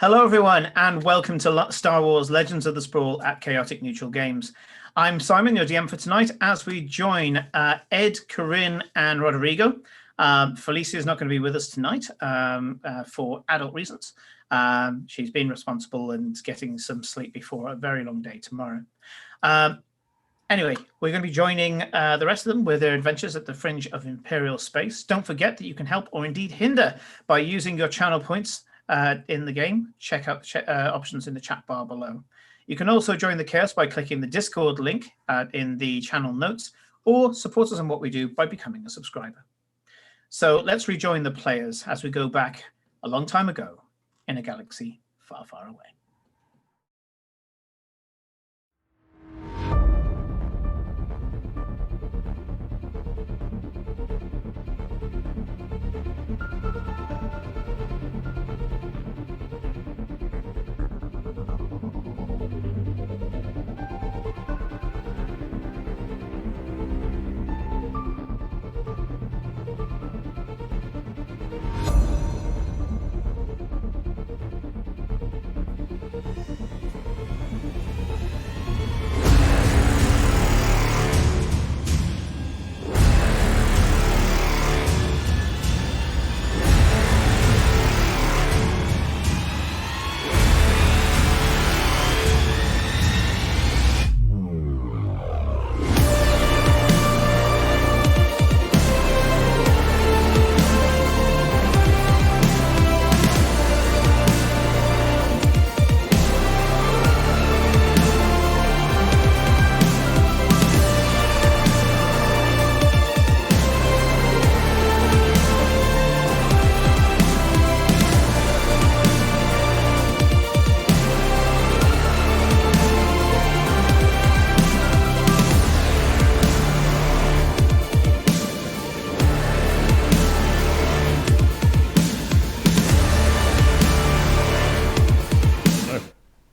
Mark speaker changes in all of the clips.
Speaker 1: Hello, everyone, and welcome to Star Wars Legends of the Sprawl at Chaotic Neutral Games. I'm Simon, your DM for tonight, as we join Ed, Corinne, and Rodrigo. Felicia is not going to be with us tonight for adult reasons. She's been responsible and getting some sleep before a very long day tomorrow. Anyway, we're going to be joining the rest of them with their adventures at the fringe of Imperial space. Don't forget that you can help or indeed hinder by using your channel points in the game. Check out the options in the chat bar below. You can also join the chaos by clicking the Discord link in the channel notes, or support us in what we do by becoming a subscriber. So let's rejoin the players as we go back a long time ago in a galaxy far, far away.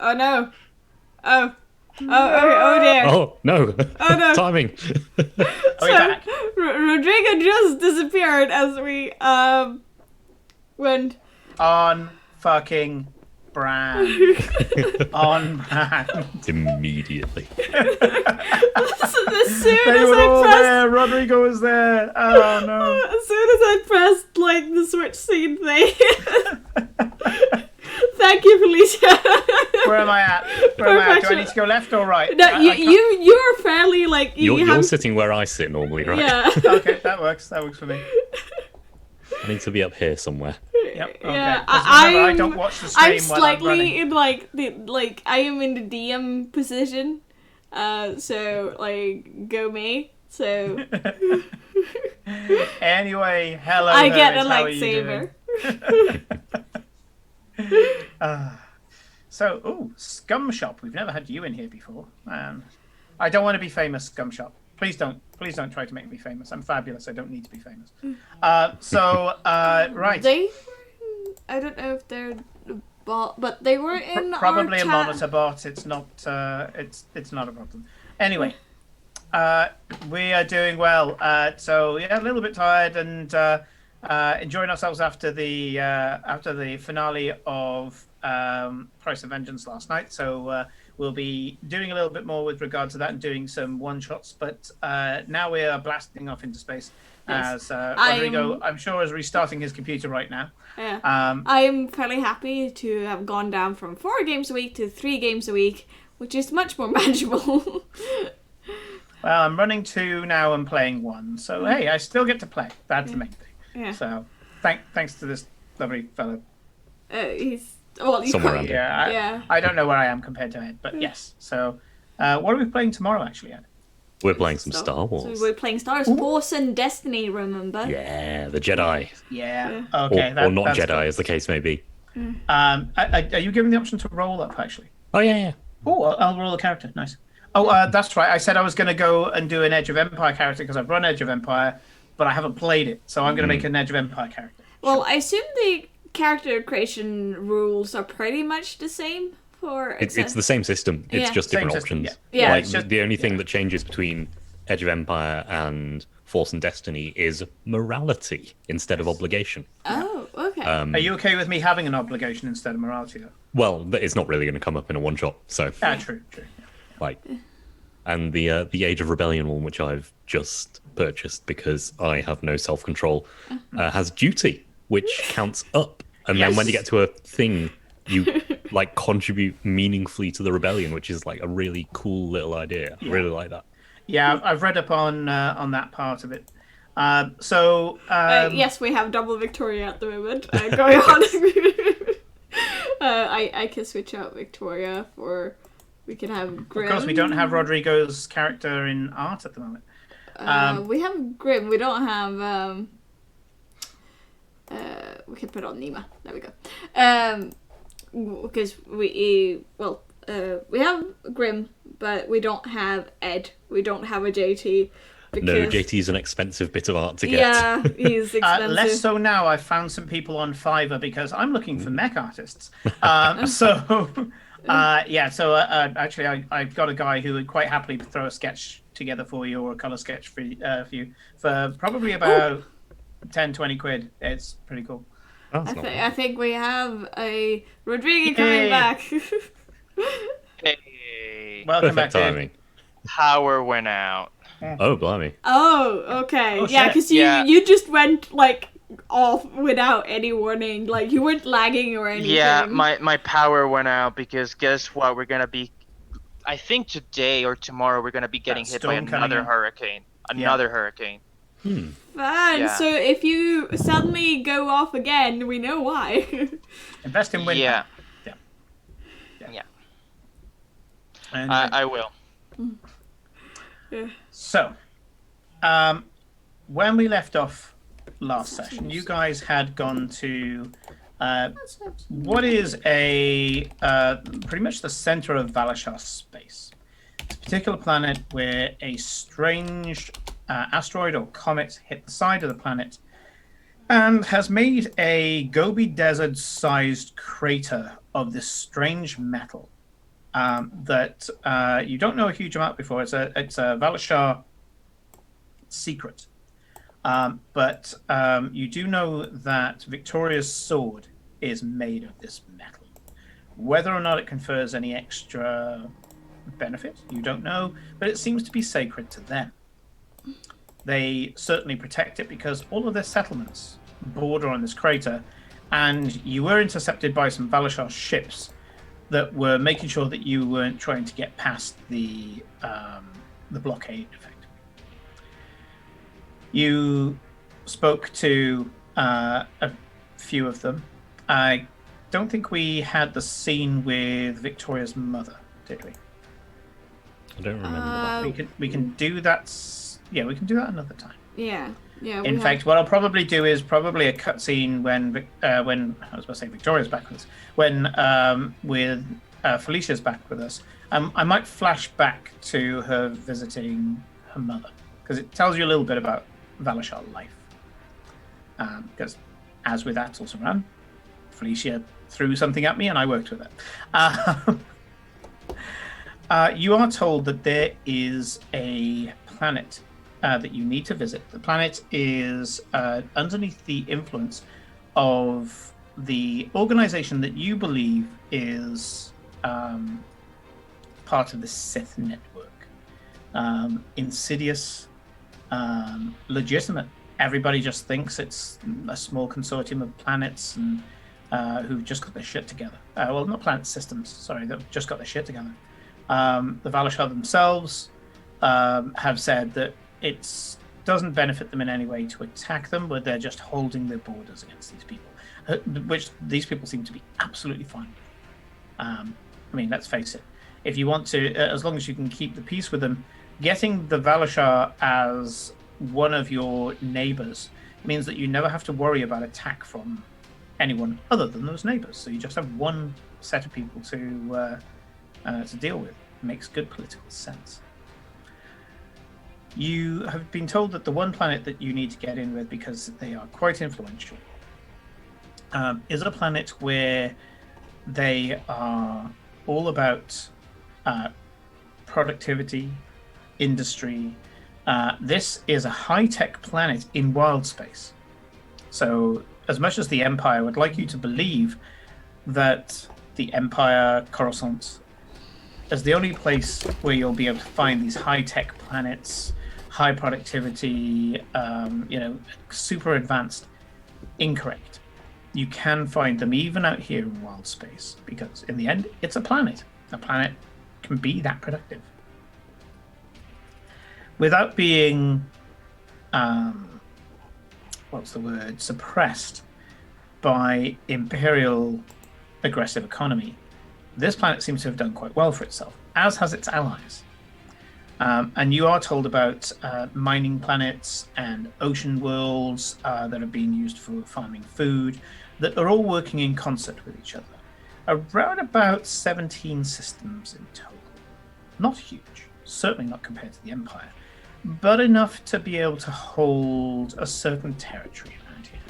Speaker 2: Oh no. Oh dear.
Speaker 3: Oh no.
Speaker 2: Oh no.
Speaker 3: Timing.
Speaker 2: So, Rodrigo just disappeared as we went
Speaker 1: On fucking brand. On brand.
Speaker 3: Immediately.
Speaker 2: as soon
Speaker 1: They
Speaker 2: as
Speaker 1: were
Speaker 2: I
Speaker 1: all
Speaker 2: pressed
Speaker 1: there. Rodrigo was there. Oh no.
Speaker 2: as soon as I pressed like the switch scene thing. Thank you, Felicia.
Speaker 1: Where am I at? Where am I at? Do I need to go left or right?
Speaker 2: No, you're fairly like
Speaker 3: You're sitting where I sit normally, right?
Speaker 2: Yeah.
Speaker 1: Okay, that works. That works for me.
Speaker 3: I need to be up here somewhere.
Speaker 1: Yep. Okay.
Speaker 2: Yeah,
Speaker 1: Remember, I don't watch the stream
Speaker 2: I'm
Speaker 1: while I'm
Speaker 2: slightly
Speaker 1: running.
Speaker 2: in like I am in the DM position, so like go me. So
Speaker 1: Anyway, hello.
Speaker 2: I get a
Speaker 1: Hermes, how are you
Speaker 2: lightsaber.
Speaker 1: doing? Scum Shop. We've never had you in here before. I don't want to be famous, Scum Shop. Please don't try to make me famous. I'm fabulous. I don't need to be famous. Right.
Speaker 2: They, I don't know if they're bot, but they were in
Speaker 1: Probably
Speaker 2: our
Speaker 1: a
Speaker 2: chat.
Speaker 1: monitor bot. It's not. It's not a problem. Anyway, we are doing well. So yeah, a little bit tired and enjoying ourselves after the finale of Price of Vengeance last night. So we'll be doing a little bit more with regard to that and doing some one shots. But now we are blasting off into space.
Speaker 2: Yes.
Speaker 1: As Rodrigo, I'm sure, is restarting his computer right now.
Speaker 2: Yeah. I am fairly happy to have gone down from 4 games a week to 3 games a week, which is much more manageable.
Speaker 1: Well, I'm running 2 now and playing 1. So hey, I still get to play. That's the main thing.
Speaker 2: Yeah.
Speaker 1: So thanks to this lovely fellow.
Speaker 2: He's
Speaker 3: Somewhere around
Speaker 2: Yeah.
Speaker 1: I don't know where I am compared to Ed, but yes. So what are we playing tomorrow, actually, Ed?
Speaker 3: We're playing some Star Wars.
Speaker 2: So we're playing Star Wars, Force and Destiny, remember?
Speaker 3: Yeah, the Jedi.
Speaker 1: Yeah. Okay.
Speaker 3: Or not
Speaker 1: that's
Speaker 3: Jedi,
Speaker 1: good.
Speaker 3: as the case may be.
Speaker 1: Are you given the option to roll up, actually?
Speaker 3: Oh, yeah.
Speaker 1: Oh, I'll roll a character. Nice. Oh, that's right. I said I was going to go and do an Edge of Empire character because I've run Edge of Empire, but I haven't played it. So I'm going to make an Edge of Empire character.
Speaker 2: Well, I assume the character creation rules are pretty much the same for...
Speaker 3: It's the same system. It's
Speaker 2: Yeah.
Speaker 3: just different
Speaker 1: Same system,
Speaker 3: options.
Speaker 2: yeah.
Speaker 3: Like,
Speaker 1: it's just-
Speaker 3: the only thing that changes between Edge of Empire and Force and Destiny is morality instead of obligation.
Speaker 2: Oh. Okay.
Speaker 1: Are you okay with me having an obligation instead of morality, though?
Speaker 3: Well, it's not really going to come up in a one shot. So,
Speaker 1: True.
Speaker 3: like, and the Age of Rebellion one, which I've just purchased because I have no self control, has duty, which counts up, and then when you get to a thing, you like contribute meaningfully to the rebellion, which is like a really cool little idea. I really like that.
Speaker 1: Yeah, I've read up on that part of it.
Speaker 2: Yes, we have double Victoria at the moment going on. I can switch out Victoria for. We can have Grim.
Speaker 1: Of course, we don't have Rodrigo's character in art at the moment.
Speaker 2: We have Grim. We don't have. We can put on Nima. There we go. Because we have Grim, but we don't have Ed. We don't have a JT. Because...
Speaker 3: No, JT's an expensive bit of art to get.
Speaker 2: Yeah, he's expensive.
Speaker 1: Less so now. I've found some people on Fiverr because I'm looking for mech artists. Actually, I've got a guy who would quite happily throw a sketch together for you or a color sketch for you for probably about 10, 20 quid. It's pretty cool.
Speaker 2: I think we have a Rodrigo coming back.
Speaker 4: Hey.
Speaker 1: Welcome back,
Speaker 3: timing.
Speaker 4: Power went out.
Speaker 3: Oh, blimey.
Speaker 2: Oh, okay.
Speaker 1: Oh,
Speaker 2: yeah,
Speaker 1: shit.
Speaker 2: because you just went like off without any warning. Like you weren't lagging or anything.
Speaker 4: Yeah, my power went out because guess what? We're gonna be, I think today or tomorrow we're gonna be getting hit by another hurricane. Hurricane.
Speaker 2: Fun.
Speaker 4: Yeah.
Speaker 2: So if you suddenly go off again, we know why.
Speaker 1: Invest in wind.
Speaker 4: Yeah.
Speaker 1: And,
Speaker 4: I will.
Speaker 2: Yeah.
Speaker 1: So, when we left off last session, you guys had gone to what is a pretty much the center of Valashar space. It's a particular planet where a strange asteroid or comet hit the side of the planet and has made a Gobi Desert-sized crater of this strange metal that you don't know a huge amount before. It's a Valashar secret. But you do know that Victoria's sword is made of this metal. Whether or not it confers any extra benefit, you don't know, but it seems to be sacred to them. They certainly protect it because all of their settlements border on this crater, and you were intercepted by some Valashar ships that were making sure that you weren't trying to get past the blockade, effectively. You spoke to a few of them. I don't think we had the scene with Victoria's mother, did we?
Speaker 3: I don't remember that.
Speaker 1: We can do that. Yeah, we can do that another time.
Speaker 2: Yeah.
Speaker 1: In fact, what I'll probably do is probably a cutscene when I was about to say Victoria's back with us, when with Felicia's back with us. I might flash back to her visiting her mother because it tells you a little bit about Valashar life. Because as with Atulsaran, Felicia threw something at me and I worked with it. You are told that there is a planet that you need to visit. The planet is underneath the influence of the organization that you believe is part of the Sith network. Insidious, legitimate. Everybody just thinks it's a small consortium of planets and who've just got their shit together. Well, not planet systems, sorry, they've just got their shit together. The Valashar themselves have said that it doesn't benefit them in any way to attack them, but they're just holding their borders against these people, which these people seem to be absolutely fine with. I mean, let's face it. If you want to, as long as you can keep the peace with them, getting the Valashar as one of your neighbors means that you never have to worry about attack from anyone other than those neighbors. So you just have one set of people to deal with. It makes good political sense. You have been told that the one planet that you need to get in with, because they are quite influential, is a planet where they are all about productivity, industry. This is a high-tech planet in wild space. So as much as the Empire would like you to believe that the Empire, Coruscant, is the only place where you'll be able to find these high-tech planets, high productivity, super advanced. Incorrect. You can find them even out here in wild space, because in the end, it's a planet. A planet can be that productive. Without being, suppressed by Imperial aggressive economy, this planet seems to have done quite well for itself, as has its allies. And you are told about mining planets and ocean worlds that are being used for farming food, that are all working in concert with each other. Around about 17 systems in total. Not huge, certainly not compared to the Empire, but enough to be able to hold a certain territory around here.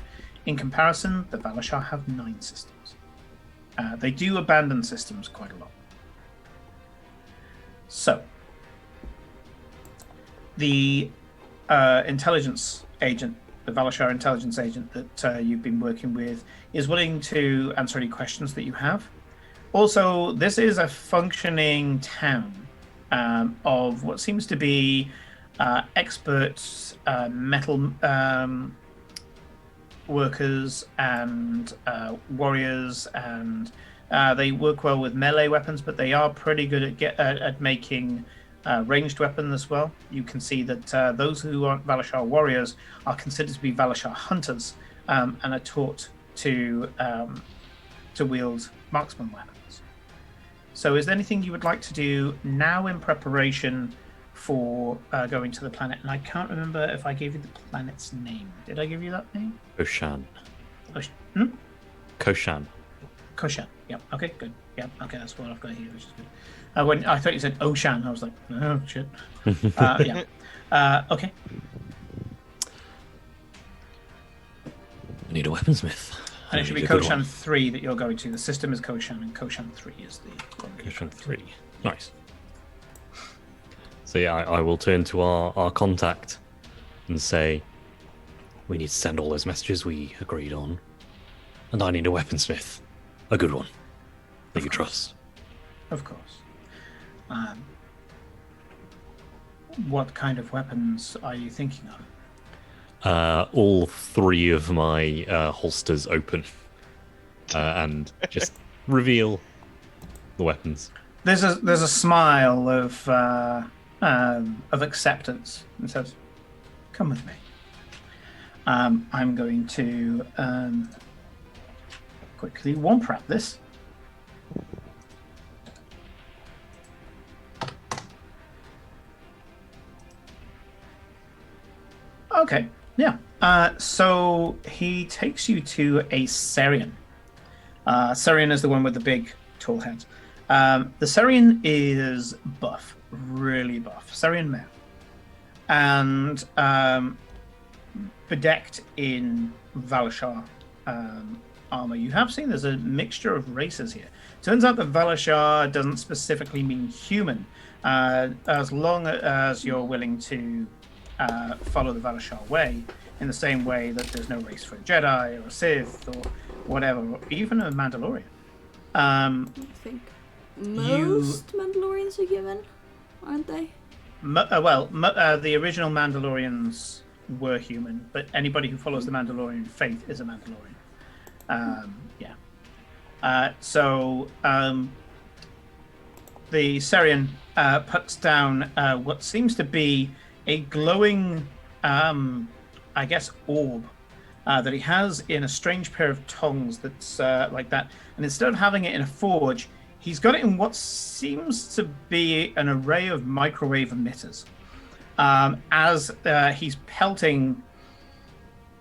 Speaker 1: In comparison, the Valashar have 9 systems. They do abandon systems quite a lot. So, the intelligence agent, the Valashar intelligence agent that you've been working with, is willing to answer any questions that you have. Also, this is a functioning town of what seems to be experts, metal workers and warriors, and they work well with melee weapons, but they are pretty good at making ranged weapons as well. You can see that those who aren't Valashar warriors are considered to be Valashar hunters, and are taught to wield marksman weapons. So is there anything you would like to do now in preparation for going to the planet? And I can't remember if I gave you the planet's name. Did I give you that name?
Speaker 3: Koshan.
Speaker 1: Hmm?
Speaker 3: Koshan.
Speaker 1: Koshan. Yep. Okay, good. Yep. Okay, that's what I've got here, which is good. When I thought you said Oshan, I was like, oh shit. Yeah. Okay.
Speaker 3: I need a weaponsmith.
Speaker 1: And it should be Koshan 3 that you're going to. The system is Koshan, and Koshan 3 is the one.
Speaker 3: Koshan 3. Nice. So yeah, I will turn to our contact and say, we need to send all those messages we agreed on, and I need a weaponsmith. A good one. That you trust.
Speaker 1: Of course. What kind of weapons are you thinking of?
Speaker 3: All 3 of my holsters open, and just reveal the weapons.
Speaker 1: There's a smile of acceptance, and says, "Come with me. I'm going to quickly womp wrap this." Okay, yeah. So he takes you to a Sarian. Sarian is the one with the big, tall head. The Sarian is buff, really buff. Sarian male. And bedecked in Valashar armor. You have seen there's a mixture of races here. Turns out that Valashar doesn't specifically mean human. As long as you're willing to follow the Valashar way, in the same way that there's no race for a Jedi or a Sith or whatever, or even a Mandalorian.
Speaker 2: I think most Mandalorians are human, aren't they?
Speaker 1: The original Mandalorians were human, but anybody who follows the Mandalorian faith is a Mandalorian. Yeah. So the Sarian puts down what seems to be a glowing, orb that he has in a strange pair of tongs that's like that. And instead of having it in a forge, he's got it in what seems to be an array of microwave emitters. As he's pelting,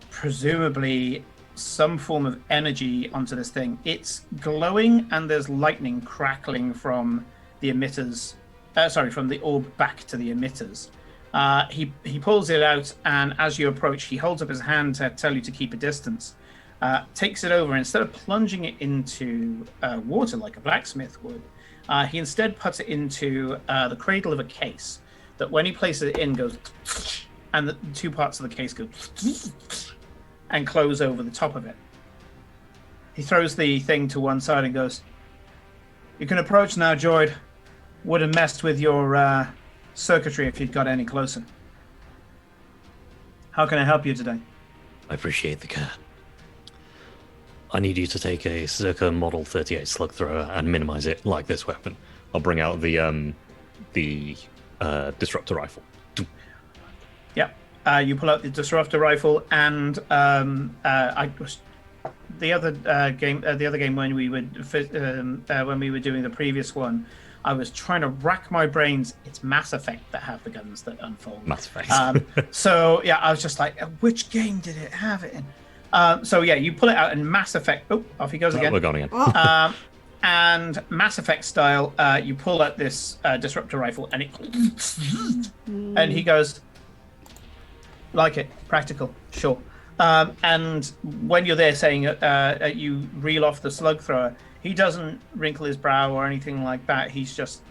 Speaker 1: presumably, some form of energy onto this thing. It's glowing, and there's lightning crackling from the emitters. From the orb back to the emitters. He pulls it out, and as you approach, he holds up his hand to tell you to keep a distance. Takes it over, instead of plunging it into water like a blacksmith would, he instead puts it into the cradle of a case. That when he places it in, goes, and the 2 parts of the case go and close over the top of it. He throws the thing to one side and goes, "You can approach now, Droid. Would have messed with your circuitry if you'd got any closer. How can I help you today?"
Speaker 3: I appreciate the care. I need you to take a circa Model 38 slug thrower and minimize it like this weapon. I'll bring out the disruptor rifle.
Speaker 1: Yeah. You pull out the disruptor rifle, and the other game when we were doing the previous one, I was trying to rack my brains. It's Mass Effect that have the guns that unfold.
Speaker 3: Mass Effect.
Speaker 1: So yeah, I was just like, which game did it have it in? So yeah, you pull it out in Mass Effect. Oh, off he goes again.
Speaker 3: We're gone again.
Speaker 1: And Mass Effect style, you pull out this disruptor rifle, and and he goes, like it, practical, sure. And when you're there saying you reel off the slug thrower, he doesn't wrinkle his brow or anything like that. He's just,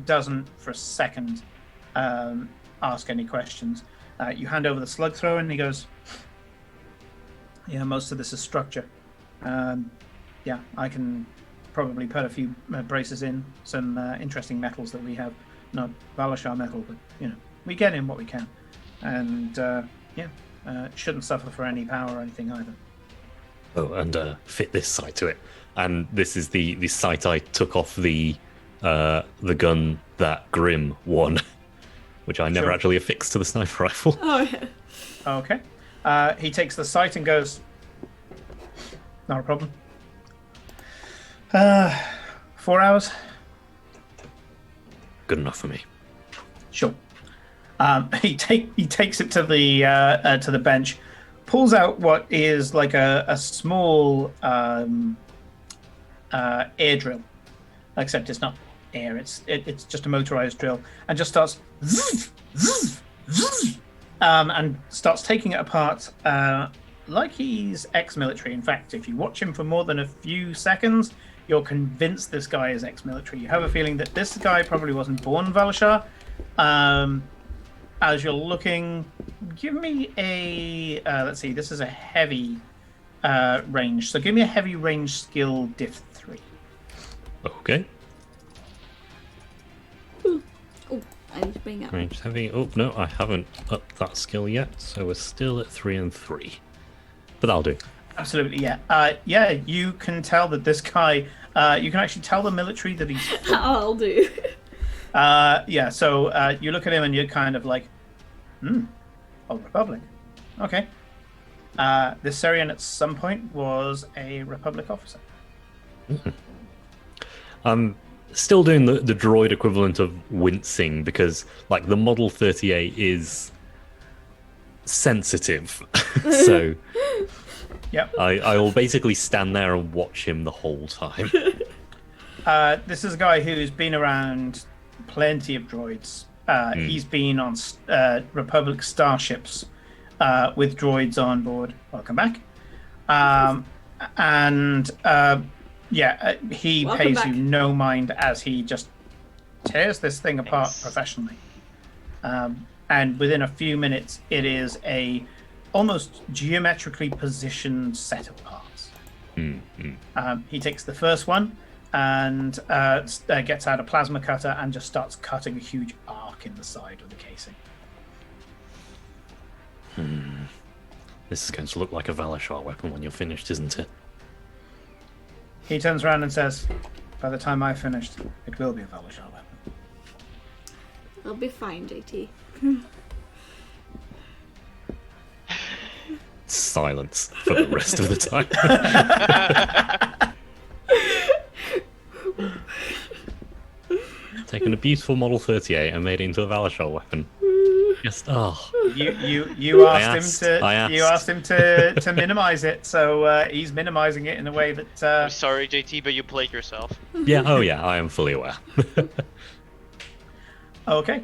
Speaker 1: doesn't for a second ask any questions. You hand over the slug thrower, and he goes, "Yeah, most of this is structure. Yeah, I can probably put a few braces in, some interesting metals that we have. Not Valashar metal, but, we get in what we can. And, shouldn't suffer for any power or anything either."
Speaker 3: Oh, and fit this sight to it. And this is the sight I took off the gun that Grim won, which I never actually affixed to the sniper rifle.
Speaker 2: Oh, yeah.
Speaker 1: Okay. He takes the sight and goes, "Not a problem. 4 hours?
Speaker 3: Good enough for me."
Speaker 1: Sure. He takes it to the bench, pulls out what is like a small air drill, except it's not air. It's just a motorized drill, and just starts and starts taking it apart like he's ex-military. In fact, if you watch him for more than a few seconds, you're convinced this guy is ex-military. You have a feeling that this guy probably wasn't born Valashar. As you're looking, give me a let's see, this is a heavy range, so give me a heavy range skill diff 3.
Speaker 3: Okay.
Speaker 2: Oh, I need to bring up.
Speaker 3: Range heavy. Oh, no, I haven't upped that skill yet, so we're still at 3 and 3. But that'll do.
Speaker 1: Absolutely, yeah. Yeah, you can tell that this guy, you can actually tell the military that he's...
Speaker 2: I'll do.
Speaker 1: Yeah, so you look at him and you're kind of like, Old Republic. Okay. This Syrian at some point was a Republic officer.
Speaker 3: I'm still doing the droid equivalent of wincing because, like, the Model 38 is sensitive. So
Speaker 1: Yep.
Speaker 3: I will basically stand there and watch him the whole time.
Speaker 1: This is a guy who's been around plenty of droids. He's been on Republic starships with droids on board. Welcome back. He
Speaker 2: Welcome
Speaker 1: pays
Speaker 2: back.
Speaker 1: you no mind as he just tears this thing apart professionally. And within a few minutes, it is a almost geometrically positioned set of parts. He takes the first one and gets out a plasma cutter and just starts cutting a huge arc in the side of the casing.
Speaker 3: This is going to look like a Valashar weapon when you're finished, isn't it?
Speaker 1: He turns around and says, "By the time I've finished, it will be a Valashar weapon."
Speaker 2: It'll be fine, JT.
Speaker 3: Silence for the rest of the time. Taken a beautiful Model 38 and made it into a Valashar weapon. Just
Speaker 1: You asked him to minimize it, so he's minimizing it in a way that.
Speaker 4: I'm sorry, JT, but you played yourself.
Speaker 3: Yeah. Oh yeah, I am fully aware.
Speaker 1: Okay.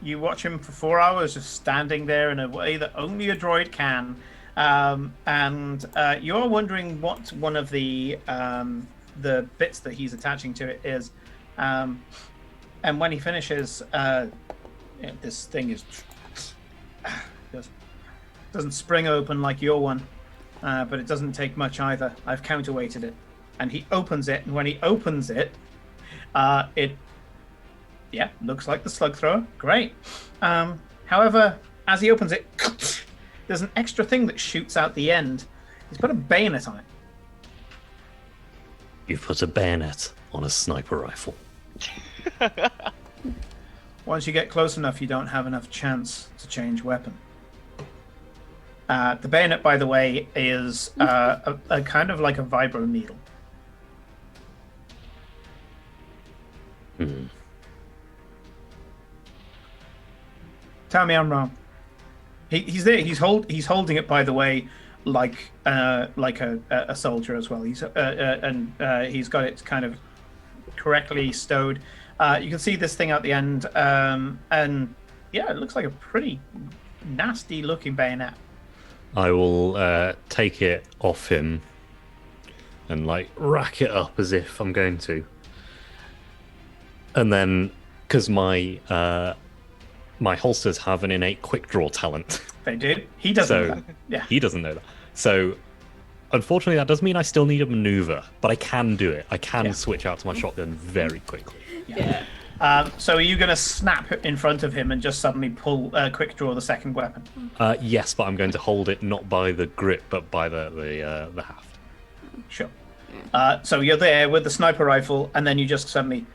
Speaker 1: You watch him for 4 hours just standing there in a way that only a droid can, and you're wondering what one of the bits that he's attaching to it is, and when he finishes, this thing doesn't spring open like your one. but it doesn't take much either. I've counterweighted it. And he opens it, and when he opens it, it looks like the slug thrower. Great. However, as he opens it, there's an extra thing that shoots out the end. He's put a bayonet on it.
Speaker 3: You've put a bayonet on a sniper rifle.
Speaker 1: Once you get close enough, you don't have enough chance to change weapon. The bayonet, by the way, is a kind of like a vibro needle. Tell me I'm wrong. He's there. He's holding it, by the way, like a soldier as well. He's got it kind of correctly stowed. You can see this thing out the end, and yeah, it looks like a pretty nasty looking bayonet.
Speaker 3: I will take it off him and like rack it up as if I'm going to, and then because my holsters have an innate quick draw talent.
Speaker 1: They do. He doesn't know that. Yeah.
Speaker 3: He doesn't know that. So unfortunately that does mean I still need a maneuver, but I can do it. I can switch out to my shotgun very quickly.
Speaker 1: Yeah. So are you going to snap in front of him and just suddenly pull quick draw the second weapon?
Speaker 3: Yes, but I'm going to hold it not by the grip, but by the haft.
Speaker 1: Sure. So you're there with the sniper rifle, and then you just suddenly,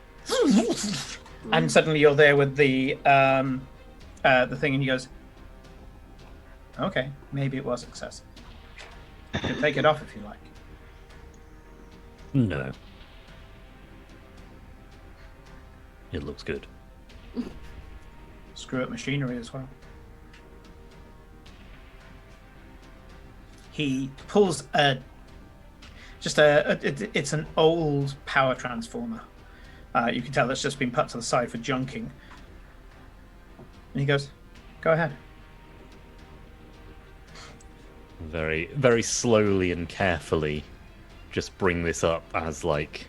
Speaker 1: and suddenly you're there with the thing, and he goes, "Okay, maybe it was excessive. You can take it off if you like."
Speaker 3: No. It looks good.
Speaker 1: Screw up machinery as well. He pulls it's an old power transformer. You can tell it's just been put to the side for junking. And he goes, "Go ahead."
Speaker 3: Very, very slowly and carefully, just bring this up as like,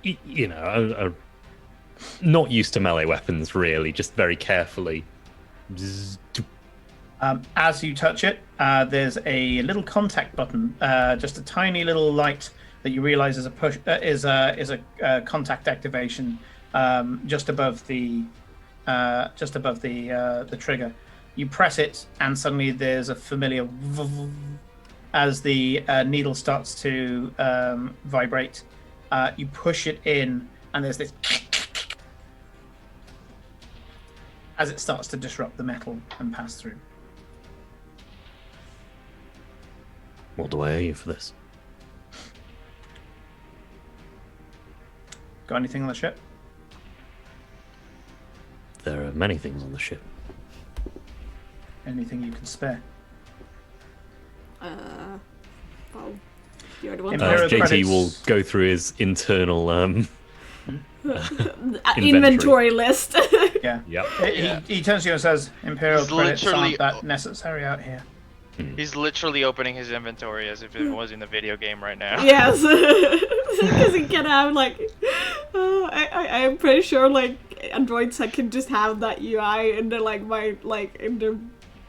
Speaker 3: you know, not used to melee weapons really. Just very carefully.
Speaker 1: As you touch it, there's a little contact button, just a tiny little light that you realize is a push is a contact activation just above the trigger. You press it, and suddenly there's a familiar as the needle starts to vibrate. You push it in, and there's this as it starts to disrupt the metal and pass through.
Speaker 3: What do I owe you for this?
Speaker 1: Got anything on the ship?
Speaker 3: There are many things on the ship.
Speaker 1: Anything you can spare?
Speaker 2: Well, you're the one.
Speaker 3: JT will go through his internal
Speaker 2: inventory list.
Speaker 1: Yeah.
Speaker 3: Yep.
Speaker 1: He turns to you and says, "Imperial
Speaker 4: He's
Speaker 1: credits
Speaker 4: literally-
Speaker 1: aren't that necessary out here."
Speaker 4: He's literally opening his inventory as if it was in the video game right now.
Speaker 2: Yes, because he can have like, I'm pretty sure like androids that can just have that UI in the in the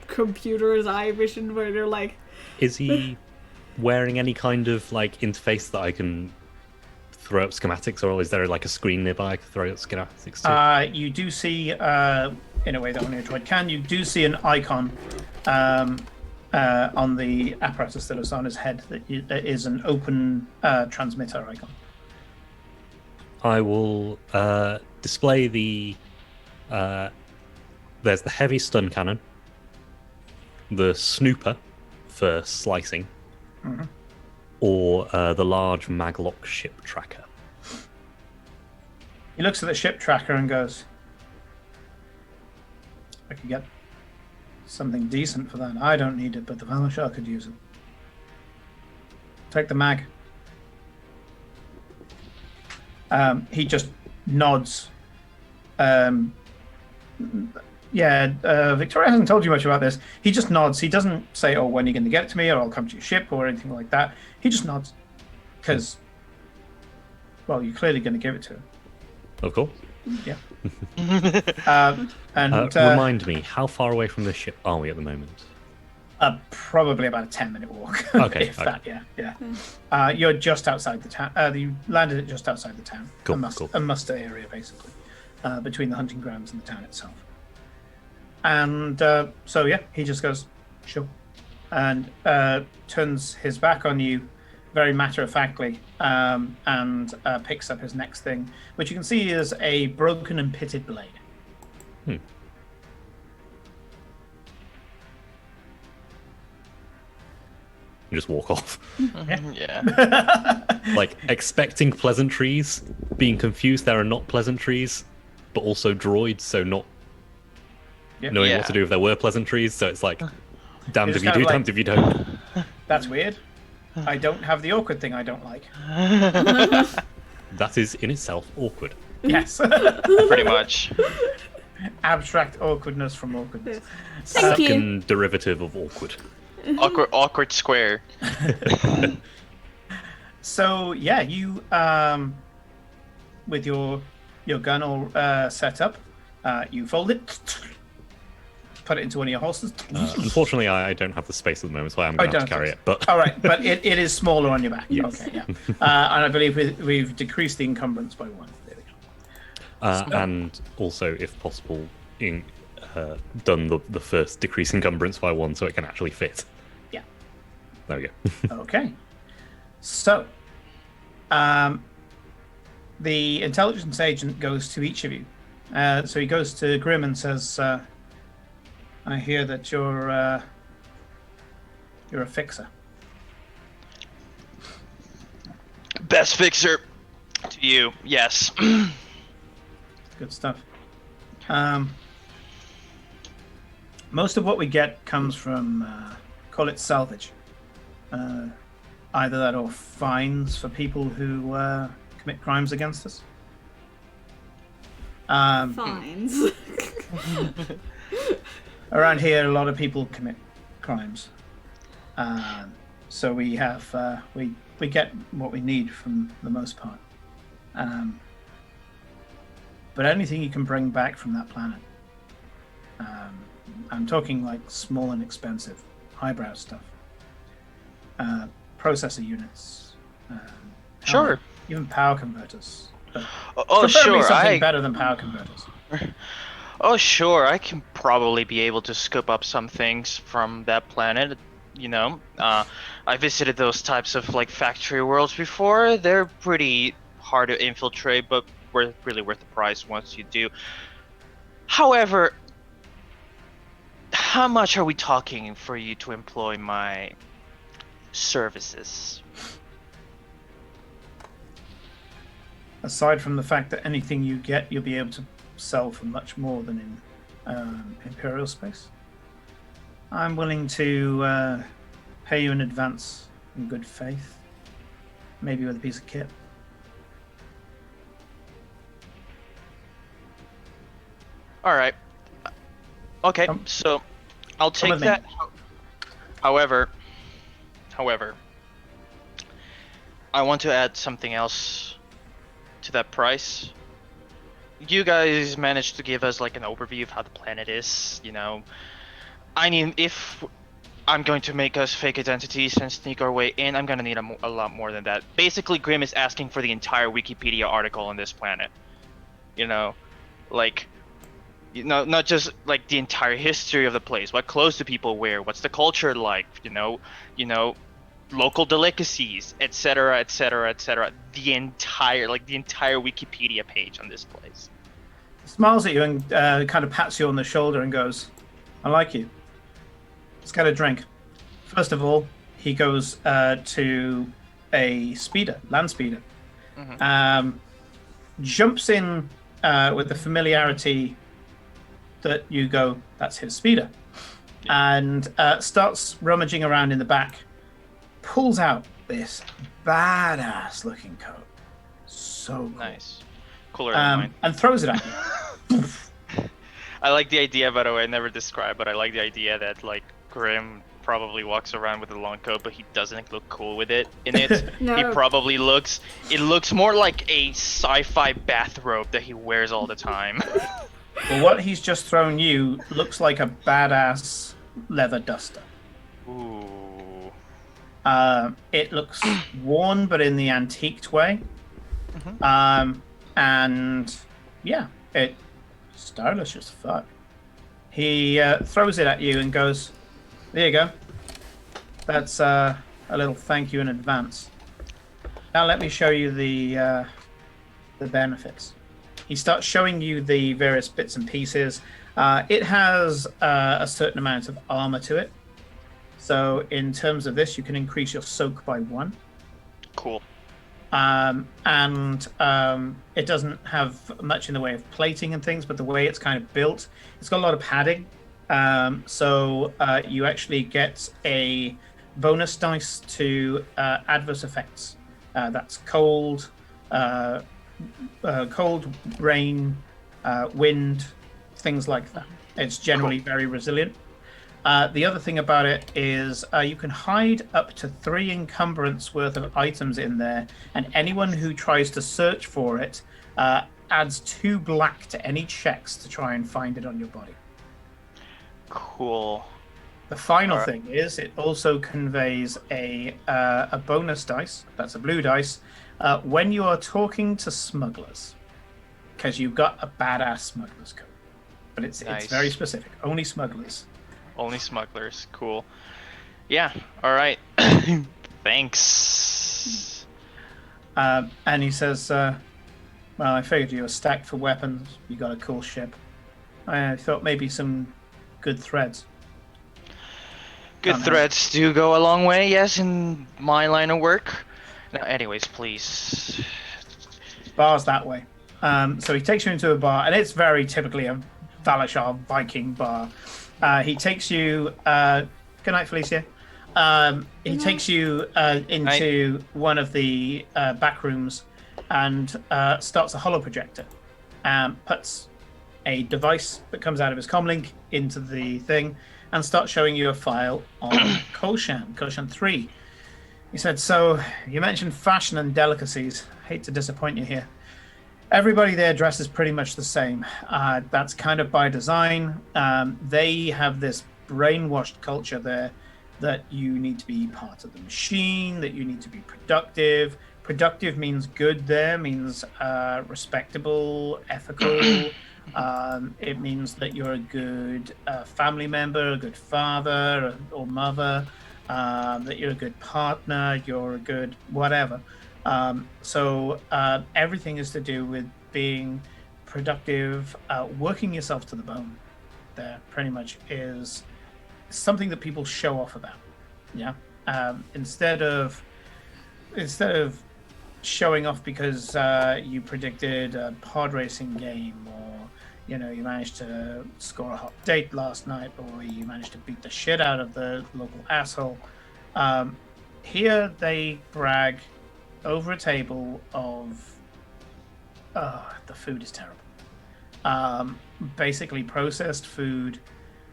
Speaker 2: computer's eye vision where they're like.
Speaker 3: Is he wearing any kind of like interface that I can throw up schematics, or is there like a screen nearby I can throw up schematics to?
Speaker 1: You do see, in a way that only a droid can, you do see an icon on the apparatus that is on his head that is an open transmitter icon.
Speaker 3: I will display the. There's the heavy stun cannon, the snooper for slicing, or the large maglock ship tracker.
Speaker 1: He looks at the ship tracker and goes, "I could get something decent for that. I don't need it, but the Valashar could use it. Take the mag." He just nods. Victoria hasn't told you much about this. He just nods. He doesn't say, "Oh, when are you going to get it to me?" or "I'll come to your ship," or anything like that. He just nods. Because, well, you're clearly going to give it to him.
Speaker 3: Of course.
Speaker 1: Yeah.
Speaker 3: Remind me, how far away from this ship are we at the moment?
Speaker 1: Probably about a 10-minute walk.
Speaker 3: Okay,
Speaker 1: if
Speaker 3: okay.
Speaker 1: that, yeah. You're just outside the town. You landed it just outside the town.
Speaker 3: Cool,
Speaker 1: A muster area, basically, between the hunting grounds and the town itself. And so, yeah, he just goes, sure. And turns his back on you very matter-of-factly and picks up his next thing, which you can see is a broken and pitted blade.
Speaker 3: And just walk off.
Speaker 4: Yeah.
Speaker 3: Like, expecting pleasantries, being confused there are not pleasantries, but also droids, so not knowing what to do if there were pleasantries, so it's like, damned if you do, damned if you don't.
Speaker 1: That's weird. I don't have the awkward thing I don't like.
Speaker 3: That is in itself awkward.
Speaker 1: Yes.
Speaker 4: Pretty much.
Speaker 1: Abstract awkwardness from awkwardness.
Speaker 2: Thank you.
Speaker 3: Second derivative of awkward.
Speaker 4: Awkward square.
Speaker 1: So yeah, you with your gun all set up, you fold it, put it into one of your holsters.
Speaker 3: Unfortunately, I don't have the space at the moment, so I am going to have to carry it. But
Speaker 1: all right, but it is smaller on your back.
Speaker 3: Yes.
Speaker 1: Okay, yeah. And I believe we've decreased the encumbrance by 1. There we go.
Speaker 3: And also, if possible, done the first decrease encumbrance by 1 so it can actually fit.
Speaker 1: Yeah.
Speaker 3: There we go.
Speaker 1: Okay. So, the intelligence agent goes to each of you. So he goes to Grim and says, I hear that you're a fixer.
Speaker 4: Best fixer to you, yes.
Speaker 1: Good stuff. Most of what we get comes from, call it salvage. Either that or fines for people who commit crimes against us.
Speaker 2: Fines.
Speaker 1: Around here, a lot of people commit crimes. So we have we get what we need from the most part. But anything you can bring back from that planet. I'm talking like small and expensive, highbrow stuff. Processor units.
Speaker 4: Sure.
Speaker 1: Even power converters. But
Speaker 4: Oh,
Speaker 1: preferably
Speaker 4: sure.
Speaker 1: something better than power converters.
Speaker 4: Oh, sure. I can probably be able to scoop up some things from that planet. You know, I visited those types of like factory worlds before. They're pretty hard to infiltrate, but really worth the price once you do. However, how much are we talking for you to employ my services?
Speaker 1: Aside from the fact that anything you get, you'll be able to sell for much more than in Imperial space. I'm willing to pay you in advance in good faith, maybe with a piece of kit.
Speaker 4: All right. Okay, so I'll take that. However, I want to add something else to that price. You guys managed to give us like an overview of how the planet is, you know. I mean, if I'm going to make us fake identities and sneak our way in, I'm gonna need a lot more than that. Basically, Grim is asking for the entire Wikipedia article on this planet. You know, like, you know, not just like the entire history of the place. What clothes do people wear? What's the culture like? You know, local delicacies, etc., etc., etc. The entire Wikipedia page on this place.
Speaker 1: Smiles at you and kind of pats you on the shoulder and goes, "I like you. Let's get a drink." First of all, he goes to a speeder, land speeder.
Speaker 4: Mm-hmm.
Speaker 1: Jumps in with the familiarity that you go, that's his speeder, and starts rummaging around in the back, pulls out this badass looking coat. So cool.
Speaker 4: Nice. Cooler than mine.
Speaker 1: And throws it at you.
Speaker 4: I like the idea, by the way, I never described, but I like the idea that like Grim probably walks around with a long coat, but he doesn't look cool with it in it.
Speaker 2: No.
Speaker 4: He probably looks more like a sci-fi bathrobe that he wears all the time.
Speaker 1: Well, what he's just thrown you looks like a badass leather duster.
Speaker 4: Ooh.
Speaker 1: It looks worn, but in the antiqued way.
Speaker 4: Mhm.
Speaker 1: And yeah, it's stylish as fuck. He throws it at you and goes, "There you go. That's a little thank you in advance. Now let me show you the benefits." He starts showing you the various bits and pieces. It has a certain amount of armor to it. So in terms of this, you can increase your soak by 1.
Speaker 4: Cool.
Speaker 1: And it doesn't have much in the way of plating and things, but the way it's kind of built, it's got a lot of padding. So you actually get a bonus dice to adverse effects. That's cold, rain, wind, things like that. It's generally very resilient. The other thing about it is you can hide up to 3 encumbrance worth of items in there, and anyone who tries to search for it adds 2 black to any checks to try and find it on your body.
Speaker 4: Cool.
Speaker 1: The final
Speaker 4: Alright.
Speaker 1: thing is it also conveys a bonus dice, that's a blue dice, when you are talking to smugglers, because you've got a badass smuggler's code. But it's very
Speaker 4: Nice.
Speaker 1: specific, only smugglers.
Speaker 4: Only smugglers. Cool. Yeah. All right. Thanks.
Speaker 1: And he says, well, I figured you were stacked for weapons. You got a cool ship. I thought maybe some good threads.
Speaker 4: Good
Speaker 1: Can't help.
Speaker 4: threads do go a long way, yes, in my line of work. Now, anyways, please.
Speaker 1: Bar's that way. So he takes you into a bar, and it's very typically a Valashar Viking bar. He takes you. Good night, Felicia. He takes you into one of the back rooms and starts a holo projector. Puts a device that comes out of his comlink into the thing and starts showing you a file on Koshan 3. He said, "So you mentioned fashion and delicacies. Hate to disappoint you here. Everybody there dresses pretty much the same. That's kind of by design. They have this brainwashed culture there that you need to be part of the machine, that you need to be productive. Productive means good there, means respectable, ethical. It means that you're a good family member, a good father or mother, that you're a good partner, you're a good whatever. So everything is to do with being productive, working yourself to the bone. There pretty much is something that people show off about. Yeah. Instead of showing off because you predicted a pod racing game, or you managed to score a hot date last night, or you managed to beat the shit out of the local asshole. Here they brag over a table of the food is terrible. Basically processed food,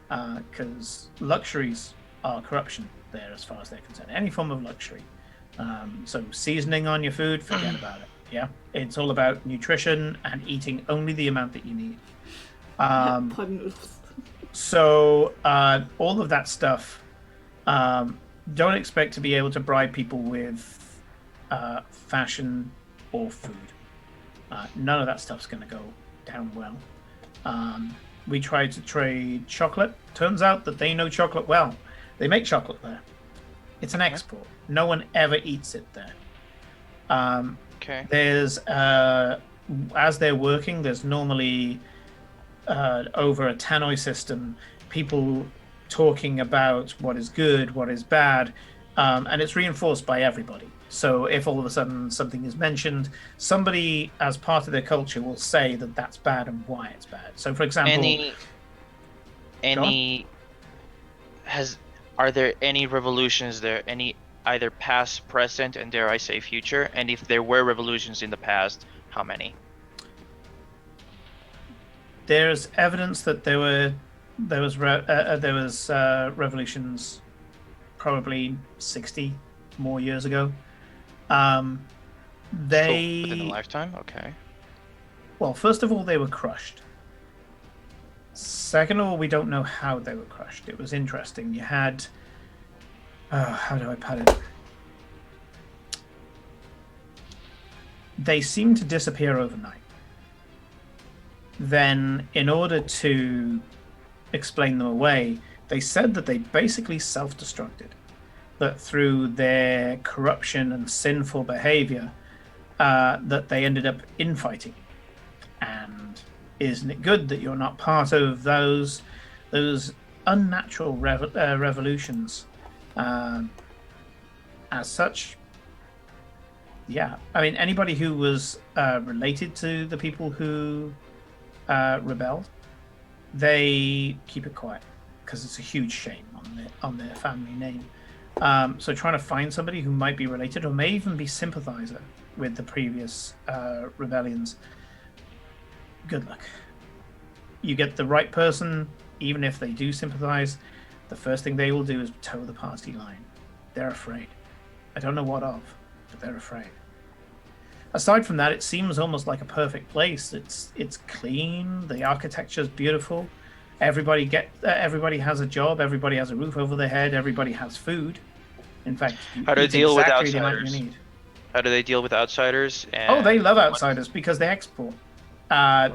Speaker 1: because luxuries are corruption there as far as they're concerned. Any form of luxury. So seasoning on your food, forget about it. Yeah, it's all about nutrition and eating only the amount that you need. So all of that stuff, don't expect to be able to bribe people with fashion or food. None of that stuff's going to go down well. We tried to trade chocolate. Turns out that they know chocolate well. They make chocolate there. It's an export. No one ever eats it there.
Speaker 4: Okay.
Speaker 1: There's, as they're working, there's normally over a tannoy system, people talking about what is good, what is bad, and it's reinforced by everybody. So if all of a sudden something is mentioned, somebody as part of their culture will say that that's bad and why it's bad. So for example,
Speaker 4: are there any revolutions there? Any either past, present, and dare I say future? And if there were revolutions in the past, how many?
Speaker 1: there's evidence that there was revolutions probably 60 more years ago.
Speaker 4: So within a lifetime? Okay.
Speaker 1: Well, first of all, they were crushed. Second of all, we don't know how they were crushed. It was interesting. You had how do I put it? They seem to disappear overnight. Then, in order to explain them away, they said that they basically self-destructed. That through their corruption and sinful behavior, that they ended up infighting. And isn't it good that you're not part of those unnatural revolutions? As such, yeah. I mean, anybody who was related to the people who rebelled, they keep it quiet because it's a huge shame on their family name. So trying to find somebody who might be related or may even be sympathizer with the previous rebellions, good luck. You get the right person, even if they do sympathize, the first thing they will do is toe the party line. They're afraid. I don't know what of, but they're afraid. Aside from that, it seems almost like a perfect place. It's clean, the architecture's beautiful. Everybody has a job, everybody has a roof over their head, everybody has food. In fact,
Speaker 4: how do they deal with outsiders?
Speaker 1: The amount you need.
Speaker 4: How do they deal with outsiders?
Speaker 1: Oh, they love outsiders because they export.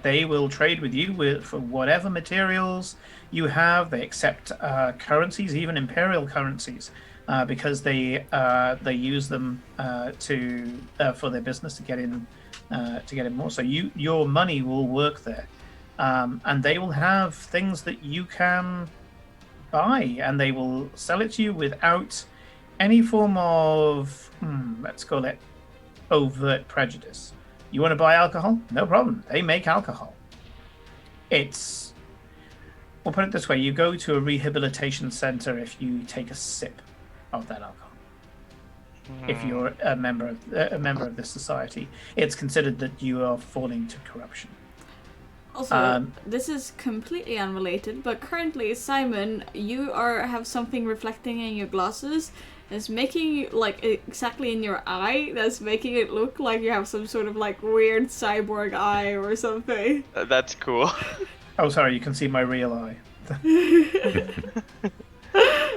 Speaker 1: They will trade with you for whatever materials you have. They accept currencies, even imperial currencies, because they use them for their business to get in more. So your money will work there, and they will have things that you can buy, and they will sell it to you without any form of let's call it overt prejudice. You want to buy alcohol? No problem. They make alcohol. We'll put it this way: you go to a rehabilitation center if you take a sip of that alcohol. If you're a member of this society, it's considered that you are falling to corruption.
Speaker 2: Also, this is completely unrelated, but currently, Simon, you have something reflecting in your glasses. It's making like exactly in your eye. That's making it look like you have some sort of like weird cyborg eye or something.
Speaker 4: That's cool.
Speaker 1: Oh, sorry, you can see my real eye.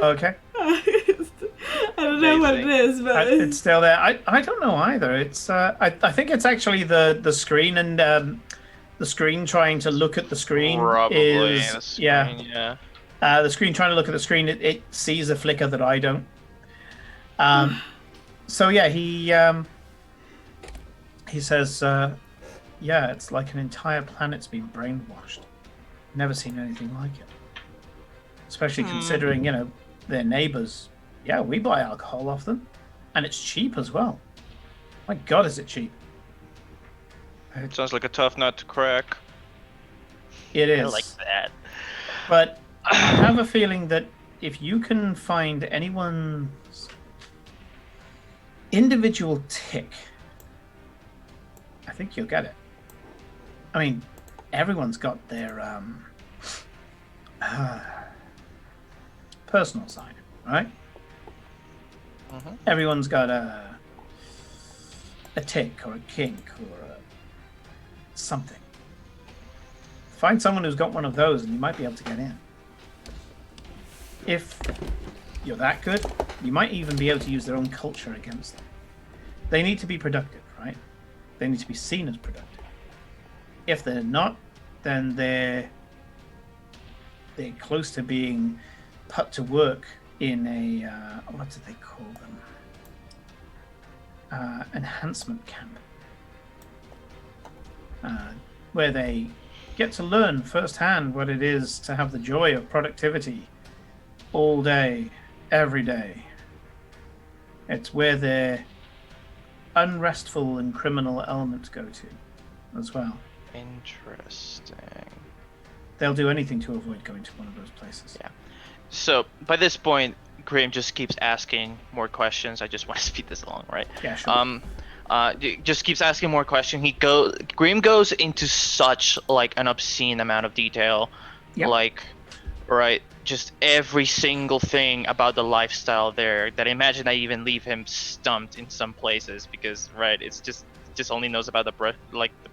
Speaker 1: Okay.
Speaker 2: I don't know what it is, but
Speaker 1: it's still there. I don't know either. It's I think it's actually the screen and the screen trying to look at the screen.
Speaker 4: Probably
Speaker 1: is
Speaker 4: the screen, yeah.
Speaker 1: The screen trying to look at the screen. It sees a flicker that I don't. So yeah, he says, yeah, it's like an entire planet's been brainwashed. Never seen anything like it. Especially considering, their neighbors. Yeah, we buy alcohol off them, and it's cheap as well. My God, is it cheap?
Speaker 4: Sounds like a tough nut to crack.
Speaker 1: It is.
Speaker 4: I like that.
Speaker 1: But I have a feeling that if you can find anyone's individual tick, I think you'll get it. I mean, everyone's got their personal side, right? Everyone's got a tick or a kink or something. Find someone who's got one of those and you might be able to get in. If you're that good, you might even be able to use their own culture against them. They need to be productive, right? They need to be seen as productive. If they're not, then they're close to being put to work in a what do they call them? Enhancement camp, where they get to learn firsthand what it is to have the joy of productivity all day, every day. It's where their unrestful and criminal elements go to as well.
Speaker 4: Interesting.
Speaker 1: They'll do anything to avoid going to one of those places.
Speaker 4: Yeah. So by this point, Graham just keeps asking more questions. I just want to speed this along, right?
Speaker 1: Yeah, sure.
Speaker 4: Just keeps asking more questions. Graham goes into such like an obscene amount of detail,
Speaker 1: Yep.
Speaker 4: like, right, just every single thing about the lifestyle there. That I imagine I even leave him stumped in some places because, right, it's just only knows about the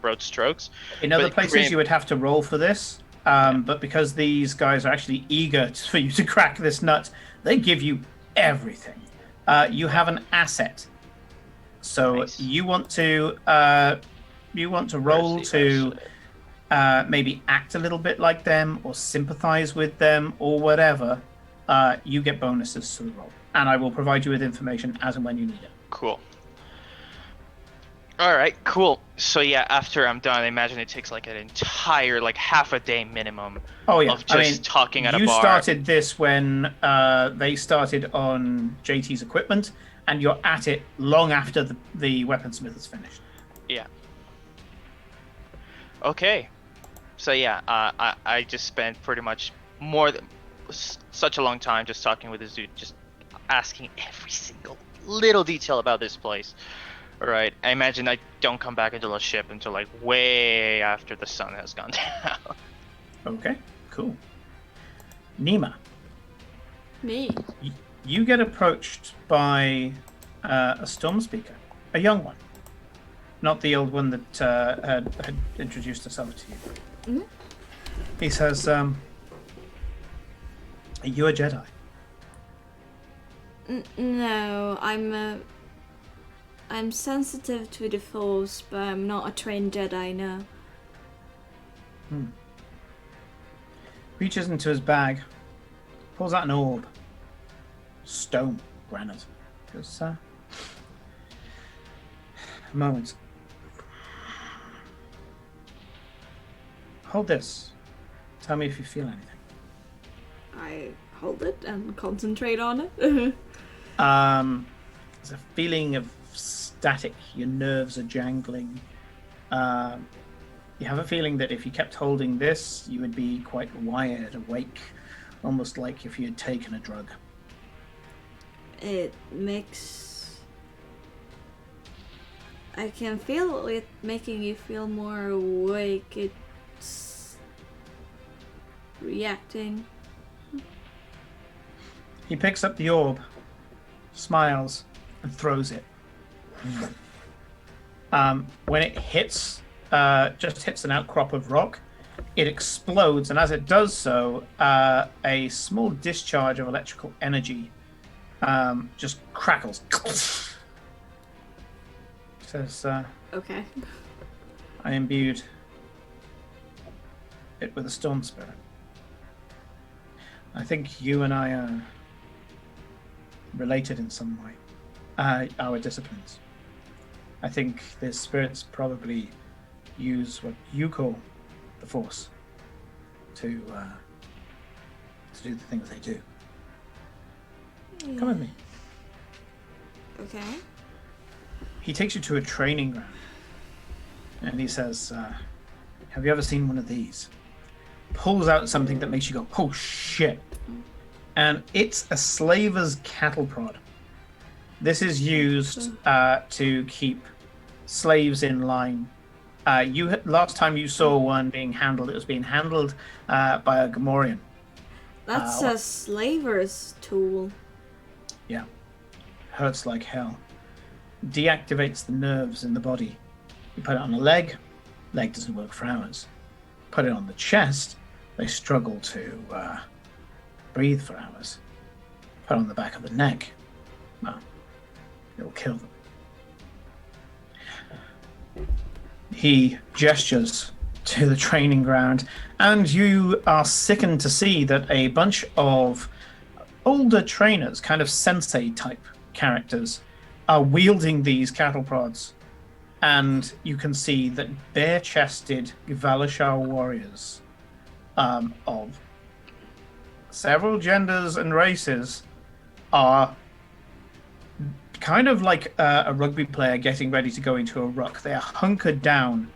Speaker 4: broad strokes.
Speaker 1: In other places, you would have to roll for this, but because these guys are actually eager for you to crack this nut, they give you everything. You have an asset. So
Speaker 4: Nice.
Speaker 1: you want to roll
Speaker 4: Where's the
Speaker 1: to
Speaker 4: asset?
Speaker 1: maybe act a little bit like them or sympathize with them or whatever. You get bonuses to the roll, and I will provide you with information as and when you need it.
Speaker 4: Cool. All right, cool. So yeah, after I'm done, I imagine it takes like an entire, like half a day minimum
Speaker 1: Oh yeah,
Speaker 4: of just talking at a
Speaker 1: you
Speaker 4: bar.
Speaker 1: started this when they started on JT's equipment, and you're at it long after the weaponsmith is finished.
Speaker 4: Yeah. Okay. So yeah, I just spent pretty much such a long time just talking with this dude, just asking every single little detail about this place. All right. I imagine I don't come back into the ship until like way after the sun has gone down.
Speaker 1: Okay, cool. Nima,
Speaker 2: Me.
Speaker 1: you get approached by a storm speaker, a young one, not the old one that had introduced herself to you.
Speaker 2: Mhm.
Speaker 1: He says, "Are you a Jedi?"
Speaker 2: No, I'm sensitive to the Force, but I'm not a trained Jedi. No.
Speaker 1: Reaches into his bag, pulls out an orb. Stone, granite. Goes, a moment. Hold this. Tell me if you feel anything.
Speaker 2: I hold it and concentrate on it.
Speaker 1: There's a feeling of static. Your nerves are jangling. You have a feeling that if you kept holding this, you would be quite wired, awake, almost like if you had taken a drug.
Speaker 2: It makes. I can feel it making you feel more awake. It's reacting.
Speaker 1: He picks up the orb, smiles, and throws it. When it hits, just hits an outcrop of rock, it explodes, and as it does so, a small discharge of electrical energy just crackles. Says,
Speaker 2: Okay.
Speaker 1: I imbued it with a storm spirit. I think you and I are related in some way. Our disciplines. I think the spirits probably use what you call the Force to do the things they do. Come with me.
Speaker 2: Okay.
Speaker 1: He takes you to a training ground, and he says, "Have you ever seen one of these?" Pulls out something that makes you go, "Oh shit!" And it's a slaver's cattle prod. This is used to keep slaves in line. Last time you saw one being handled, it was being handled by a Gamorrean.
Speaker 2: That's a slaver's tool.
Speaker 1: Yeah, hurts like hell. Deactivates the nerves in the body. You put it on a leg doesn't work for hours. Put it on the chest, they struggle to breathe for hours. Put it on the back of the neck, well, it'll kill them. He gestures to the training ground, and you are sickened to see that a bunch of older trainers, kind of sensei type characters, are wielding these cattle prods. And you can see that bare-chested Valashar warriors of several genders and races are kind of like a rugby player getting ready to go into a ruck. They are hunkered down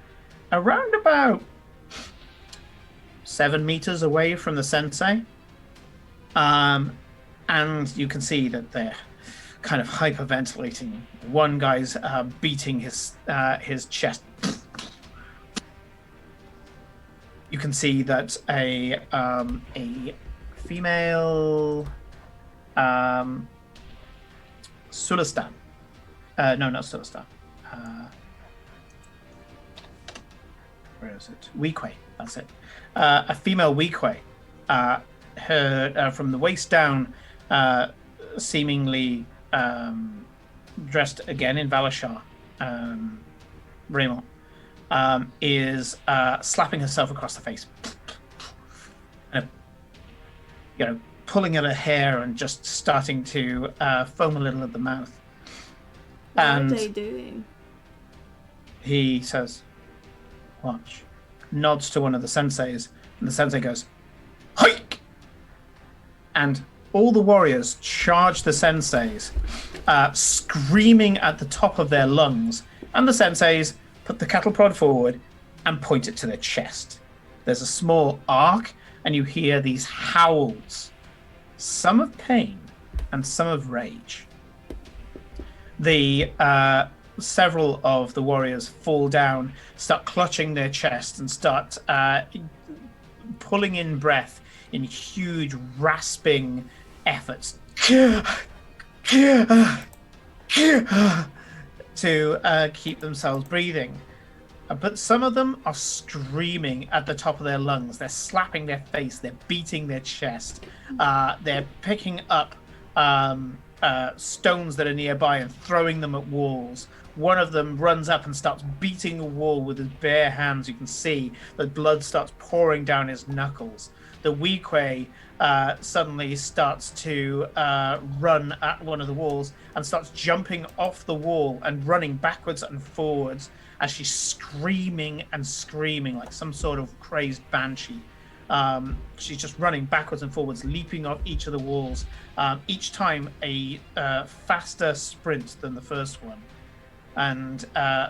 Speaker 1: around about 7 meters away from the sensei. And you can see that they're kind of hyperventilating. One guy's beating his chest. You can see that a female Sulistan. No, not Sulistan. Where is it? Weequay. That's it. A female Weequay. Her from the waist down, seemingly dressed again in Valashar, Raymond, is slapping herself across the face. And, pulling at her hair and just starting to foam a little at the mouth.
Speaker 2: What
Speaker 1: And
Speaker 2: are they doing?
Speaker 1: he says, watch. Nods to one of the senseis, and the sensei goes, hike! And all the warriors charge the senseis, screaming at the top of their lungs, and the senseis put the cattle prod forward and point it to their chest. There's a small arc, and you hear these howls, some of pain and some of rage. The several of the warriors fall down, start clutching their chest, and start pulling in breath in huge rasping efforts to keep themselves breathing. But some of them are screaming at the top of their lungs. They're slapping their face. They're beating their chest. They're picking up stones that are nearby and throwing them at walls. One of them runs up and starts beating a wall with his bare hands. You can see the blood starts pouring down his knuckles. The Weequay suddenly starts to run at one of the walls and starts jumping off the wall and running backwards and forwards as she's screaming and screaming like some sort of crazed banshee. She's just running backwards and forwards, leaping off each of the walls, each time a faster sprint than the first one. And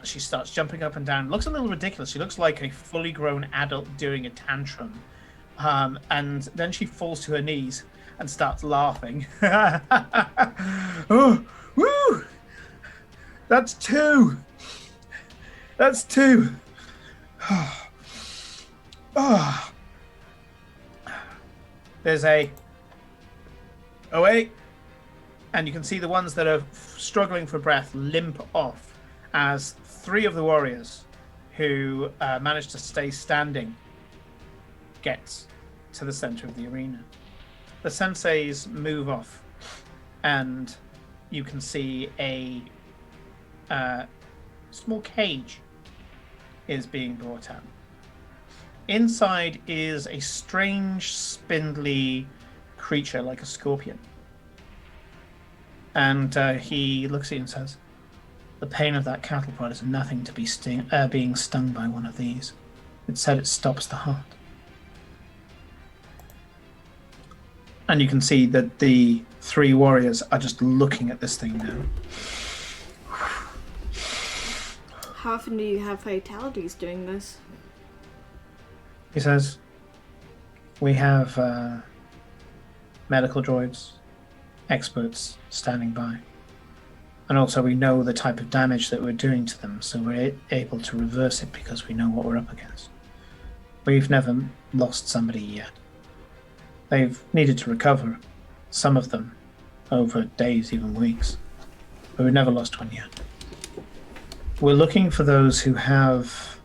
Speaker 1: she starts jumping up and down. Looks a little ridiculous. She looks like a fully grown adult doing a tantrum. And then she falls to her knees and starts laughing. Oh, woo! That's two. That's two. Oh. There's a 08, and you can see the ones that are struggling for breath limp off as three of the warriors who managed to stay standing get to the center of the arena. The senseis move off, and you can see a small cage is being brought out. Inside is a strange, spindly creature like a scorpion. And he looks at you and says, the pain of that cattle prod is nothing to be being stung by one of these. It said it stops the heart. And you can see that the three warriors are just looking at this thing now.
Speaker 2: How often do you have fatalities doing this?
Speaker 1: He says, we have medical droids, experts standing by. And also we know the type of damage that we're doing to them, so we're able to reverse it because we know what we're up against. We've never lost somebody yet. They've needed to recover, some of them, over days, even weeks. But we've never lost one yet. We're looking for those who have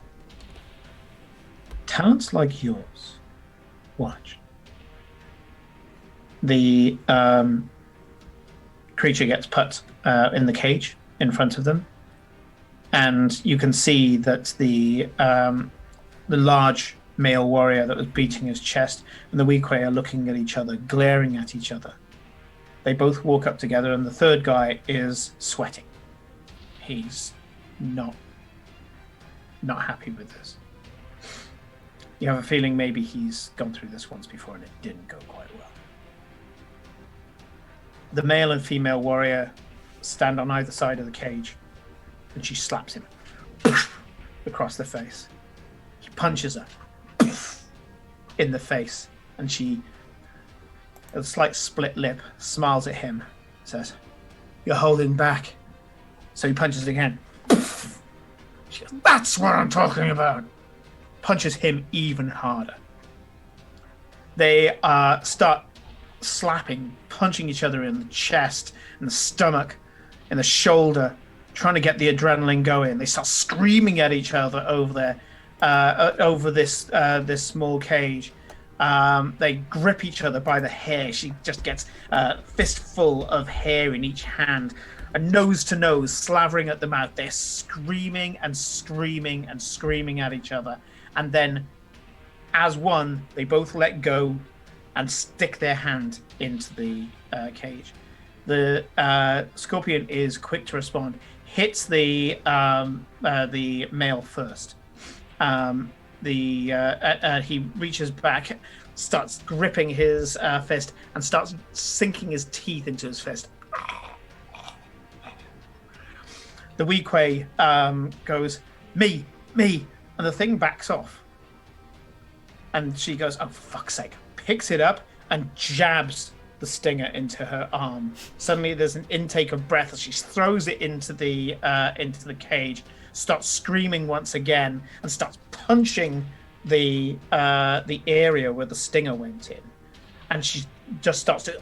Speaker 1: talents like yours. Watch. The creature gets put in the cage in front of them, and you can see that the large male warrior that was beating his chest and the Weequay are looking at each other, glaring at each other. They both walk up together, and the third guy is sweating. He's not happy with this. You have a feeling maybe he's gone through this once before and it didn't go quite well. The male and female warrior stand on either side of the cage, and she slaps him across the face. He punches her in the face, and she, with a slight split lip, smiles at him, says, "You're holding back." So he punches again. She goes, "That's what I'm talking about." Punches him even harder. They start slapping, punching each other in the chest, in the stomach, in the shoulder, trying to get the adrenaline going. They start screaming at each other over there, over this small cage. They grip each other by the hair. She just gets a fistful of hair in each hand, and nose to nose, slavering at the mouth. They're screaming and screaming and screaming at each other. And then, as one, they both let go and stick their hand into the cage. The scorpion is quick to respond. Hits the male first. He reaches back, starts gripping his fist, and starts sinking his teeth into his fist. The Weequay goes, me, and the thing backs off. And she goes, oh, fuck's sake, picks it up and jabs the stinger into her arm. Suddenly there's an intake of breath as she throws it into the cage, starts screaming once again, and starts punching the area where the stinger went in. And she just starts to...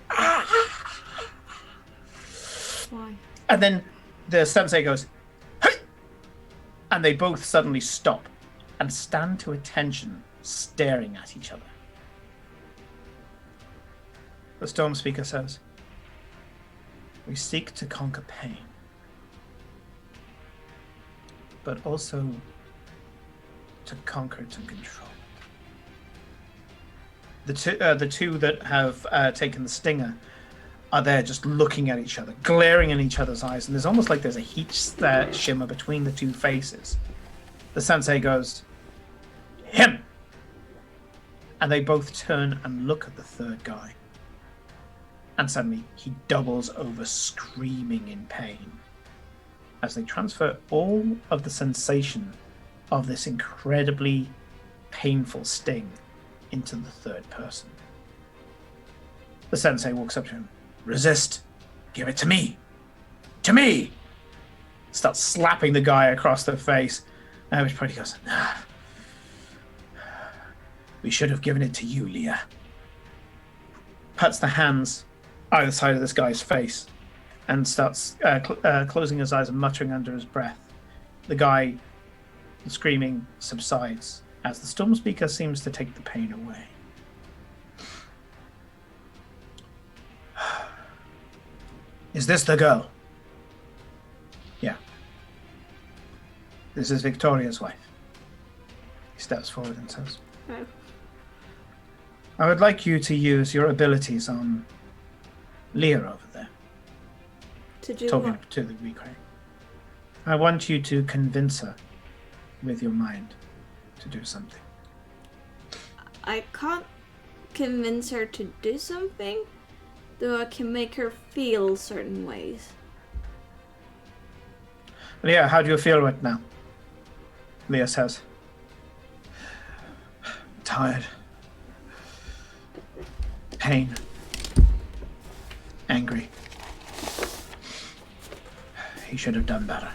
Speaker 2: Why?
Speaker 1: And then the sensei goes, hey! And they both suddenly stop and stand to attention, staring at each other. The Storm Speaker says, we seek to conquer pain, but also to conquer it and control. The two that have taken the stinger are there just looking at each other, glaring in each other's eyes, and there's almost like there's a heat shimmer between the two faces. The sensei goes, him! And they both turn and look at the third guy. And suddenly he doubles over, screaming in pain, as they transfer all of the sensation of this incredibly painful sting into the third person. The sensei walks up to him. Resist. Give it to me. To me. Starts slapping the guy across the face. At which point he goes, we should have given it to you, Leah. Pats the hands either side of this guy's face and starts closing his eyes and muttering under his breath. The guy, the screaming, subsides as the Storm Speaker seems to take the pain away. Is this the girl? Yeah. This is Victoria's wife. He steps forward and says,
Speaker 2: Oh.
Speaker 1: I would like you to use your abilities on Leah over there.
Speaker 2: To do
Speaker 1: Talking
Speaker 2: what?
Speaker 1: to the Weequay. I want you to convince her with your mind to do something.
Speaker 2: I can't convince her to do something, though I can make her feel certain ways.
Speaker 1: Leah, how do you feel right now? Leah says. Tired. Pain. Angry. He should have done better.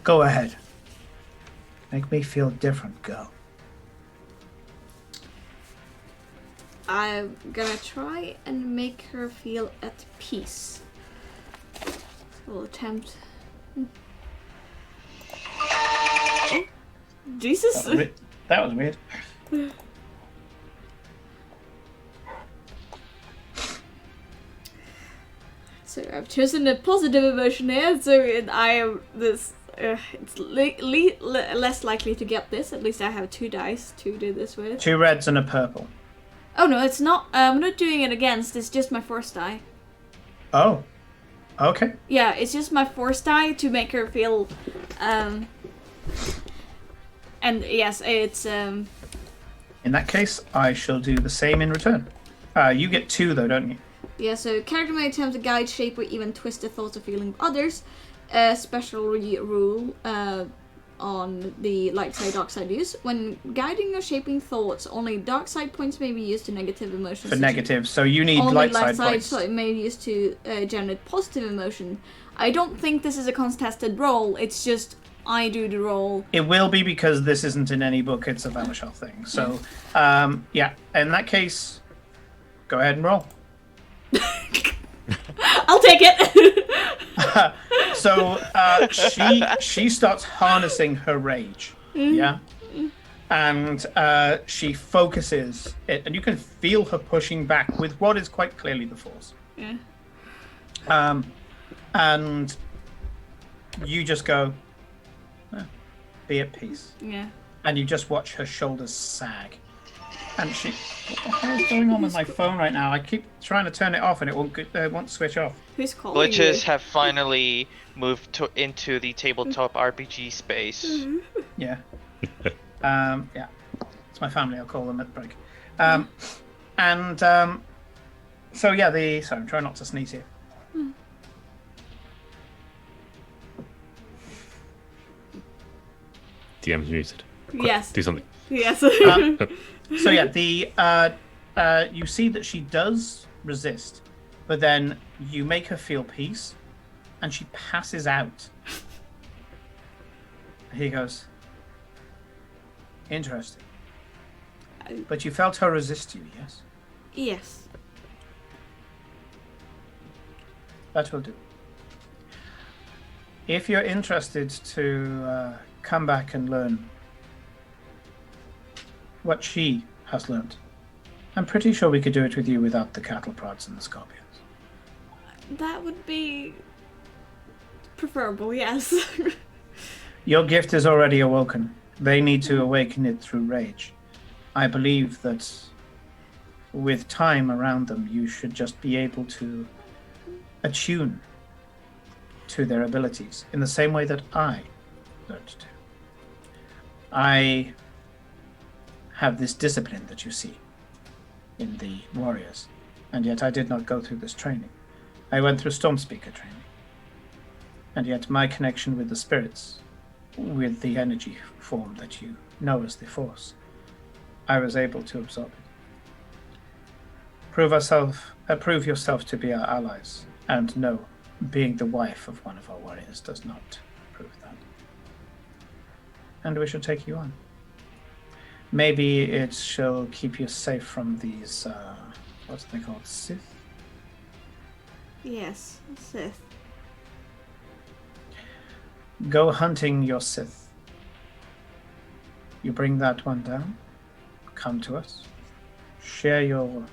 Speaker 1: Go ahead. Make me feel different, girl.
Speaker 2: I'm gonna try and make her feel at peace. We'll attempt. Oh, Jesus!
Speaker 1: That was weird.
Speaker 2: So I've chosen a positive emotion here, so I am this. It's less likely to get this. At least I have 2 dice to do this with.
Speaker 1: 2 reds and a purple.
Speaker 2: Oh no, it's not. I'm not doing it against. It's just my force die.
Speaker 1: Oh. Okay.
Speaker 2: Yeah, it's just my force die to make her feel. And yes, it's.
Speaker 1: In that case, I shall do the same in return. You get 2 though, don't you?
Speaker 2: Yeah, so character may attempt to guide, shape, or even twist the thoughts or feeling of others. Special rule on the light side, dark side use. When guiding or shaping thoughts, only dark side points may be used to negative emotions.
Speaker 1: For negative, so you need
Speaker 2: only
Speaker 1: light side
Speaker 2: side
Speaker 1: points.
Speaker 2: so it may be used to generate positive emotion. I don't think this is a contested roll. It's just I do the roll.
Speaker 1: It will be because this isn't in any book. It's a Vanishell thing. So, yeah. In that case, go ahead and roll.
Speaker 2: I'll take it.
Speaker 1: So she starts harnessing her rage. Yeah. and she focuses it, and you can feel her pushing back with what is quite clearly the Force.
Speaker 2: Yeah.
Speaker 1: And you just go, be at peace.
Speaker 2: Yeah.
Speaker 1: And you just watch her shoulders sag. And what the hell is going on with my phone right now? I keep trying to turn it off and it won't switch off.
Speaker 2: Who's calling
Speaker 4: Glitches
Speaker 2: you?
Speaker 4: have finally moved into the tabletop RPG space.
Speaker 1: Yeah. Yeah. It's my family. I'll call them at the break. So yeah, sorry, I'm trying not to sneeze here.
Speaker 3: DM's muted. Quick,
Speaker 2: Yes.
Speaker 3: do something.
Speaker 2: Yes.
Speaker 1: So yeah, you see that she does resist, but then you make her feel peace, and she passes out. He goes, interesting. But you felt her resist you, yes?
Speaker 2: Yes.
Speaker 1: That will do. If you're interested to come back and learn what she has learned, I'm pretty sure we could do it with you without the cattle prods and the scorpions.
Speaker 2: That would be preferable, yes.
Speaker 1: Your gift is already awoken. They need to awaken it through rage. I believe that with time around them, you should just be able to attune to their abilities in the same way that I learned to. I have this discipline that you see in the warriors, and yet I did not go through this training. I went through Stormspeaker training, and yet my connection with the spirits, with the energy form that you know as the Force, I was able to absorb it. Prove yourself to be our allies, and no, being the wife of one of our warriors does not prove that. And we shall take you on. Maybe it shall keep you safe from these, what's they called, Sith?
Speaker 2: Yes, Sith.
Speaker 1: Go hunting your Sith. You bring that one down, come to us, share your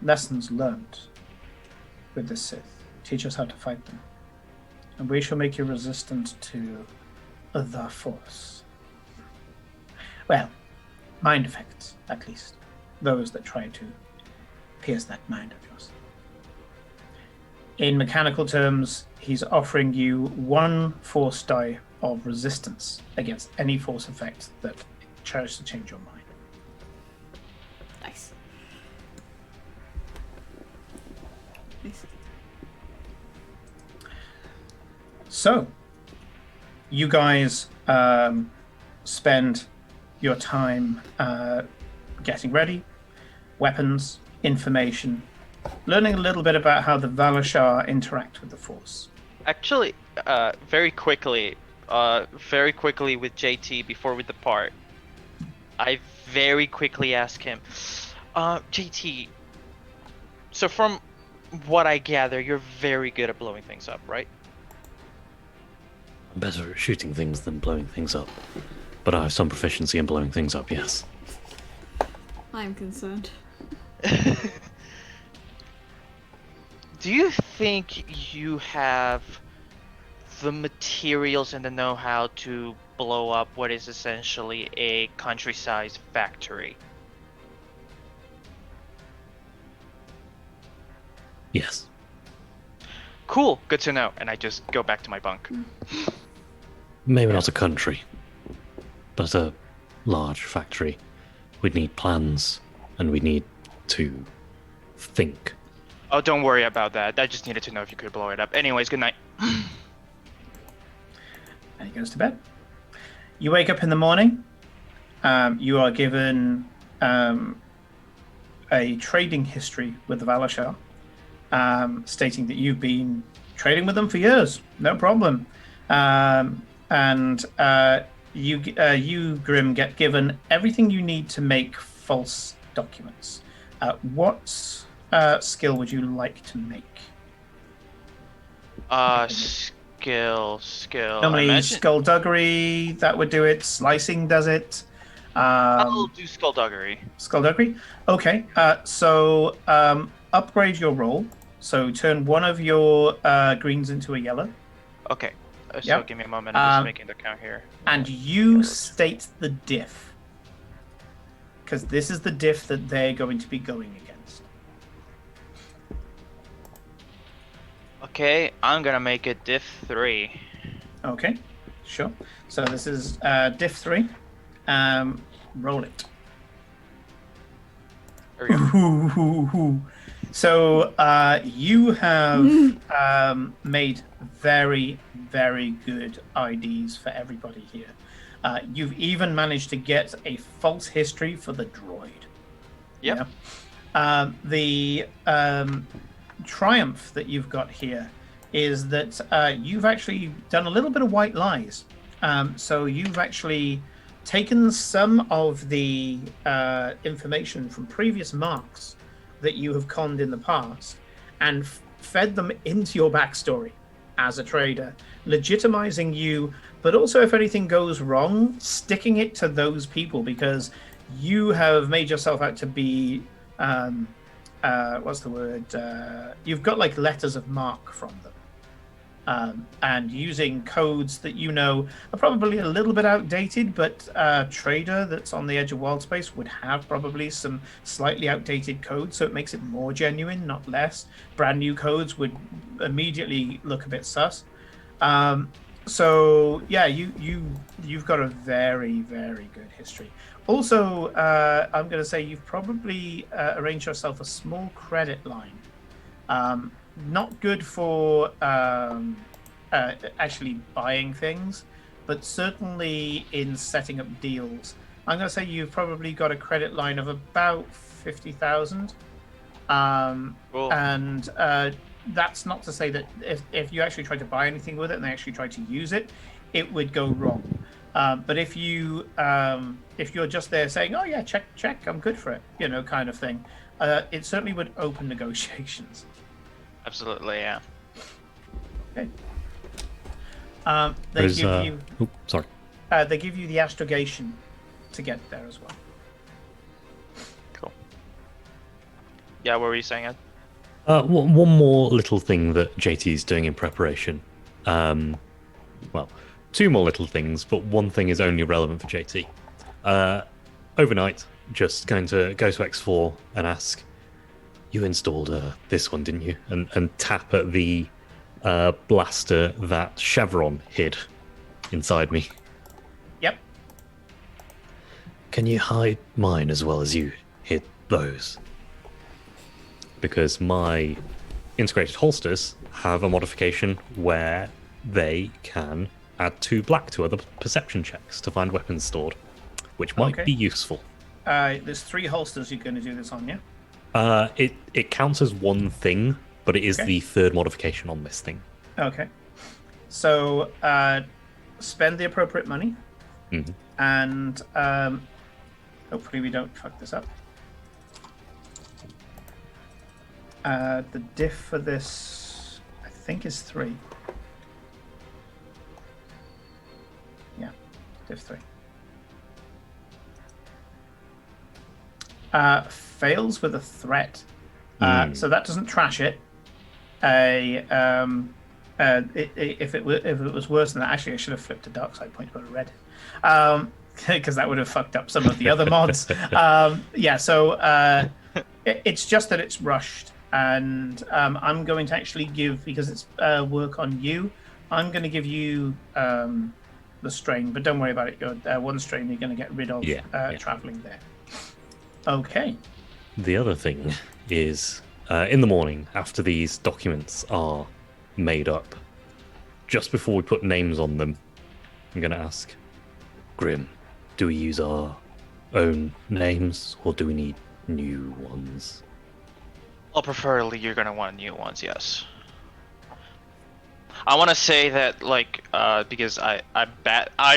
Speaker 1: lessons learned with the Sith. Teach us how to fight them. And we shall make you resistant to the Force. Well, mind effects, at least. Those that try to pierce that mind of yours. In mechanical terms, he's offering you 1 Force die of resistance against any Force effect that tries to change your mind.
Speaker 2: Nice. Nice.
Speaker 1: So, you guys spend your time getting ready, weapons, information, learning a little bit about how the Valashar interact with the Force.
Speaker 4: Actually, very quickly with JT before we depart, I very quickly ask him, JT, so from what I gather, you're very good at blowing things up, right?
Speaker 3: I'm better at shooting things than blowing things up. But I have some proficiency in blowing things up, yes.
Speaker 2: I'm concerned.
Speaker 4: Do you think you have the materials and the know-how to blow up what is essentially a country-sized factory?
Speaker 3: Yes.
Speaker 4: Cool, good to know. And I just go back to my bunk.
Speaker 3: Maybe not a country, but a large factory. We'd need plans, and we need to think.
Speaker 4: Oh, don't worry about that. I just needed to know if you could blow it up. Anyways, good night.
Speaker 1: And he goes to bed. You wake up in the morning. You are given a trading history with the Valashar, stating that you've been trading with them for years. No problem. You, Grim, get given everything you need to make false documents. What skill would you like to make?
Speaker 4: Skill. I
Speaker 1: Normally,
Speaker 4: imagine
Speaker 1: skullduggery, that would do it. Slicing does it.
Speaker 4: I'll do skullduggery.
Speaker 1: Skullduggery. Okay. Upgrade your roll. So turn one of your greens into a yellow,
Speaker 4: Okay. So
Speaker 1: Yep.
Speaker 4: give me a moment. I'm just making the count here.
Speaker 1: and you state the diff, because this is the diff that they're going to be going against.
Speaker 4: Okay, I'm gonna make it diff 3.
Speaker 1: Okay. Sure. So this is diff 3. Roll it.
Speaker 4: There we go.
Speaker 1: So you have made very, very good IDs for everybody here. You've even managed to get a false history for the droid.
Speaker 4: Yep.
Speaker 1: Yeah. The triumph that you've got here is that you've actually done a little bit of white lies. So you've actually taken some of the information from previous marks that you have conned in the past and fed them into your backstory as a trader, legitimizing you, but also if anything goes wrong, sticking it to those people, because you have made yourself out to be what's the word? You've got like letters of mark from them. And using codes that you know are probably a little bit outdated, but a trader that's on the edge of wild space would have probably some slightly outdated codes, so it makes it more genuine, not less. Brand new codes would immediately look a bit sus. So yeah, you've got a very, very good history. Also, I'm going to say you've probably arranged yourself a small credit line. Not good for actually buying things, but certainly in setting up deals. I'm going to say you've probably got a credit line of about 50,000.
Speaker 4: Cool.
Speaker 1: And that's not to say that if you actually try to buy anything with it and they actually try to use it, it would go wrong. But if you're just there saying, "Oh yeah, check, I'm good for it," kind of thing, it certainly would open negotiations.
Speaker 4: Absolutely, yeah.
Speaker 1: Okay.
Speaker 3: They
Speaker 1: give you the astrogation to get there as well.
Speaker 4: Cool. Yeah, what were you saying, Ed?
Speaker 3: One more little thing that JT's doing in preparation. Well, two more little things, but one thing is only relevant for JT. Overnight, just going to go to X4 and ask, "You installed this one, didn't you?" And tap at the blaster that Chevron hid inside me.
Speaker 1: Yep.
Speaker 3: Can you hide mine as well as you hid those? Because my integrated holsters have a modification where they can add 2 black to other perception checks to find weapons stored, which might be useful.
Speaker 1: There's 3 holsters you're going to do this on, yeah?
Speaker 3: It counts as one thing, but it is the 3rd modification on this thing.
Speaker 1: Okay. So spend the appropriate money, and hopefully we don't fuck this up. The diff for this, I think, is 3. Yeah, diff 3. Fails with a threat. So that doesn't trash it. If it was worse than that, actually, I should have flipped a dark side point to red, because that would have fucked up some of the other mods. So it's just that it's rushed, and I'm going to actually give, because it's work on you, I'm going to give you the strain, but don't worry about it. You're 1 strain you're going to get rid of traveling there. Okay.
Speaker 3: The other thing is, in the morning, after these documents are made up, just before we put names on them, I'm going to ask, Grim, do we use our own names, or do we need new ones?
Speaker 4: Well, preferably you're gonna want new ones, yes. I want to say that, like, because I'm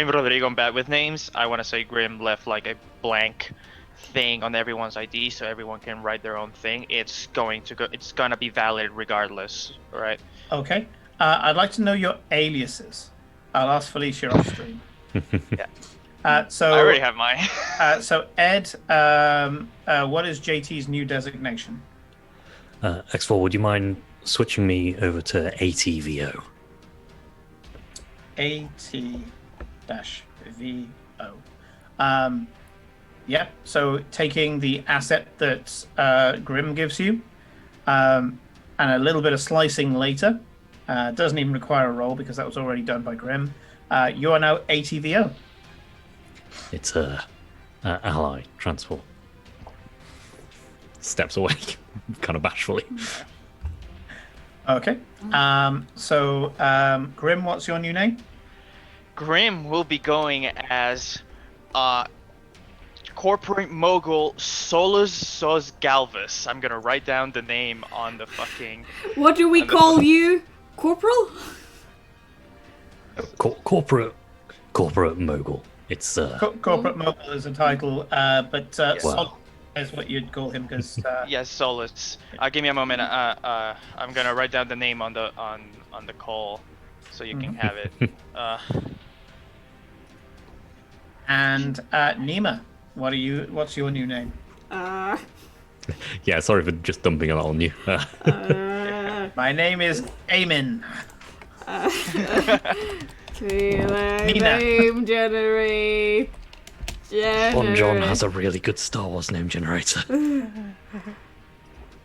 Speaker 4: Rodrigo, I'm bad with names. I want to say Grim left like a blank thing on everyone's ID, so everyone can write their own thing. It's gonna be valid regardless, right?
Speaker 1: Okay. I'd like to know your aliases. I'll ask Felicia off stream.
Speaker 4: Yeah.
Speaker 1: So
Speaker 4: I already have mine.
Speaker 1: So Ed, what is JT's new designation?
Speaker 3: X4, would you mind switching me over to ATVO?
Speaker 1: AT-VO. Yeah, so taking the asset that Grim gives you, and a little bit of slicing later. Doesn't even require a roll because that was already done by Grim. You are now ATVO.
Speaker 3: It's a ally transport. Steps away, kind of bashfully.
Speaker 1: Okay. So Grim, what's your new name?
Speaker 4: Grim will be going as corporate mogul Solus Sos Galvus. I'm gonna write down the name on the fucking.
Speaker 2: What do we call you? Corporal?
Speaker 3: Corporate mogul. It's
Speaker 1: Corporate Mogul is a title, but
Speaker 3: Wow.
Speaker 1: Sol is what you'd call him because.
Speaker 4: Yes, Solus. Give me a moment. I'm gonna write down the name on the call, so you can have it.
Speaker 1: And Nima, what's your new name?
Speaker 3: yeah. Sorry for just dumping it on you.
Speaker 1: My name is Amin.
Speaker 2: Name generate.
Speaker 3: Bon John has a really good Star Wars name generator.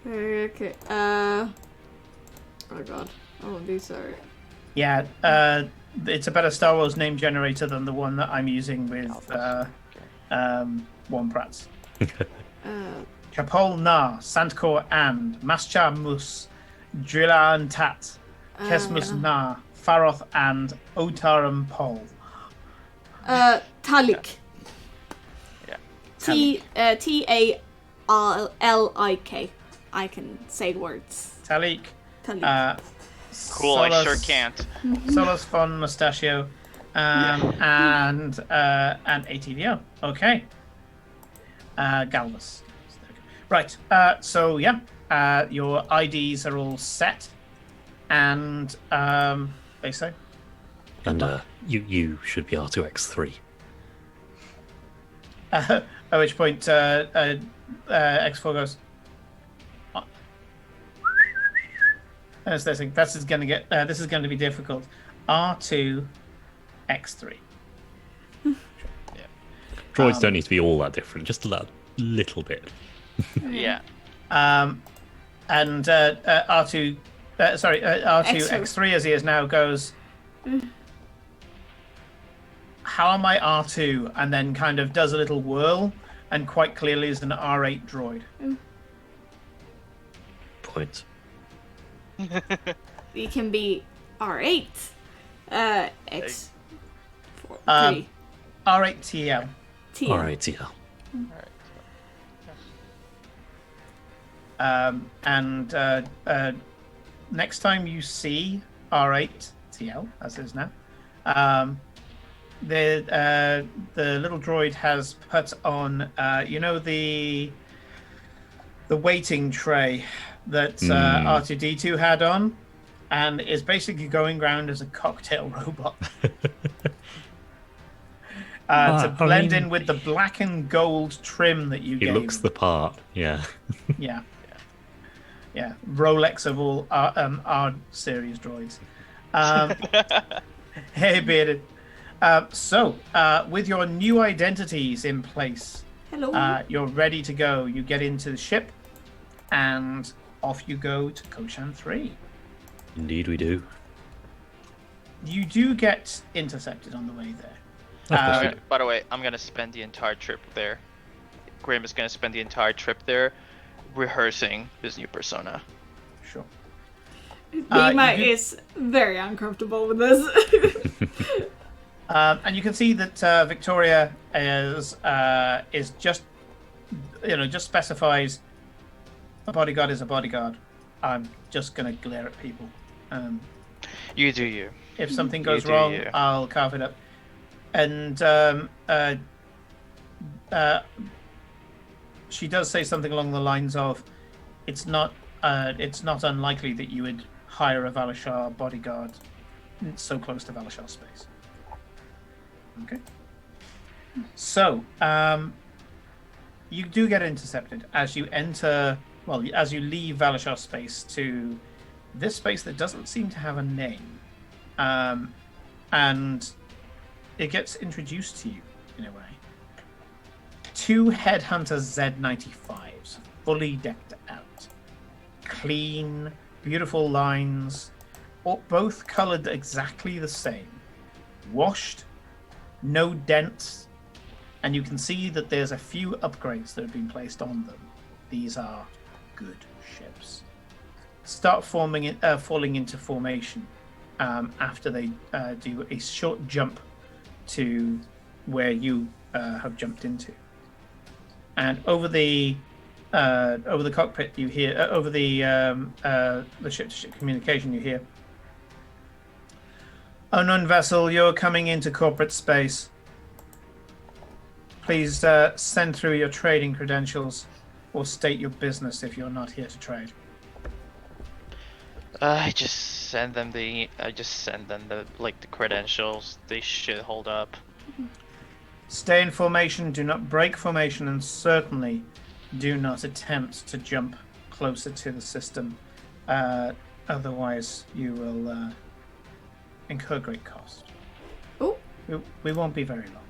Speaker 2: Okay. Oh god. Oh, these are.
Speaker 1: Yeah, it's a better Star Wars name generator than the one that I'm using with One Prats. Chapol Na, Sandkor And, Mascha Mus, Drilan Tat, Kesmus Na, Faroth and Otaram Pol.
Speaker 2: Talik.
Speaker 4: Yeah.
Speaker 2: T-A-L-L-I-K. I can say words.
Speaker 1: Talik.
Speaker 2: Talik.
Speaker 4: Cool. I sure can't.
Speaker 1: Solos von Mustachio, and ATVO. Okay. Galvus. Right. So yeah, your IDs are all set, and they say.
Speaker 3: And you should be R2X3.
Speaker 1: At which point X4 goes. This is going to get. This is going to be difficult. R2, X3.
Speaker 3: Droids don't need to be all that different, just a little bit.
Speaker 4: Yeah.
Speaker 1: And R2, X3 as he is now goes. How am I R2? And then kind of does a little whirl, and quite clearly is an R8 droid.
Speaker 3: Point.
Speaker 2: You can be R8. X. 4, 3.
Speaker 1: R8 TL.
Speaker 2: T.
Speaker 3: Alright, TL.
Speaker 1: And next time you see R8 TL, as is now, the little droid has put on, the waiting tray that R2D2 had on, and is basically going around as a cocktail robot. To blend in with the black and gold trim that you
Speaker 3: He
Speaker 1: gave.
Speaker 3: looks the part, yeah.
Speaker 1: Yeah. Rolex of all R series droids. Hey, bearded. So, with your new identities in place,
Speaker 2: Hello.
Speaker 1: you're ready to go. You get into the ship, and off you go to Koshan 3.
Speaker 3: Indeed we do.
Speaker 1: You do get intercepted on the way there.
Speaker 4: By the way, I'm gonna spend the entire trip there. Graham is gonna spend the entire trip there rehearsing his new persona.
Speaker 1: Sure.
Speaker 2: Nima is very uncomfortable with this.
Speaker 1: And you can see that Victoria is just specifies a bodyguard is a bodyguard. I'm just gonna glare at people.
Speaker 4: You do you.
Speaker 1: If something goes
Speaker 4: do
Speaker 1: wrong,
Speaker 4: you.
Speaker 1: I'll carve it up. And she does say something along the lines of, "It's not unlikely that you would hire a Valashar bodyguard so close to Valashar space. Okay. So, you do get intercepted as you enter, well, as you leave Valashar space to this space that doesn't seem to have a name. And it gets introduced to you, in a way. 2 Headhunter Z95s, fully decked out. Clean, beautiful lines, both colored exactly the same. Washed, no dents, and you can see that there's a few upgrades that have been placed on them. These are good ships. Start falling into formation after they do a short jump to where you have jumped into. And over the cockpit, you hear over the ship-to-ship communication, you hear, "Unknown vessel, you're coming into corporate space. Please send through your trading credentials or state your business if you're not here to trade."
Speaker 4: I just send them the credentials. They should hold up.
Speaker 1: Stay in formation, do not break formation, and certainly do not attempt to jump closer to the system. Otherwise, you will incur great cost.
Speaker 2: Oh.
Speaker 1: We won't be very long.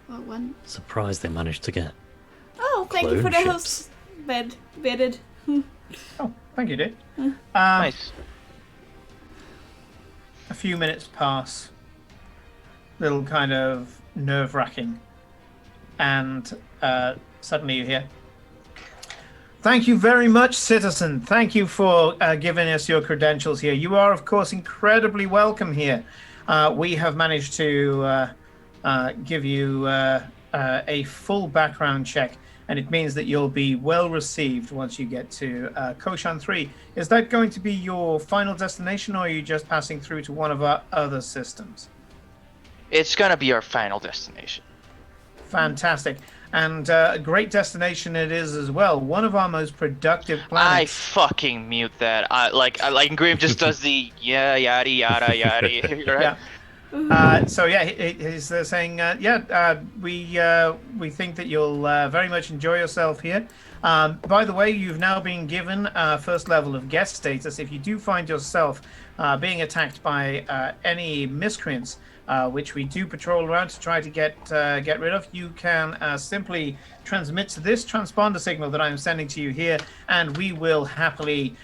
Speaker 2: What one?
Speaker 3: Surprised they managed to get.
Speaker 2: Oh, thank you for the
Speaker 3: Clone
Speaker 2: house bedded.
Speaker 1: Oh, thank you, dude.
Speaker 4: Nice.
Speaker 1: A few minutes pass. Little kind of nerve-wracking. And suddenly you hear, "Thank you very much, citizen. Thank you for giving us your credentials here. You are, of course, incredibly welcome here. We have managed to give you a full background check, and it means that you'll be well received once you get to Koshan 3. Is that going to be your final destination, or are you just passing through to one of our other systems?"
Speaker 4: It's gonna be our final destination.
Speaker 1: Fantastic. And a great destination it is as well. One of our most productive
Speaker 4: I
Speaker 1: planets.
Speaker 4: fucking mute that. I like Grim just does the yeah yada yada yada. Right?
Speaker 1: Yeah. So yeah, he's saying, we think that you'll very much enjoy yourself here. By the way, you've now been given first level of guest status. If you do find yourself being attacked by any miscreants, which we do patrol around to try to get rid of, you can simply transmit to this transponder signal that I'm sending to you here, and we will happily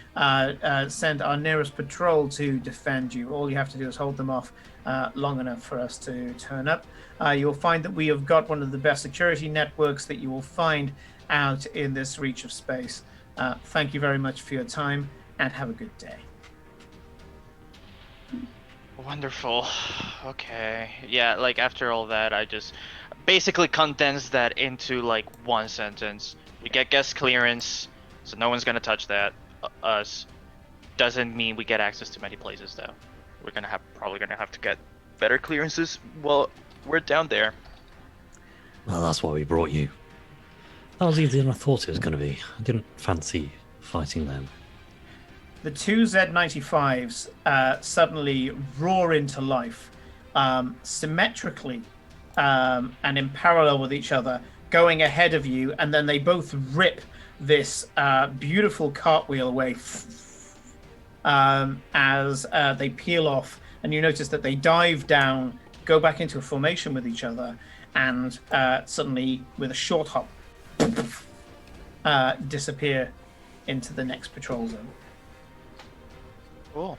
Speaker 1: send our nearest patrol to defend you. All you have to do is hold them off long enough for us to turn up. You'll find that we have got one of the best security networks that you will find out in this reach of space. Thank you very much for your time, and have a good day.
Speaker 4: Wonderful. Okay. Yeah, like after all that, I just basically condensed that into like one sentence. We get guest clearance, so no one's gonna touch that. Us. Doesn't mean we get access to many places though. We're probably gonna have to get better clearances while we're down there.
Speaker 3: Well, that's why we brought you. That was easier than I thought it was going to be. I didn't fancy fighting them.
Speaker 1: The 2 Z95s suddenly roar into life, symmetrically and in parallel with each other, going ahead of you, and then they both rip this beautiful cartwheel away as they peel off, and you notice that they dive down, go back into a formation with each other, and suddenly, with a short hop, disappear into the next patrol zone.
Speaker 4: Cool.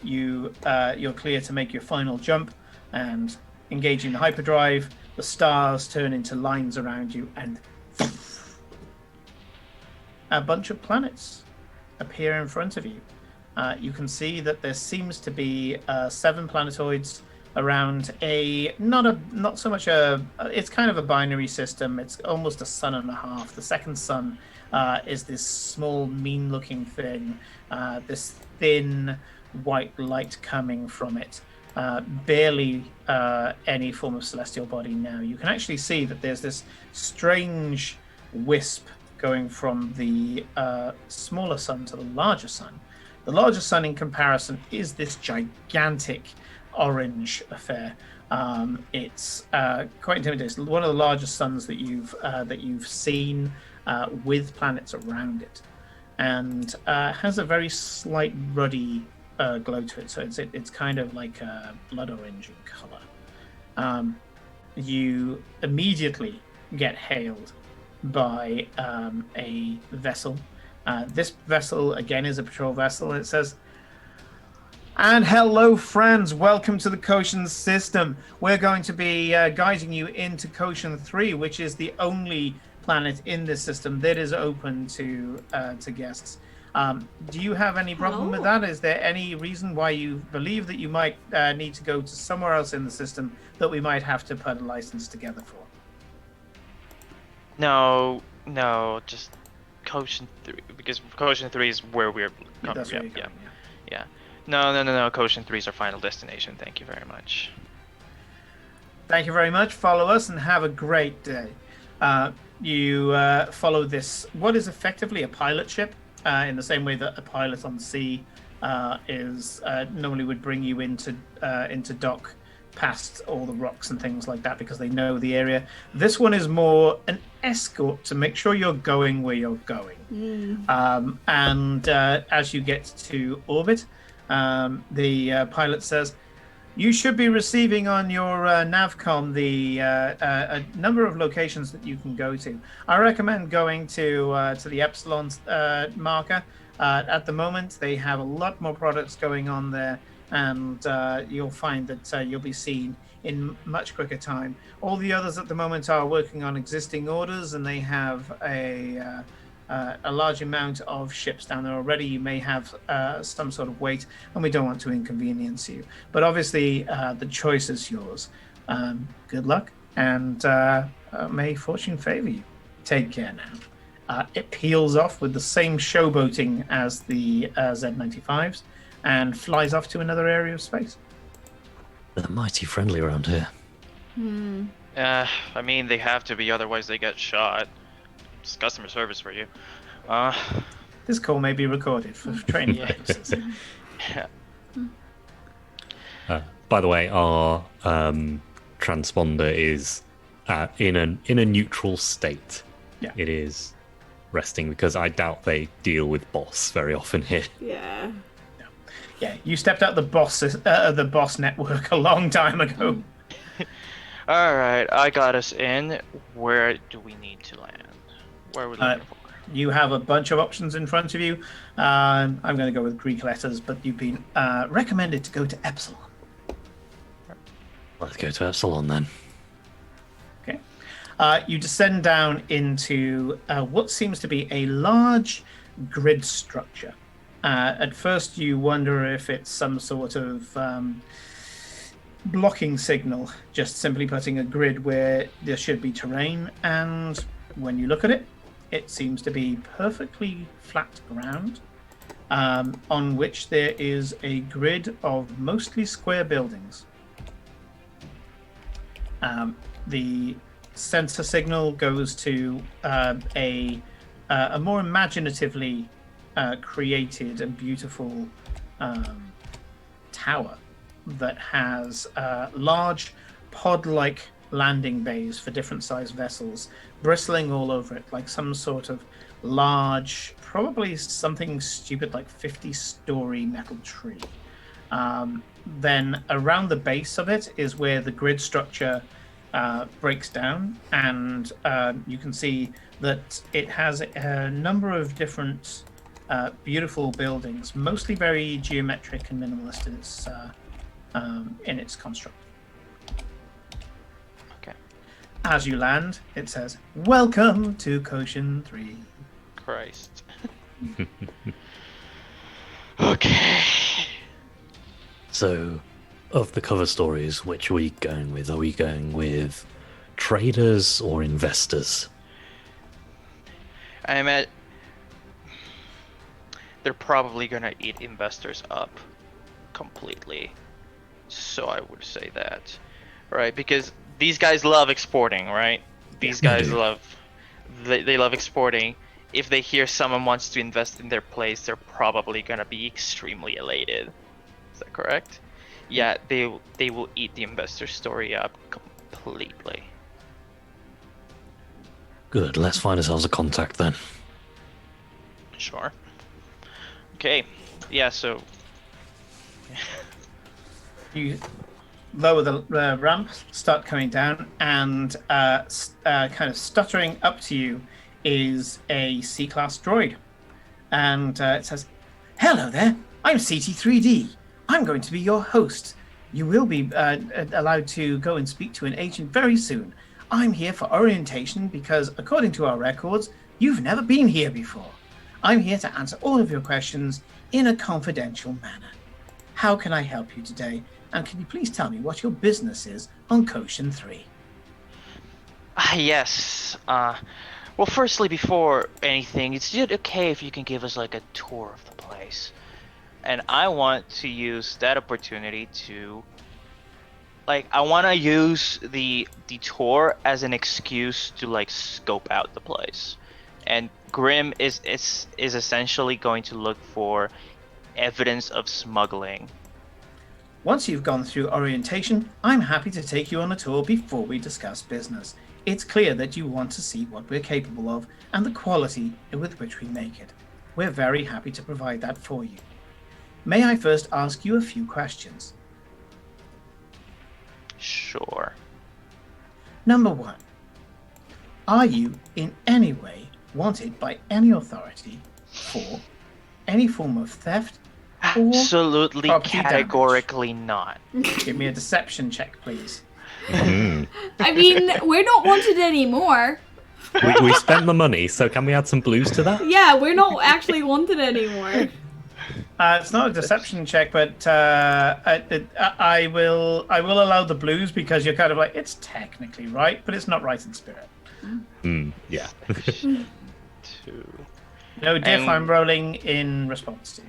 Speaker 1: You're clear to make your final jump and engaging the hyperdrive. The stars turn into lines around you, and a bunch of planets appear in front of you. You can see that there seems to be 7 planetoids around not so much it's kind of a binary system. It's almost a sun and a half. The second sun is this small, mean-looking thing, this thin white light coming from it. Barely any form of celestial body now. You can actually see that there's this strange wisp going from the smaller sun to the larger sun. The larger sun, in comparison, is this gigantic orange affair. It's quite intimidating. It's one of the largest suns that you've seen with planets around it, and has a very slight ruddy glow to it. So it's kind of like blood orange in color. You immediately get hailed by a vessel. This vessel, again, is a patrol vessel. It says, "And hello, friends. Welcome to the Koshin system. We're going to be guiding you into Koshin 3, which is the only planet in this system that is open to guests. Do you have any problem with that? Is there any reason why you believe that you might need to go to somewhere else in the system that we might have to put a license together for?"
Speaker 4: No, just Koshin 3, because Koshin 3 is where we're going.
Speaker 1: That's where you're going,
Speaker 4: Yeah. No. Koshin 3 is our final destination. Thank you very much.
Speaker 1: Thank you very much. Follow us and have a great day. You follow this, what is effectively a pilot ship, in the same way that a pilot on sea is normally would bring you into dock past all the rocks and things like that because they know the area. This one is more an escort to make sure you're going where you're going. And as you get to orbit, the pilot says, "You should be receiving on your navcom a number of locations that you can go to. I recommend going to the Epsilon marker. At the moment, they have a lot more products going on there, and you'll find that you'll be seen in much quicker time. All the others at the moment are working on existing orders, and they have a large amount of ships down there already. You may have some sort of wait, and we don't want to inconvenience you. But obviously, the choice is yours. Good luck, and may fortune favor you. Take care now." It peels off with the same showboating as the Z95s and flies off to another area of space.
Speaker 3: They're mighty friendly around here.
Speaker 4: I mean, they have to be, otherwise they get shot. It's customer service for you.
Speaker 1: This call may be recorded for training purposes.
Speaker 4: Yeah.
Speaker 3: By the way, our transponder is in a neutral state.
Speaker 1: Yeah.
Speaker 3: It is resting because I doubt they deal with boss very often here.
Speaker 2: Yeah.
Speaker 1: Yeah, you stepped out the boss network a long time ago.
Speaker 4: All right, I got us in. Where do we need to land? Where are we looking for?
Speaker 1: You have a bunch of options in front of you. I'm going to go with Greek letters, but you've been recommended to go to Epsilon.
Speaker 3: Let's go to Epsilon then.
Speaker 1: Okay. You descend down into what seems to be a large grid structure. At first, you wonder if it's some sort of blocking signal, just simply putting a grid where there should be terrain, and when you look at it, it seems to be perfectly flat ground, on which there is a grid of mostly square buildings. The sensor signal goes to a more imaginatively created and beautiful tower that has large pod-like landing bays for different sized vessels bristling all over it, like some sort of large, probably something stupid like 50-story metal tree. Then around the base of it is where the grid structure breaks down, and you can see that it has a number of different beautiful buildings, mostly very geometric and minimalist in its construct.
Speaker 4: Okay.
Speaker 1: As you land, it says, "Welcome to Koshin 3.
Speaker 4: Christ. Okay.
Speaker 3: So, of the cover stories, which are we going with? Are we going with traders or investors?
Speaker 4: I'm at. They're probably gonna eat investors up completely. So I would say that, right? Because these guys love exporting, right? These guys love, they love exporting, if they hear someone wants to invest in their place, they're probably gonna be extremely elated. Is that correct? Yeah, they will eat the investor story up completely.
Speaker 3: Good. Let's find ourselves a contact then.
Speaker 4: Sure. Okay. Yeah. So.
Speaker 1: You lower the ramp, start coming down, and kind of stuttering up to you is a C-class droid. And it says, "Hello there, I'm CT3D. I'm going to be your host. You will be allowed to go and speak to an agent very soon. I'm here for orientation because, according to our records, you've never been here before. I'm here to answer all of your questions in a confidential manner. How can I help you today? And can you please tell me what your business is on Koshin 3?
Speaker 4: Yes. Well, firstly, before anything, it's just okay if you can give us like a tour of the place. And I want to use that opportunity to, like, I want to use the tour as an excuse to like scope out the place. And Grim is essentially going to look for evidence of smuggling.
Speaker 1: Once you've gone through orientation, I'm happy to take you on a tour before we discuss business. It's clear that you want to see what we're capable of and the quality with which we make it. We're very happy to provide that for you. May I first ask you a few questions?
Speaker 4: Sure.
Speaker 1: Number 1. Are you in any way wanted by any authority for any form of theft or
Speaker 4: Absolutely,
Speaker 1: property
Speaker 4: categorically not.
Speaker 1: damage? Give me a deception check, please.
Speaker 2: I mean, we're not wanted anymore.
Speaker 3: We spent the money, so can we add some blues to that?
Speaker 2: Yeah, we're not actually wanted anymore.
Speaker 1: It's not a deception check, but I will allow the blues because you're kind of like, it's technically right, but it's not right in spirit.
Speaker 3: Yeah.
Speaker 4: 2.
Speaker 1: No diff,
Speaker 4: And-
Speaker 1: I'm rolling in response to.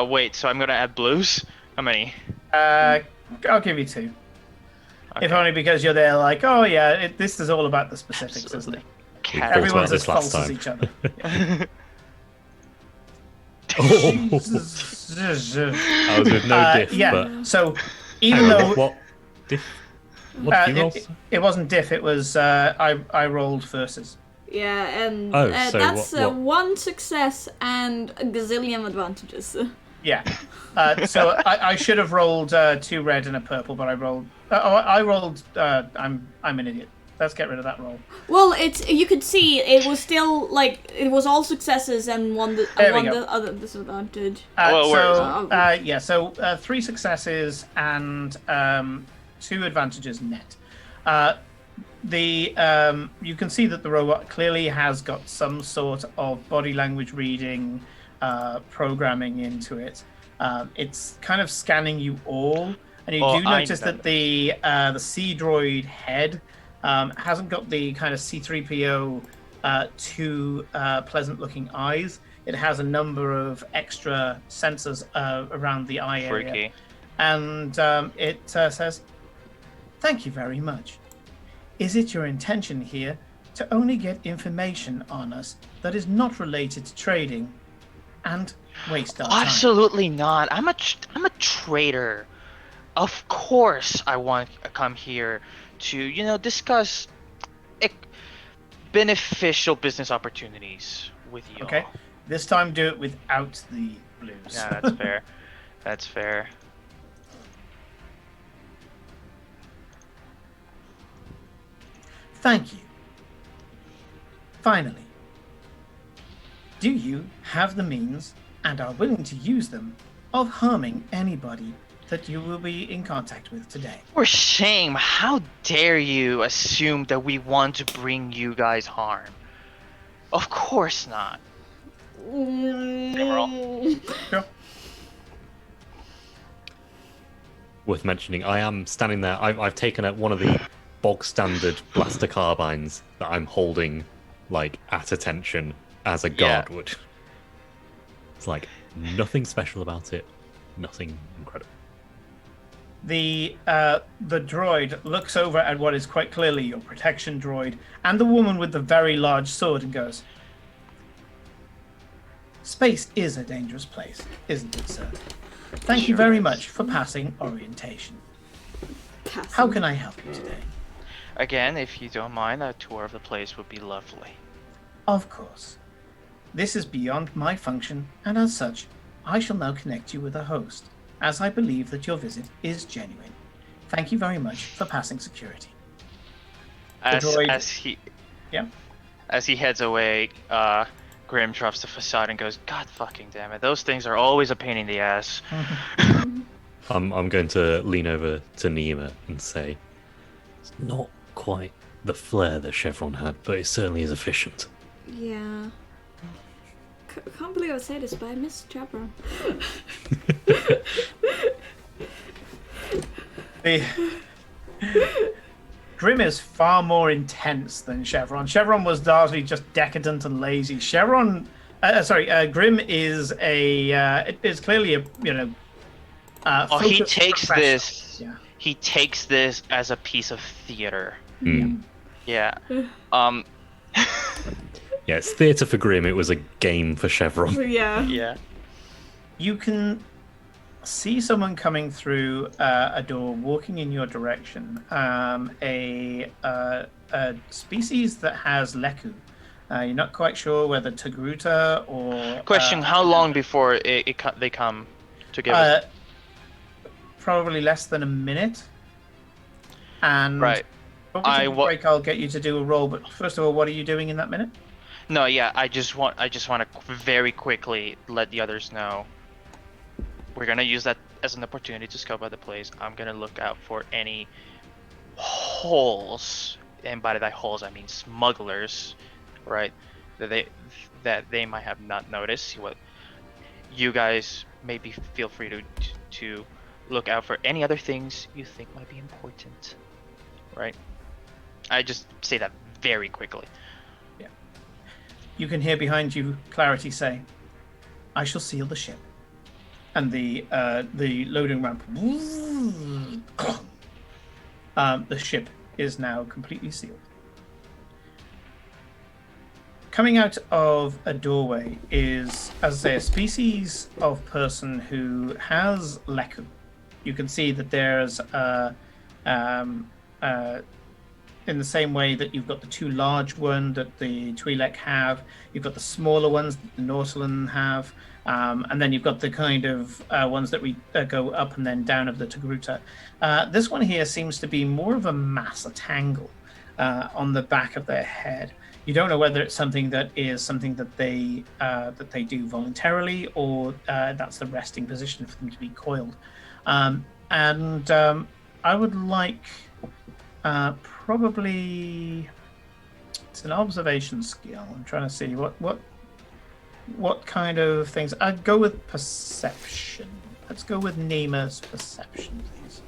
Speaker 4: Wait, so I'm gonna add blues? How many?
Speaker 1: I'll give you 2. If only because you're there like, oh yeah, this is all about the specifics, isn't it?
Speaker 3: We
Speaker 1: Everyone's
Speaker 3: talked
Speaker 1: as
Speaker 3: about this
Speaker 1: false as
Speaker 3: last
Speaker 1: each other.
Speaker 3: Oh, I was with no diff,
Speaker 1: yeah,
Speaker 3: but
Speaker 1: so even
Speaker 3: hang on,
Speaker 1: though
Speaker 3: what diff? What did you roll?
Speaker 1: it wasn't diff, it was I rolled versus.
Speaker 2: Yeah, and
Speaker 3: Oh, so
Speaker 2: that's
Speaker 3: what-
Speaker 2: 1 success and a gazillion advantages.
Speaker 1: Yeah. So I should have rolled 2 red and a purple, but I rolled. I rolled. I'm an idiot. Let's get rid of that roll.
Speaker 2: Well, you could see it was still like it was all successes and one
Speaker 1: There we go.
Speaker 2: the other disadvantage.
Speaker 4: Well,
Speaker 1: So 3 successes and 2 advantages net. You can see that the robot clearly has got some sort of body language reading programming into it. It's kind of scanning you all, and you do notice that the C droid head hasn't got the kind of C3PO too pleasant looking eyes. It has a number of extra sensors around the eye area.
Speaker 4: Freaky.
Speaker 1: And it says, "Thank you very much. Is it your intention here to only get information on us that is not related to trading and waste our time?"
Speaker 4: Absolutely not. I'm a trader. Of course, I want to come here to discuss beneficial business opportunities with you.
Speaker 1: Okay, this time do it without the blues.
Speaker 4: Yeah, that's fair. That's fair.
Speaker 1: Thank you. Finally, do you have the means and are willing to use them of harming anybody that you will be in contact with today?
Speaker 4: For shame, how dare you assume that we want to bring you guys harm? Of course not.
Speaker 1: Sure.
Speaker 3: Worth mentioning, I am standing there. I've taken out one of the bog standard blaster carbines that I'm holding, like, at attention as a guard would. It's like nothing special about it, nothing incredible.
Speaker 1: The droid looks over at what is quite clearly your protection droid and the woman with the very large sword and goes, Space is a dangerous place, isn't it, sir? Thank you very much for passing orientation. How can I help you today?
Speaker 4: Again, if you don't mind, a tour of the place would be lovely.
Speaker 1: Of course. This is beyond my function, and as such, I shall now connect you with a host, as I believe that your visit is genuine. Thank you very much for passing security.
Speaker 4: As
Speaker 1: Yeah.
Speaker 4: As he heads away, Grim drops the facade and goes, "God fucking damn it! Those things are always a pain in the ass."
Speaker 3: I'm going to lean over to Nima and say, it's not quite the flair that Chevron had, but it certainly is efficient.
Speaker 2: Yeah. Can't believe I say this, but I miss Chevron.
Speaker 1: Grim is far more intense than Chevron. Chevron was largely just decadent and lazy. Grim is is clearly a
Speaker 4: He takes
Speaker 1: professional.
Speaker 4: this.
Speaker 1: Yeah.
Speaker 4: He takes this as a piece of theater.
Speaker 3: Mm.
Speaker 4: Yeah.
Speaker 3: Yeah, it's theatre for Grim. It was a game for Chevron.
Speaker 2: Yeah.
Speaker 4: Yeah.
Speaker 1: You can see someone coming through a door, walking in your direction. A species that has Leku. You're not quite sure whether Togruta or.
Speaker 4: Question: How long before they come to give us?
Speaker 1: Probably less than a minute. And
Speaker 4: Right.
Speaker 1: break, I'll get you to do a roll. But first of all, what are you doing in that minute?
Speaker 4: No, yeah. I just want to very quickly let the others know. We're gonna use that as an opportunity to scope out the place. I'm gonna look out for any holes, and by that holes I mean smugglers, right? That they might have not noticed. What you guys maybe feel free to look out for any other things you think might be important, right? I just say that very quickly.
Speaker 1: Yeah. You can hear behind you Clarity say, "I shall seal the ship." And the loading ramp, the ship is now completely sealed. Coming out of a doorway is, as I say, a species of person who has Leku. You can see that there's, in the same way that you've got the two large ones that the Twi'lek have, you've got the smaller ones that the Norselan have. And then you've got the kind of ones that we go up and then down of the Togruta. This one here seems to be more of a mass, a tangle on the back of their head. You don't know whether it's something that they do voluntarily or that's the resting position for them to be coiled. And I would like probably it's an observation skill. I'm trying to see what kind of things. I'd go with perception. Let's go with Nima's perception, please.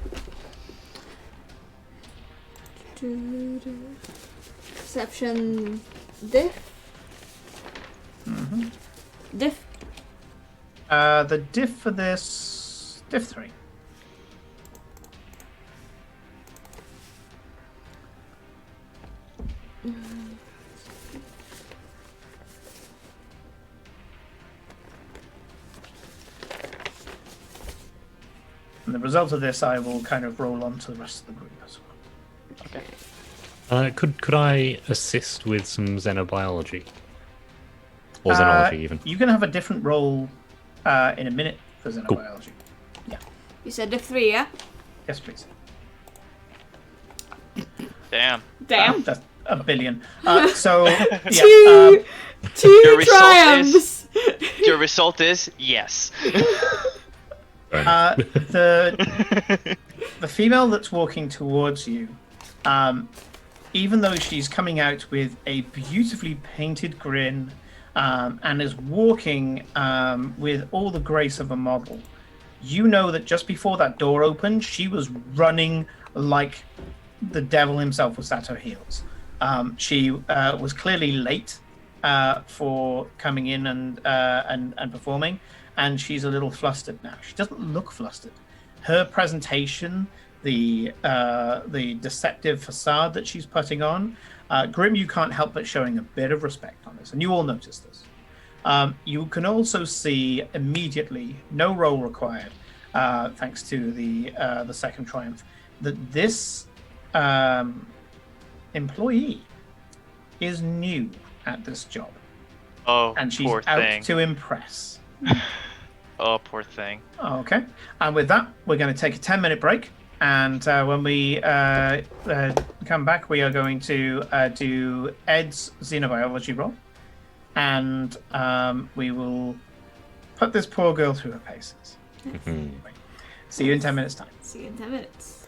Speaker 2: Perception diff?
Speaker 1: Mm-hmm.
Speaker 2: Diff?
Speaker 1: The diff for this, diff 3. And the result of this, I will kind of roll on to the rest of the group as well.
Speaker 4: Okay.
Speaker 3: Could I assist with some xenobiology? Or xenology, even?
Speaker 1: You can have a different role in a minute for xenobiology.
Speaker 2: Yeah. You said diff 3, yeah?
Speaker 1: Yes, please.
Speaker 4: Damn.
Speaker 1: That's a billion. So,
Speaker 2: yeah. Two triumphs!
Speaker 4: Your result is yes.
Speaker 1: The female that's walking towards you, even though she's coming out with a beautifully painted grin and is walking with all the grace of a model, you know that just before that door opened, she was running like the devil himself was at her heels. She was clearly late for coming in and performing. And she's a little flustered now. She doesn't look flustered. Her presentation, the deceptive facade that she's putting on, Grim, you can't help but showing a bit of respect on this, and you all notice this. You can also see immediately, no roll required, thanks to the second triumph, that this employee is new at this job,
Speaker 4: Oh,
Speaker 1: and she's
Speaker 4: poor
Speaker 1: out
Speaker 4: thing.
Speaker 1: to impress.
Speaker 4: Oh, poor thing.
Speaker 1: Okay, and with that, we're going to take a 10-minute break. And when we come back, we are going to do Ed's xenobiology roll. And we will put this poor girl through her paces. See you in 10 minutes' time.
Speaker 2: See you in 10 minutes.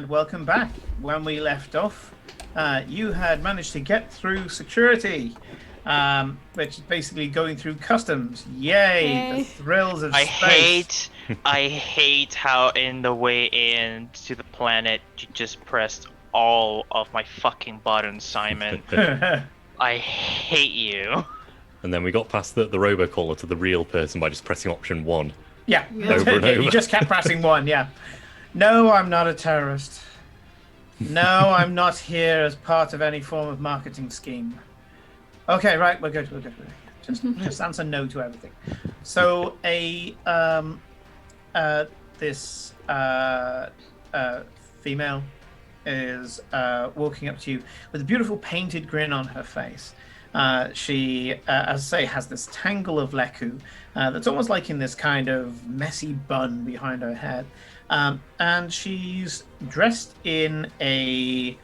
Speaker 1: and welcome back. When we left off, you had managed to get through security, which is basically going through customs. Yay! The thrills of space.
Speaker 4: I hate how in the way in to the planet you just pressed all of my fucking buttons, Simon. I hate you.
Speaker 3: And then we got past the robocaller to the real person by just pressing option 1.
Speaker 1: Yeah,
Speaker 3: Over and over.
Speaker 1: You just kept pressing 1, yeah. No, I'm not a terrorist. No, I'm not here as part of any form of marketing scheme. Okay, right, we're good. Just answer no to everything. So this female is walking up to you with a beautiful painted grin on her face. She, as I say, has this tangle of leku that's almost like in this kind of messy bun behind her head. And she's dressed in a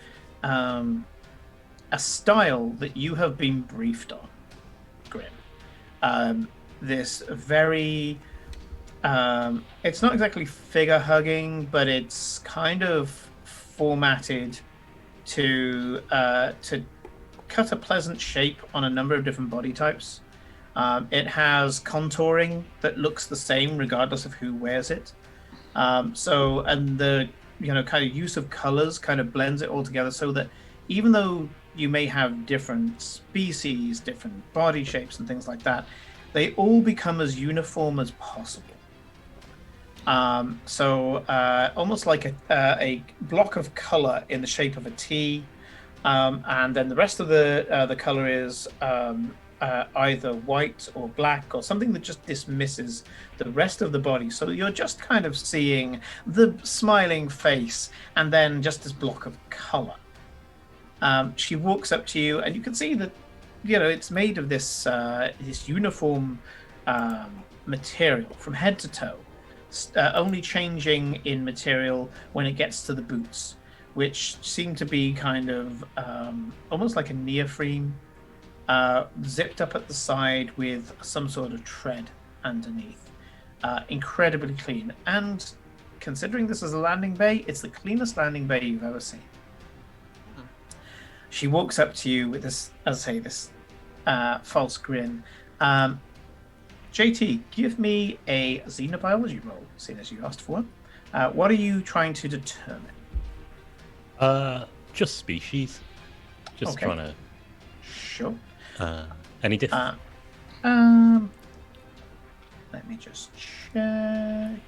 Speaker 1: style that you have been briefed on, Grim. This very, it's not exactly figure hugging, but it's kind of formatted to cut a pleasant shape on a number of different body types. It has contouring that looks the same regardless of who wears it. And the kind of use of colors kind of blends it all together so that even though you may have different species, different body shapes and things like that, they all become as uniform as possible. Almost like a block of color in the shape of a T, and then the rest of the color is either white or black or something that just dismisses the rest of the body. So you're just kind of seeing the smiling face and then just this block of color. She walks up to you and you can see that, it's made of this uniform material from head to toe, only changing in material when it gets to the boots, which seem to be kind of almost like a neoprene, zipped up at the side with some sort of tread underneath. Incredibly clean. And considering this is a landing bay, it's the cleanest landing bay you've ever seen. She walks up to you with this, as I say, this false grin. JT, give me a xenobiology roll, seeing as you asked for one. What are you trying to determine?
Speaker 3: Just species. Just
Speaker 1: Okay.
Speaker 3: trying to.
Speaker 1: Sure.
Speaker 3: Any diff?
Speaker 1: Let me just check.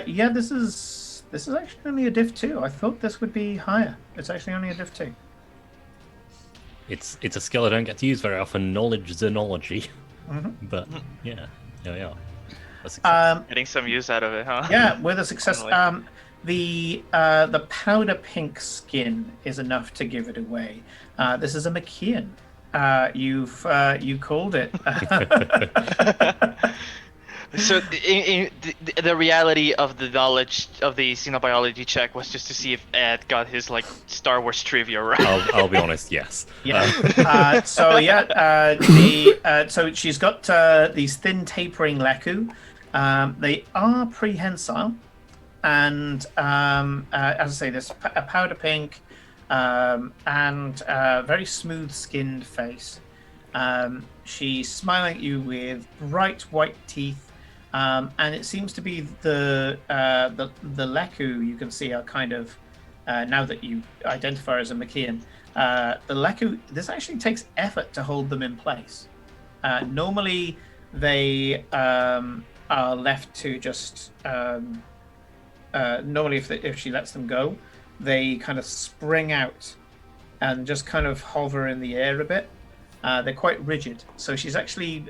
Speaker 1: Yeah, this is actually only a diff 2. I thought this would be higher. It's actually only a diff 2.
Speaker 3: It's a skill I don't get to use very often. Knowledge xenology.
Speaker 1: Mm-hmm.
Speaker 3: But yeah, there we are. A success.
Speaker 4: Getting some use out of it, huh?
Speaker 1: Yeah, with a success.
Speaker 4: Finally.
Speaker 1: The powder pink skin is enough to give it away. This is a McKeon. You called it.
Speaker 4: So the reality of the knowledge of the xenobiology check was just to see if Ed got his Star Wars trivia right.
Speaker 3: I'll be honest. Yes.
Speaker 1: Yeah. So she's got these thin tapering leku. They are prehensile, and as I say, this a powder pink and very smooth-skinned face. She's smiling at you with bright white teeth. And it seems to be the leku you can see are kind of now that you identify as a McKeon. The leku, this actually takes effort to hold them in place. Normally, they are left to just. Normally, if she lets them go, they kind of spring out and just kind of hover in the air a bit. They're quite rigid, so she's actually.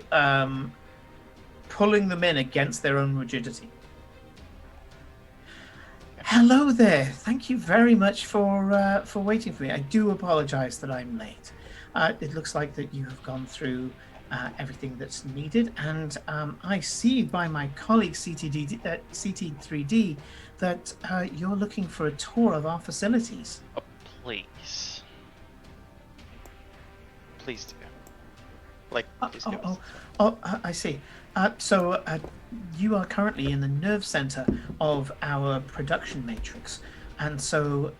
Speaker 1: Pulling them in against their own rigidity. Hello there. Thank you very much for waiting for me. I do apologize that I'm late. It looks like that you have gone through everything that's needed, and I see by my colleague CT3D that you're looking for a tour of our facilities.
Speaker 4: Oh, please. Please do. Like,
Speaker 1: Oh,
Speaker 4: please
Speaker 1: oh,
Speaker 4: give
Speaker 1: oh,
Speaker 4: us.
Speaker 1: I see. So you are currently in the nerve center of our production matrix, and so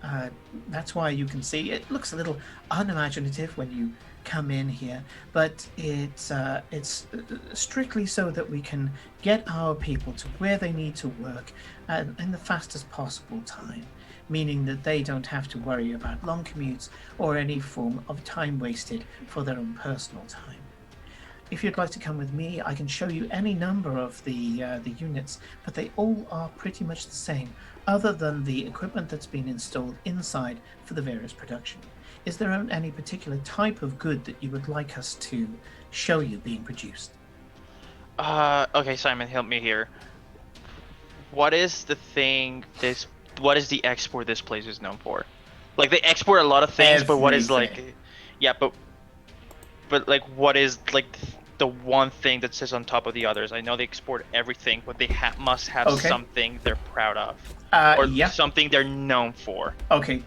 Speaker 1: that's why you can see it looks a little unimaginative when you come in here, but it's strictly so that we can get our people to where they need to work in the fastest possible time, meaning that they don't have to worry about long commutes or any form of time wasted for their own personal time. If you'd like to come with me, I can show you any number of the units, but they all are pretty much the same, other than the equipment that's been installed inside for the various production. Is there any particular type of good that you would like us to show you being produced?
Speaker 4: Okay, Simon, help me here. What is the thing this? What is the export this place is known for? Like they export a lot of things, but what is like?
Speaker 1: Everything.
Speaker 4: Yeah, but like what is like the one thing that sits on top of the others? I know they export everything, but they must have
Speaker 1: Okay.
Speaker 4: something they're proud of, or
Speaker 1: Yeah.
Speaker 4: something they're known for.
Speaker 1: Okay,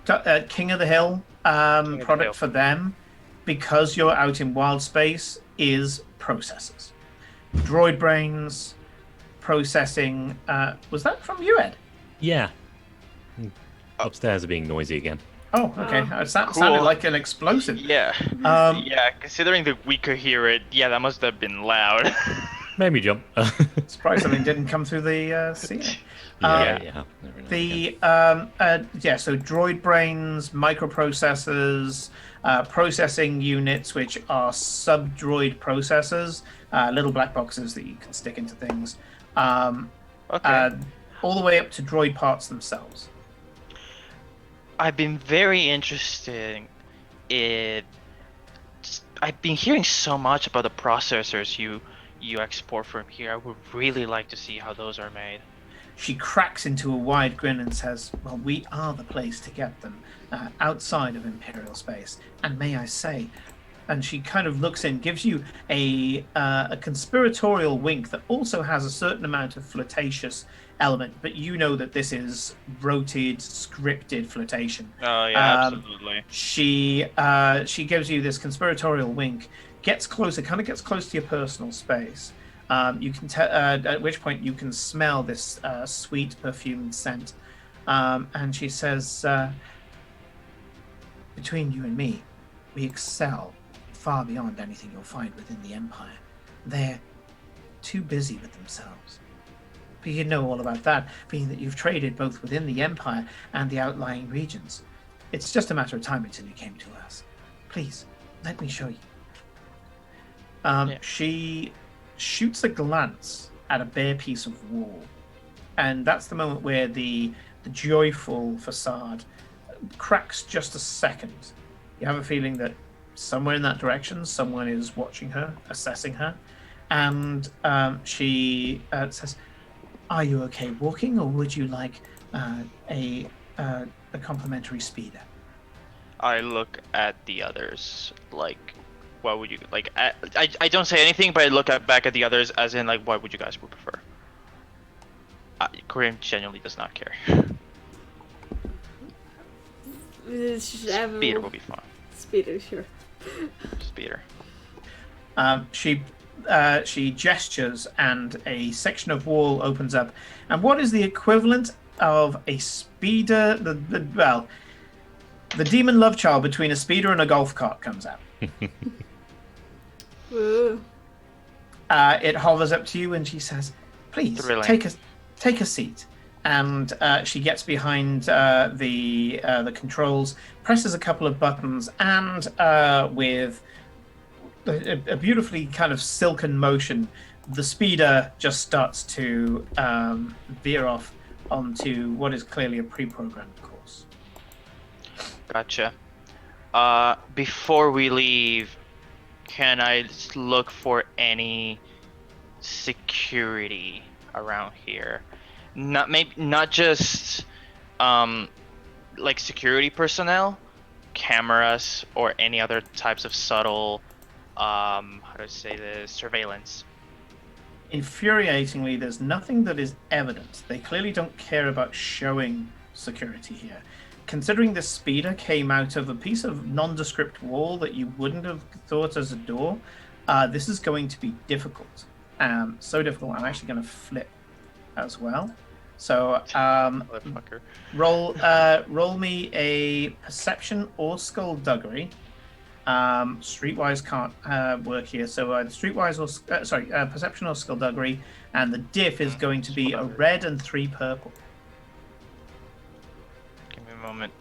Speaker 1: King of the Hill
Speaker 4: the
Speaker 1: product
Speaker 4: Hill.
Speaker 1: for them, because you're out in wild space, is processors. Droid brains, processing. Was that from you, Ed?
Speaker 3: Yeah. Upstairs are being noisy again.
Speaker 1: Oh, okay. It sounded
Speaker 4: Cool.
Speaker 1: like an explosive.
Speaker 4: Yeah,
Speaker 1: Um,
Speaker 4: yeah. Considering that we could hear it, yeah, that must have been loud.
Speaker 3: Made me jump.
Speaker 1: Surprised something didn't come through the ceiling.
Speaker 3: yeah.
Speaker 1: So droid brains, microprocessors, processing units, which are sub-droid processors, little black boxes that you can stick into things,
Speaker 4: Okay.
Speaker 1: all the way up to droid parts themselves.
Speaker 4: I've been very interested in. I've been hearing so much about the processors you export from here. I would really like to see how those are made.
Speaker 1: She cracks into a wide grin and says, "Well, we are the place to get them, outside of Imperial space. And may I say," and she kind of looks in, gives you a conspiratorial wink that also has a certain amount of flirtatious element, but you know that this is roted, scripted flirtation.
Speaker 4: Oh yeah, absolutely.
Speaker 1: She gives you this conspiratorial wink, gets closer, kind of gets close to your personal space. You can at which point you can smell this sweet perfumed scent, and she says, "Between you and me, we excel far beyond anything you'll find within the Empire. They're too busy with themselves." But you know all about that, being that you've traded both within the Empire and the outlying regions. It's just a matter of time until you came to us. Please, let me show you.
Speaker 4: Yeah.
Speaker 1: She shoots a glance at a bare piece of wall, and that's the moment where the joyful facade cracks just a second. You have a feeling that somewhere in that direction, someone is watching her, assessing her, and she says, "Are you okay walking, or would you like a complimentary speeder?"
Speaker 4: I look at the others like, what would you like? I don't say anything, but I look back at the others as in like, what would you guys would prefer? Korean genuinely does not care. Speeder will be fun.
Speaker 2: Speeder, sure.
Speaker 4: Speeder.
Speaker 1: She gestures, and a section of wall opens up, and what is the equivalent of a speeder? The demon love child between a speeder and a golf cart comes out.
Speaker 2: Ooh.
Speaker 1: It hovers up to you, and she says, "Please
Speaker 4: Thrilling.
Speaker 1: take a seat." And she gets behind the controls, presses a couple of buttons, and with a beautifully kind of silken motion, the speeder just starts to veer off onto what is clearly a pre-programmed course.
Speaker 4: Gotcha. Before we leave, can I look for any security around here? Not just like security personnel, cameras, or any other types of subtle how do I say this, surveillance.
Speaker 1: Infuriatingly, there's nothing that is evident. They clearly don't care about showing security here. Considering this speeder came out of a piece of nondescript wall that you wouldn't have thought as a door, This is going to be difficult. So difficult, I'm actually going to flip as well. So
Speaker 4: Motherfucker.
Speaker 1: roll me a perception or skullduggery. Streetwise can't work here, so either streetwise or perception or skullduggery, and the diff is going to be a red and 3 purple.
Speaker 4: Give me a moment.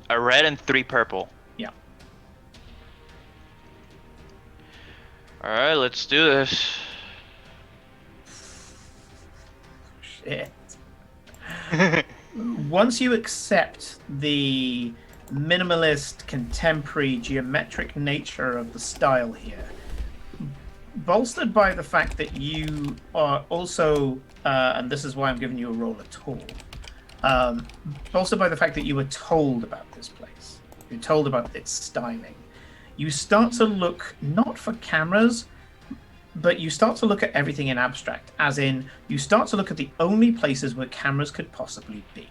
Speaker 4: A red and 3 purple.
Speaker 1: Yeah.
Speaker 4: Alright, let's do this.
Speaker 1: Shit. Once you accept the minimalist, contemporary, geometric nature of the style here, bolstered by the fact that you are also, and this is why I'm giving you a roll at all, bolstered by the fact that you were told about this place, you're told about its styling, you start to look not for cameras, but you start to look at everything in abstract, as in you start to look at the only places where cameras could possibly be.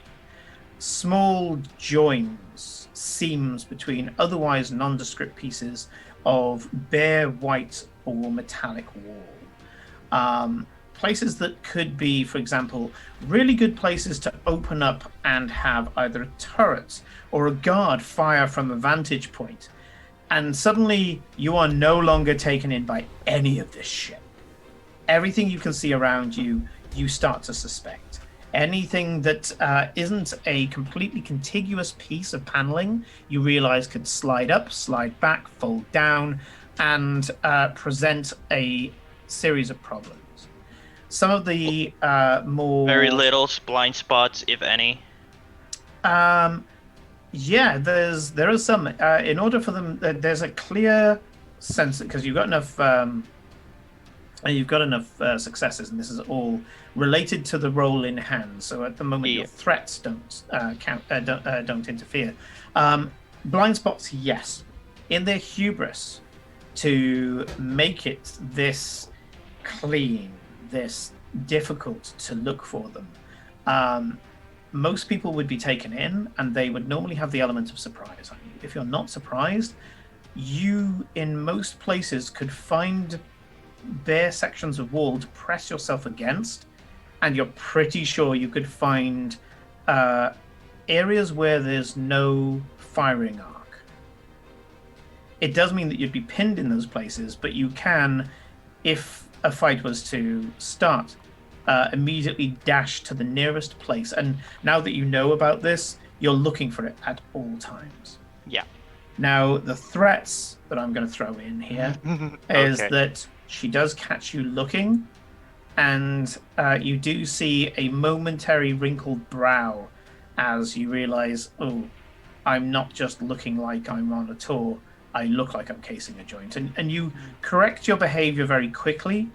Speaker 1: Small joins, seams between otherwise nondescript pieces of bare white or metallic wall. Places that could be, for example, really good places to open up and have either a turret or a guard fire from a vantage point. And suddenly you are no longer taken in by any of this shit. Everything you can see around you, you start to suspect. Anything that isn't a completely contiguous piece of paneling, you realize could slide up, slide back, fold down, and present a series of problems. Some of the more...
Speaker 4: Very little blind spots, if any.
Speaker 1: Yeah, there are some. In order for them, there's a clear sense, because you've got enough successes, and this is all related to the roll in hand. So at the moment, your threats don't count, don't interfere. Blind spots, yes, in their hubris to make it this clean, this difficult to look for them. Most people would be taken in, and they would normally have the element of surprise on you. If you're not surprised, you, in most places, could find bare sections of wall to press yourself against, and you're pretty sure you could find areas where there's no firing arc. It does mean that you'd be pinned in those places, but you can, if a fight was to start, immediately dash to the nearest place. And now that you know about this, you're looking for it at all times.
Speaker 4: Yeah.
Speaker 1: Now, the threats that I'm going to throw in here is that she does catch you looking, and you do see a momentary wrinkled brow as you realize, oh, I'm not just looking like I'm on a tour, I look like I'm casing a joint. And you correct your behavior very quickly,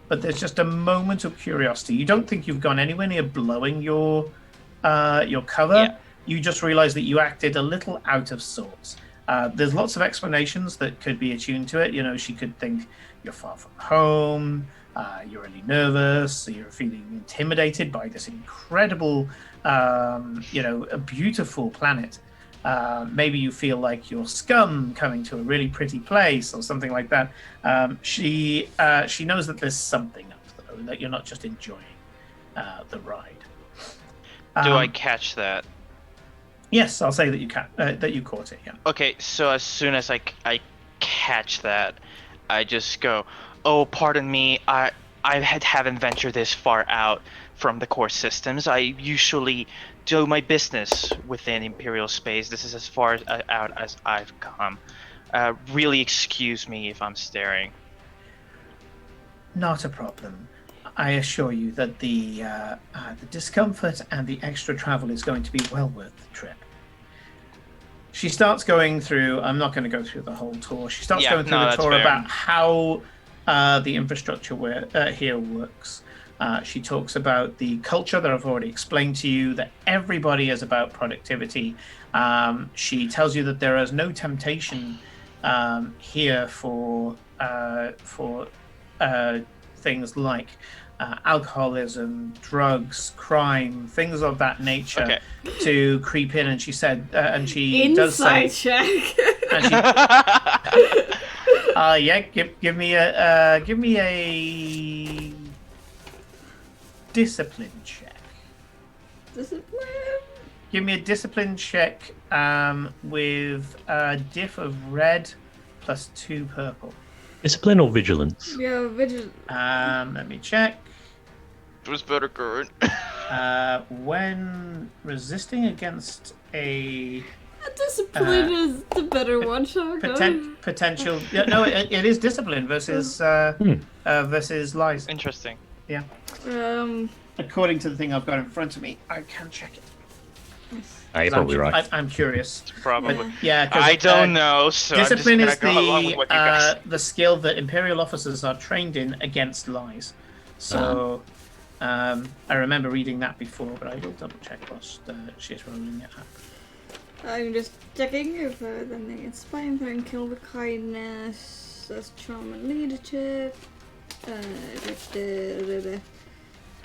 Speaker 1: but there's just a moment of curiosity. You don't think you've gone anywhere near blowing your cover. Yeah. You just realize that you acted a little out of sorts. There's lots of explanations that could be attuned to it. You know, she could think you're far from home, you're really nervous, you're feeling intimidated by this incredible, a beautiful planet. Maybe you feel like you're scum coming to a really pretty place or something like that. She knows that there's something up, though, that you're not just enjoying the ride.
Speaker 4: Do I catch that?
Speaker 1: Yes, I'll say that you caught it. Yeah.
Speaker 4: Okay, so as soon as I catch that, I just go, "Oh, pardon me. I haven't ventured this far out from the core systems. I usually do my business within Imperial space. This is as far out as I've come. Really excuse me if I'm staring."
Speaker 1: Not a problem. I assure you that the discomfort and the extra travel is going to be well worth the trip. She starts going through, I'm not going to go through the whole tour. She starts going through the tour about how the infrastructure here works. She talks about the culture that I've already explained to you, that everybody is about productivity. She tells you that there is no temptation here for things like alcoholism, drugs, crime, things of that nature to creep in. And she said, and she does say,
Speaker 2: check.
Speaker 1: Actually, yeah. Give me a discipline check.
Speaker 2: Discipline.
Speaker 1: Give me a discipline check with a diff of red plus 2 purple.
Speaker 3: Discipline or vigilance?
Speaker 2: Yeah, vigil.
Speaker 1: Let me check.
Speaker 4: It was better, Kurt.
Speaker 1: When resisting against a
Speaker 2: Discipline is the better one, shall
Speaker 1: potential, yeah, no, it is discipline versus versus lies.
Speaker 4: Interesting.
Speaker 1: Yeah.
Speaker 2: Um.
Speaker 1: According to the thing I've got in front of me, I can check it.
Speaker 3: You're probably right.
Speaker 1: I'm curious.
Speaker 4: Probably.
Speaker 1: Yeah.
Speaker 4: I don't know. So
Speaker 1: Discipline
Speaker 4: I'm
Speaker 1: is
Speaker 4: just gonna go along with what you guys.
Speaker 1: the skill that Imperial officers are trained in against lies. So, I remember reading that before, but I will double check whilst she's rolling it up.
Speaker 2: I'm just checking if then they inspire and kill with kindness. That's charm and leadership.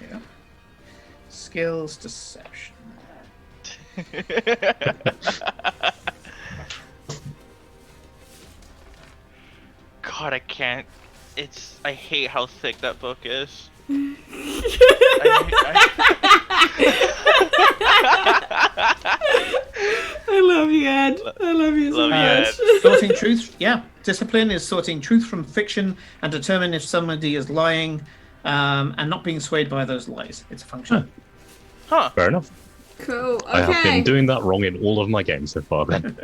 Speaker 1: Yeah. Skills deception.
Speaker 4: God, I can't. I hate how thick that book is.
Speaker 2: I love you, Ed. I love you so much.
Speaker 1: Sorting truth. Yeah. Discipline is sorting truth from fiction and determine if somebody is lying and not being swayed by those lies. It's a function.
Speaker 4: Huh.
Speaker 3: Fair enough.
Speaker 2: Cool. Okay.
Speaker 3: I have been doing that wrong in all of my games so far then.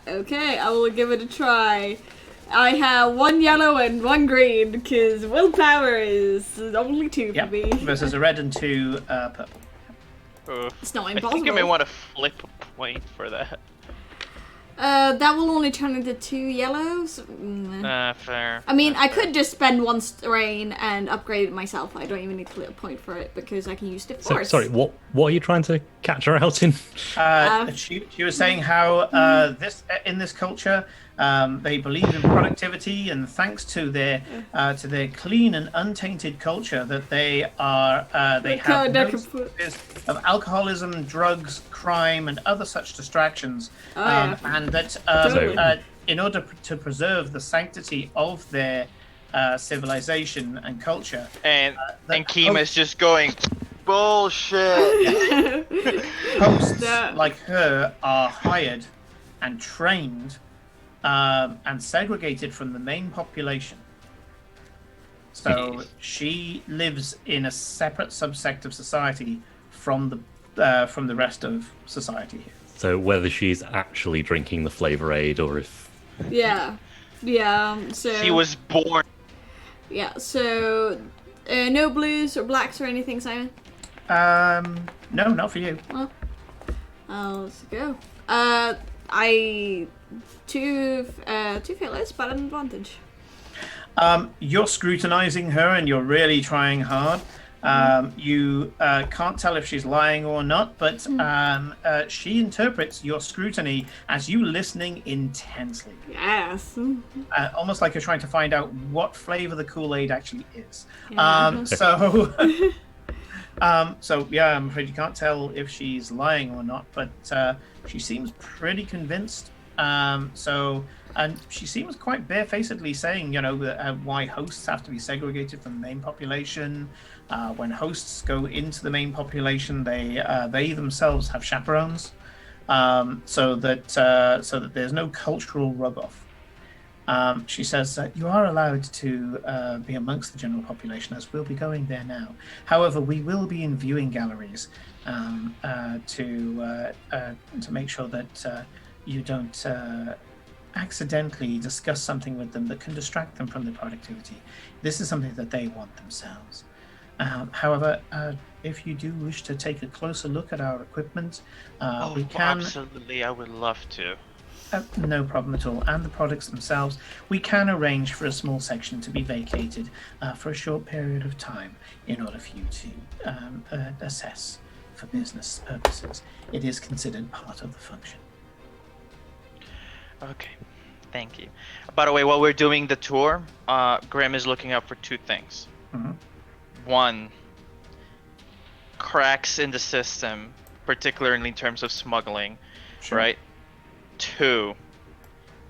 Speaker 2: Okay, I will give it a try. I have 1 yellow and 1 green because willpower is only 2 for me.
Speaker 1: Versus a red and 2 purple.
Speaker 2: It's not
Speaker 4: I
Speaker 2: impossible.
Speaker 4: think I may want to flip a point for that.
Speaker 2: That will only turn into 2 yellows.
Speaker 4: Fair.
Speaker 2: I mean, I could just spend 1 strain and upgrade it myself. I don't even need to flip a point for it because I can use the force.
Speaker 3: Sorry, what are you trying to catch her out in?
Speaker 1: She was saying how in this culture they believe in productivity, and thanks to their clean and untainted culture, that they have no sources of alcoholism, drugs, crime, and other such distractions, and that in order to preserve the sanctity of their civilization and culture,
Speaker 4: and Kima's just going bullshit.
Speaker 1: Hosts like her are hired and trained and segregated from the main population. So she lives in a separate subsect of society from the rest of society here.
Speaker 3: So whether she's actually drinking the flavor aid or if...
Speaker 2: Yeah. So
Speaker 4: she was born.
Speaker 2: Yeah. So no blues or blacks or anything, Simon.
Speaker 1: No, not for you.
Speaker 2: Well, let's go. Two failures, but an advantage.
Speaker 1: You're scrutinizing her, and you're really trying hard. You can't tell if she's lying or not, but she interprets your scrutiny as you listening intensely.
Speaker 2: Yes.
Speaker 1: Almost like you're trying to find out what flavor the Kool-Aid actually is.
Speaker 2: Yeah.
Speaker 1: So yeah, I'm afraid you can't tell if she's lying or not, but she seems pretty convinced. And she seems quite barefacedly saying, why hosts have to be segregated from the main population. When hosts go into the main population, they themselves have chaperones, so that there's no cultural rub-off. She says that you are allowed to be amongst the general population, as we'll be going there now. However, we will be in viewing galleries to make sure that you don't accidentally discuss something with them that can distract them from their productivity. This is something that they want themselves. However, if you do wish to take a closer look at our equipment, we can...
Speaker 4: Absolutely, I would love to.
Speaker 1: No problem at all. And the products themselves, we can arrange for a small section to be vacated for a short period of time in order for you to assess for business purposes. It is considered part of the function.
Speaker 4: Okay, thank you. By the way, while we're doing the tour, Grim is looking out for 2 things.
Speaker 1: Mm-hmm.
Speaker 4: 1, cracks in the system, particularly in terms of smuggling,
Speaker 1: Sure.
Speaker 4: right? 2,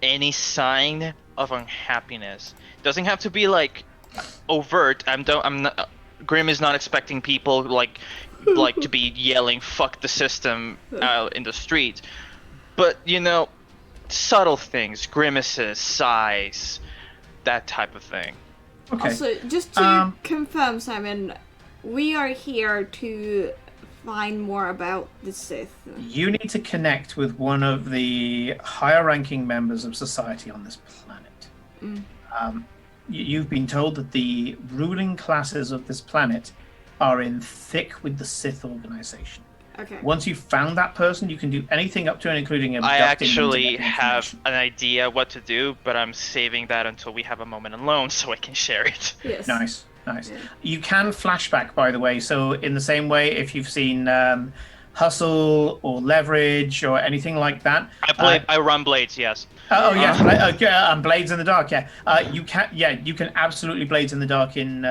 Speaker 4: any sign of unhappiness. Doesn't have to be like overt. I'm not. Grim is not expecting people like to be yelling "fuck the system" out in the street, but subtle things, grimaces, sighs, that type of thing.
Speaker 1: Okay.
Speaker 2: Also, just to confirm, Simon, we are here to find more about the Sith.
Speaker 1: You need to connect with one of the higher-ranking members of society on this planet. You've been told that the ruling classes of this planet are in thick with the Sith organization.
Speaker 2: Okay.
Speaker 1: Once you've found that person, you can do anything up to and including abducting
Speaker 4: I
Speaker 1: them to
Speaker 4: actually
Speaker 1: get
Speaker 4: have
Speaker 1: information.
Speaker 4: an idea what to do, but I'm saving that until we have a moment alone so I can share it.
Speaker 2: Yes.
Speaker 1: Nice.
Speaker 2: Yeah.
Speaker 1: You can flashback, by the way. So in the same way, if you've seen Hustle or Leverage or anything like that,
Speaker 4: I run Blades, yes.
Speaker 1: Blades in the Dark. Yeah, you can absolutely Blades in the Dark in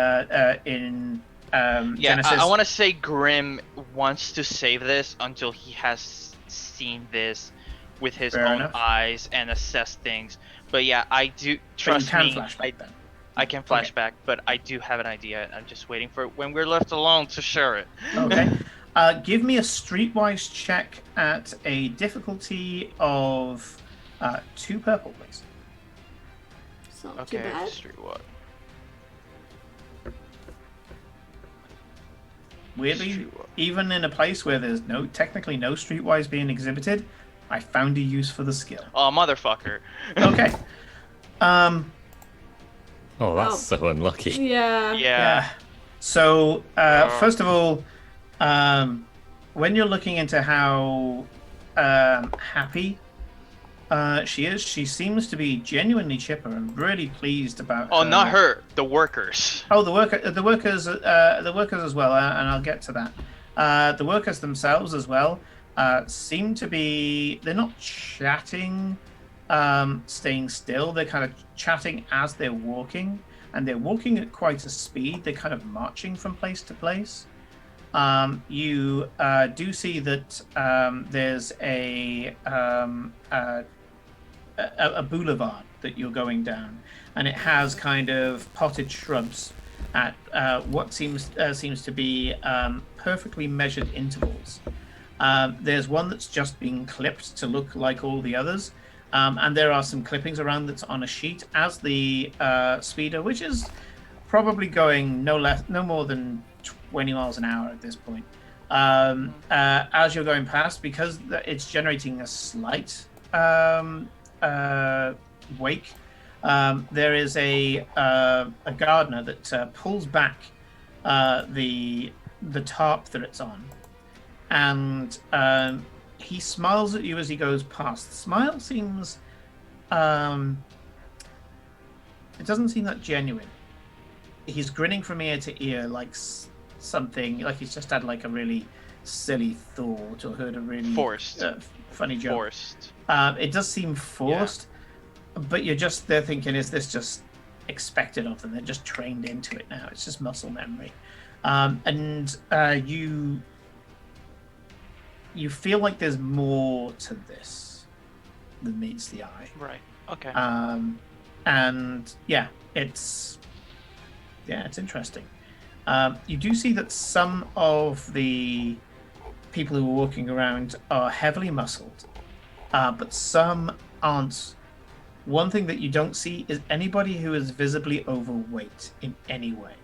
Speaker 1: Genesis.
Speaker 4: I want to say Grim wants to save this until he has seen this with his
Speaker 1: Fair
Speaker 4: own
Speaker 1: enough.
Speaker 4: eyes and assess things. But yeah, I do
Speaker 1: But
Speaker 4: trust
Speaker 1: you can
Speaker 4: me.
Speaker 1: flashback then.
Speaker 4: I can flashback, but I do have an idea. I'm just waiting for when we're left alone to share it.
Speaker 1: Okay. Give me a streetwise check at a difficulty of 2 purple, please.
Speaker 2: It's not
Speaker 4: Okay,
Speaker 2: too bad.
Speaker 4: Streetwise.
Speaker 1: Weirdly,
Speaker 4: Streetwise.
Speaker 1: even in a place where there's technically no streetwise being exhibited, I found a use for the skill.
Speaker 4: Oh, motherfucker.
Speaker 1: Okay.
Speaker 3: Oh, that's
Speaker 2: Oh.
Speaker 3: so unlucky.
Speaker 2: Yeah.
Speaker 4: Yeah.
Speaker 1: So, first of all, when you're looking into how happy she is, she seems to be genuinely chipper and really pleased about.
Speaker 4: Oh, not her. The workers.
Speaker 1: Oh, the workers as well, and I'll get to that. The workers themselves as well seem to be. They're not chatting, staying still. They're kind of chatting as they're walking, and they're walking at quite a speed. They're kind of marching from place to place. You do see that there's a boulevard that you're going down, and it has kind of potted shrubs at what seems to be perfectly measured intervals. There's one that's just been clipped to look like all the others, and there are some clippings around that's on a sheet as the speeder, which is probably going no more than 20 miles an hour at this point. As you're going past, because it's generating a slight wake, there is a gardener that pulls back the tarp that it's on, and he smiles at you as he goes past. The smile seems it doesn't seem that genuine. He's grinning from ear to ear like something, like he's just had like a really silly thought or heard a really
Speaker 4: Forced.
Speaker 1: funny joke.
Speaker 4: Forced.
Speaker 1: It does seem forced, but they're thinking, is this just expected of them? They're just trained into it now. It's just muscle memory. And you feel like there's more to this than meets the eye.
Speaker 4: Right. Okay.
Speaker 1: And it's interesting. You do see that some of the people who are walking around are heavily muscled, but some aren't. One thing that you don't see is anybody who is visibly overweight in any way.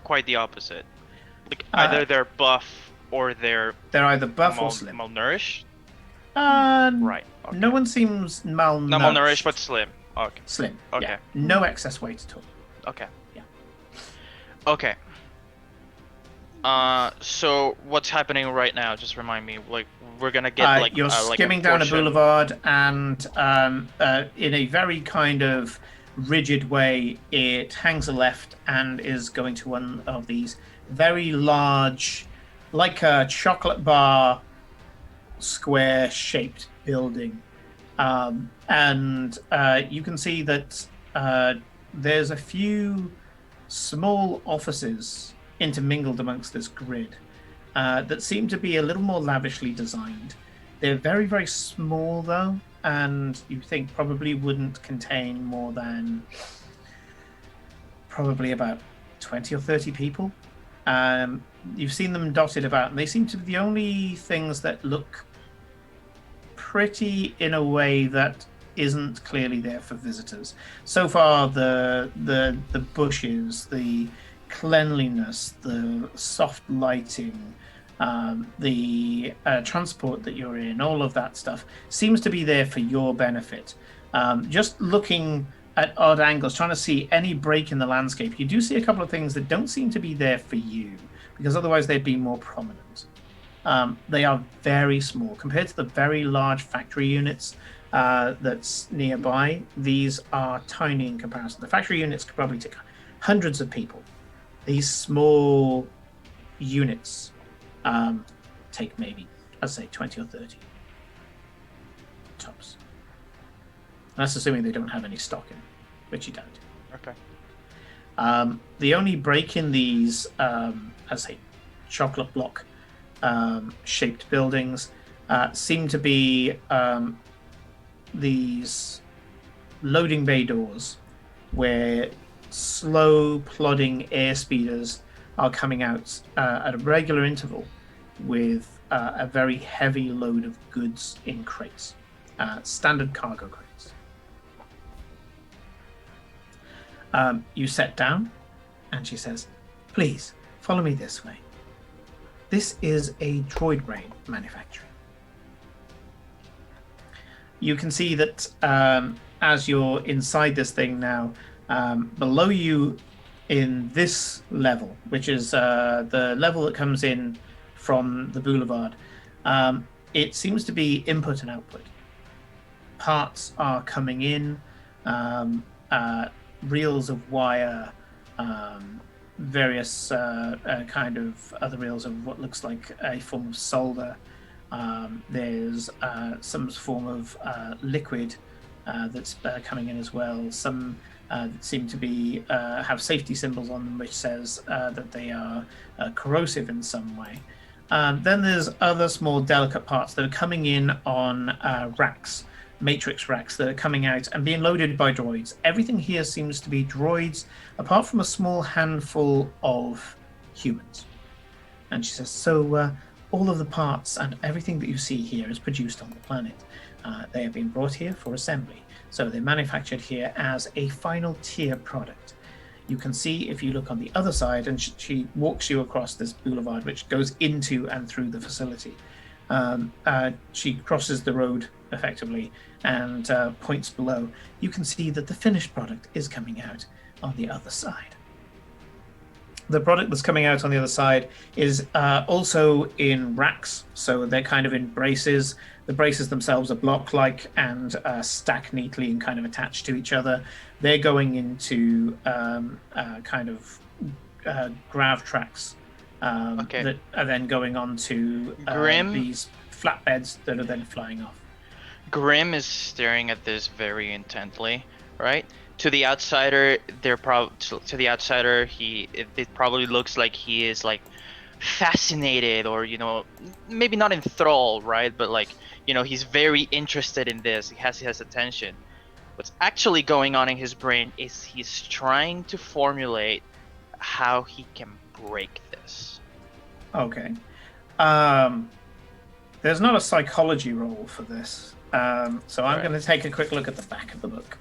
Speaker 4: Quite the opposite. Like either they're buff or they're
Speaker 1: either buff or slim.
Speaker 4: malnourished.
Speaker 1: Right.
Speaker 4: Okay.
Speaker 1: No one seems malnourished.
Speaker 4: Not malnourished, but slim. Okay.
Speaker 1: Slim.
Speaker 4: Okay.
Speaker 1: Yeah. No excess weight at all.
Speaker 4: Okay.
Speaker 1: Yeah.
Speaker 4: Okay. So what's happening right now? Just remind me. Like we're gonna get
Speaker 1: you're skimming down a boulevard, and in a very kind of rigid way, it hangs a left and is going to one of these very large, like a chocolate bar, square-shaped building, and you can see that there's a few small offices intermingled amongst this grid. that seem to be a little more lavishly designed. They're very, very small, though, and you think probably wouldn't contain more than probably about 20 or 30 people. You've seen them dotted about, and they seem to be the only things that look pretty in a way that isn't clearly there for visitors. So far, the bushes, the cleanliness, the soft lighting, the transport that you're in, all of that stuff seems to be there for your benefit. Just looking at odd angles, trying to see any break in the landscape, you do see a couple of things that don't seem to be there for you, because otherwise they'd be more prominent. They are very small compared to the very large factory units that's nearby. These are tiny in comparison. The factory units could probably take hundreds of people. These small units take maybe, I'd say, 20 or 30 tops. And that's assuming they don't have any stock in, which you don't.
Speaker 4: Okay.
Speaker 1: The only break in these, as say, chocolate block shaped buildings seem to be these loading bay doors where slow plodding air speeders are coming out at a regular interval with a very heavy load of goods in crates, standard cargo crates. You set down, and she says, "Please, follow me this way. This is a droid brain manufacturer." You can see that as you're inside this thing now, below you in this level, which is the level that comes in from the boulevard, it seems to be input and output. Parts are coming in, reels of wire, various kind of other reels of what looks like a form of solder. There's some form of liquid that's coming in as well. Some that seem to be have safety symbols on them, which says that they are corrosive in some way. Then there's other small delicate parts that are coming in on racks, matrix racks that are coming out and being loaded by droids. Everything here seems to be droids, apart from a small handful of humans. And she says, so all of the parts and everything that you see here is produced on the planet. They have been brought here for assembly. So they're manufactured here as a final tier product. You can see if you look on the other side, and she walks you across this boulevard which goes into and through the facility. She crosses the road effectively and points below. You can see that the finished product is coming out on the other side. The product that's coming out on the other side is also in racks, so they're kind of in braces. The braces themselves are block-like and stack neatly and kind of attached to each other. They're going into kind of grav tracks that are then going on to these flatbeds that are then flying off.
Speaker 4: Grim is staring at this very intently, right? To the outsider, it probably looks like he is like fascinated, or maybe not enthralled, right? But like he's very interested in this. He has his attention. What's actually going on in his brain is he's trying to formulate how he can break this.
Speaker 1: Okay. There's not a psychology roll for this. So I'm going to take a quick look at the back of the book.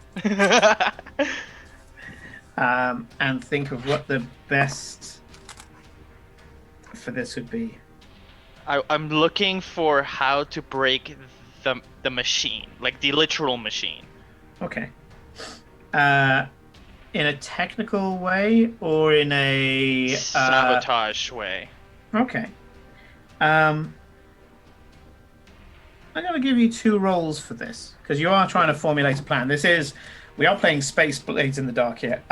Speaker 1: And think of what the best for this would be.
Speaker 4: I'm looking for how to break the machine, like the literal machine.
Speaker 1: Okay. In a technical way or in a
Speaker 4: sabotage way?
Speaker 1: Okay. I'm going to give you 2 rolls for this because you are trying to formulate a plan. We are playing Space Blades in the Dark here.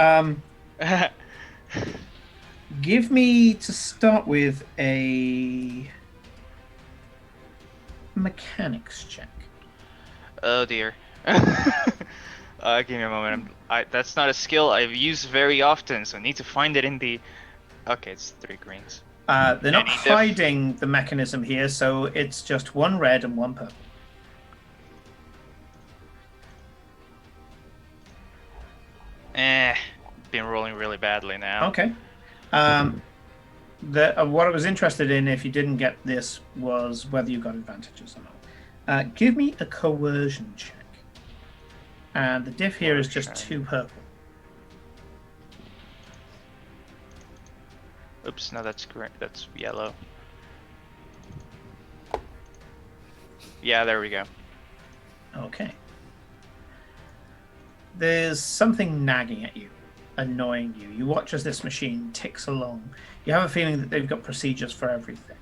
Speaker 1: Give me, to start with, a mechanics check.
Speaker 4: Oh dear. Give me a moment. That's not a skill I've used very often, so I need to find it in the... Okay, it's 3 greens.
Speaker 1: They're not
Speaker 4: Any diff?
Speaker 1: hiding the mechanism here, so it's just one red and one purple.
Speaker 4: Been rolling really badly now.
Speaker 1: Okay. What I was interested in, if you didn't get this, was whether you got advantages or not. Give me a coercion check. And the diff here is just 2 purple.
Speaker 4: Oops, no, that's correct. That's yellow. Yeah, there we go.
Speaker 1: Okay. There's something nagging at you, annoying you. You watch as this machine ticks along. You have a feeling that they've got procedures for everything.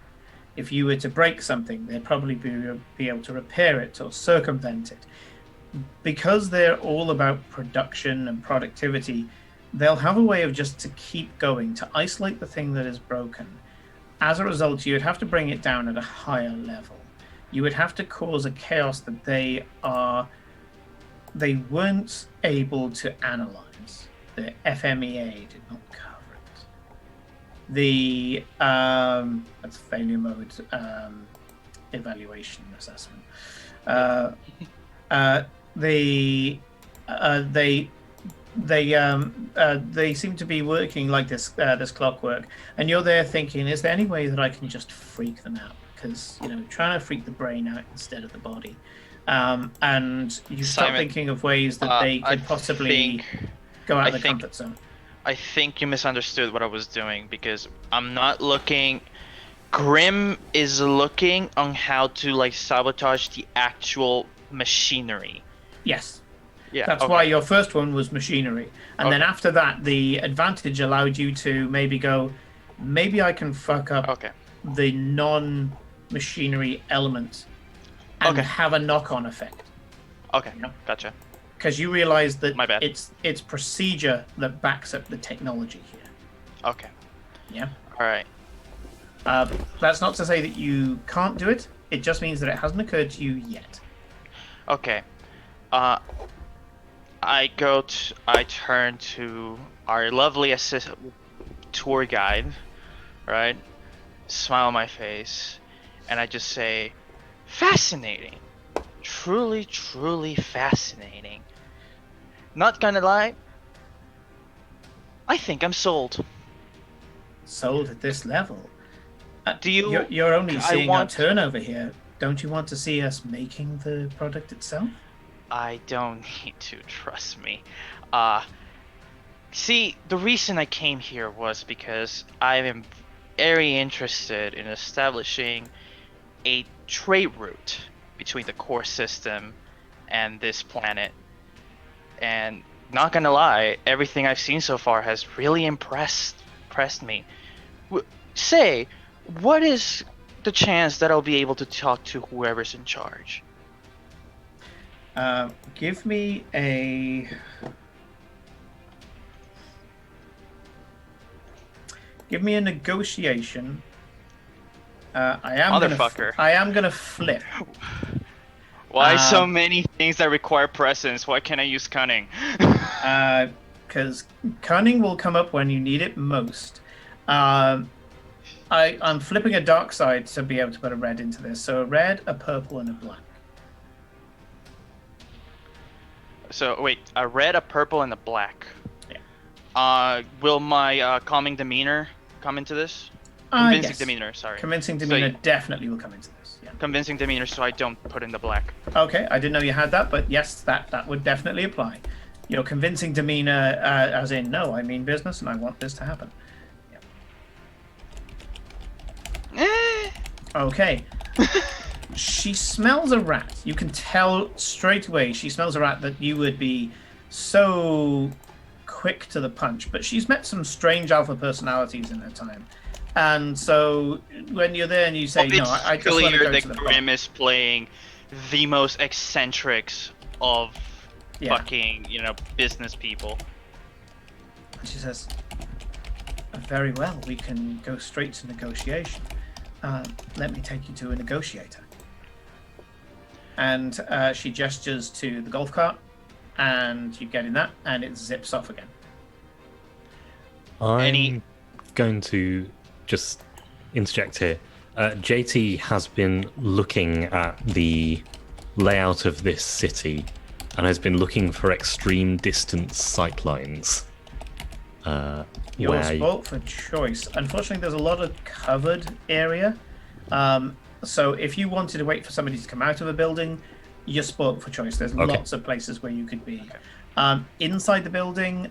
Speaker 1: If you were to break something, they'd probably be able to repair it or circumvent it. Because they're all about production and productivity, they'll have a way of just to keep going, to isolate the thing that is broken. As a result, you would have to bring it down at a higher level. You would have to cause a chaos that they weren't able to analyze. The FMEA did not cover it. The that's failure mode evaluation assessment. They seem to be working like this clockwork, and you're there thinking, is there any way that I can just freak them out? Because trying to freak the brain out instead of the body. And you start
Speaker 4: Simon,
Speaker 1: thinking of ways that they could possibly go out of the comfort zone.
Speaker 4: I think you misunderstood what I was doing, because I'm not looking. Grim is looking on how to sabotage the actual machinery.
Speaker 1: Yes.
Speaker 4: Yeah.
Speaker 1: That's why your first one was machinery. And then after that, the advantage allowed you to maybe I can fuck up the non-machinery element and have a knock-on effect.
Speaker 4: Okay, gotcha.
Speaker 1: Because you realize that
Speaker 4: My bad.
Speaker 1: it's procedure that backs up the technology here.
Speaker 4: Okay.
Speaker 1: Yeah.
Speaker 4: All right.
Speaker 1: That's not to say that you can't do it. It just means that it hasn't occurred to you yet.
Speaker 4: Okay. I turn to our lovely tour guide, right? Smile on my face, and I just say, fascinating. Truly, truly fascinating. Not gonna lie, I think I'm sold.
Speaker 1: Sold at this level?
Speaker 4: Do you?
Speaker 1: You're only seeing our turnover here. Don't you want to see us making the product itself?
Speaker 4: I don't need to, trust me. See, the reason I came here was because I am very interested in establishing a trade route between the core system and this planet. And not gonna lie, everything I've seen so far has really impressed me. Say, what is the chance that I'll be able to talk to whoever's in charge?
Speaker 1: Give me a negotiation. I am gonna flip.
Speaker 4: Why so many things that require presence? Why can't I use cunning?
Speaker 1: Because cunning will come up when you need it most. I'm flipping a dark side to be able to put a red into this. So a red, a purple, and a black.
Speaker 4: So wait, a red, a purple, and a black.
Speaker 1: Yeah.
Speaker 4: Will my calming demeanor come into this? Convincing
Speaker 1: yes.
Speaker 4: demeanor, sorry.
Speaker 1: Convincing demeanor definitely will come into this. Yeah.
Speaker 4: Convincing demeanor, so I don't put in the black.
Speaker 1: Okay, I didn't know you had that, but yes, that would definitely apply. Your convincing demeanor, as in, no, I mean business, and I want this to happen. Yeah. Okay. She smells a rat. You can tell straight away she smells a rat that you would be so quick to the punch. But she's met some strange alpha personalities in her time. And so when you're there and you say, no, I just want to go to the
Speaker 4: Grim is playing the most eccentrics of fucking, business people.
Speaker 1: And she says, very well, we can go straight to negotiation. Let me take you to a negotiator. And she gestures to the golf cart, and you get in that, and it zips off again.
Speaker 3: I'm going to just interject here. JT has been looking at the layout of this city and has been looking for extreme distance sightlines.
Speaker 1: Your sport for choice. Unfortunately, there's a lot of covered area. So if you wanted to wait for somebody to come out of a building, your sport for choice. There's lots of places where you could be. Inside the building,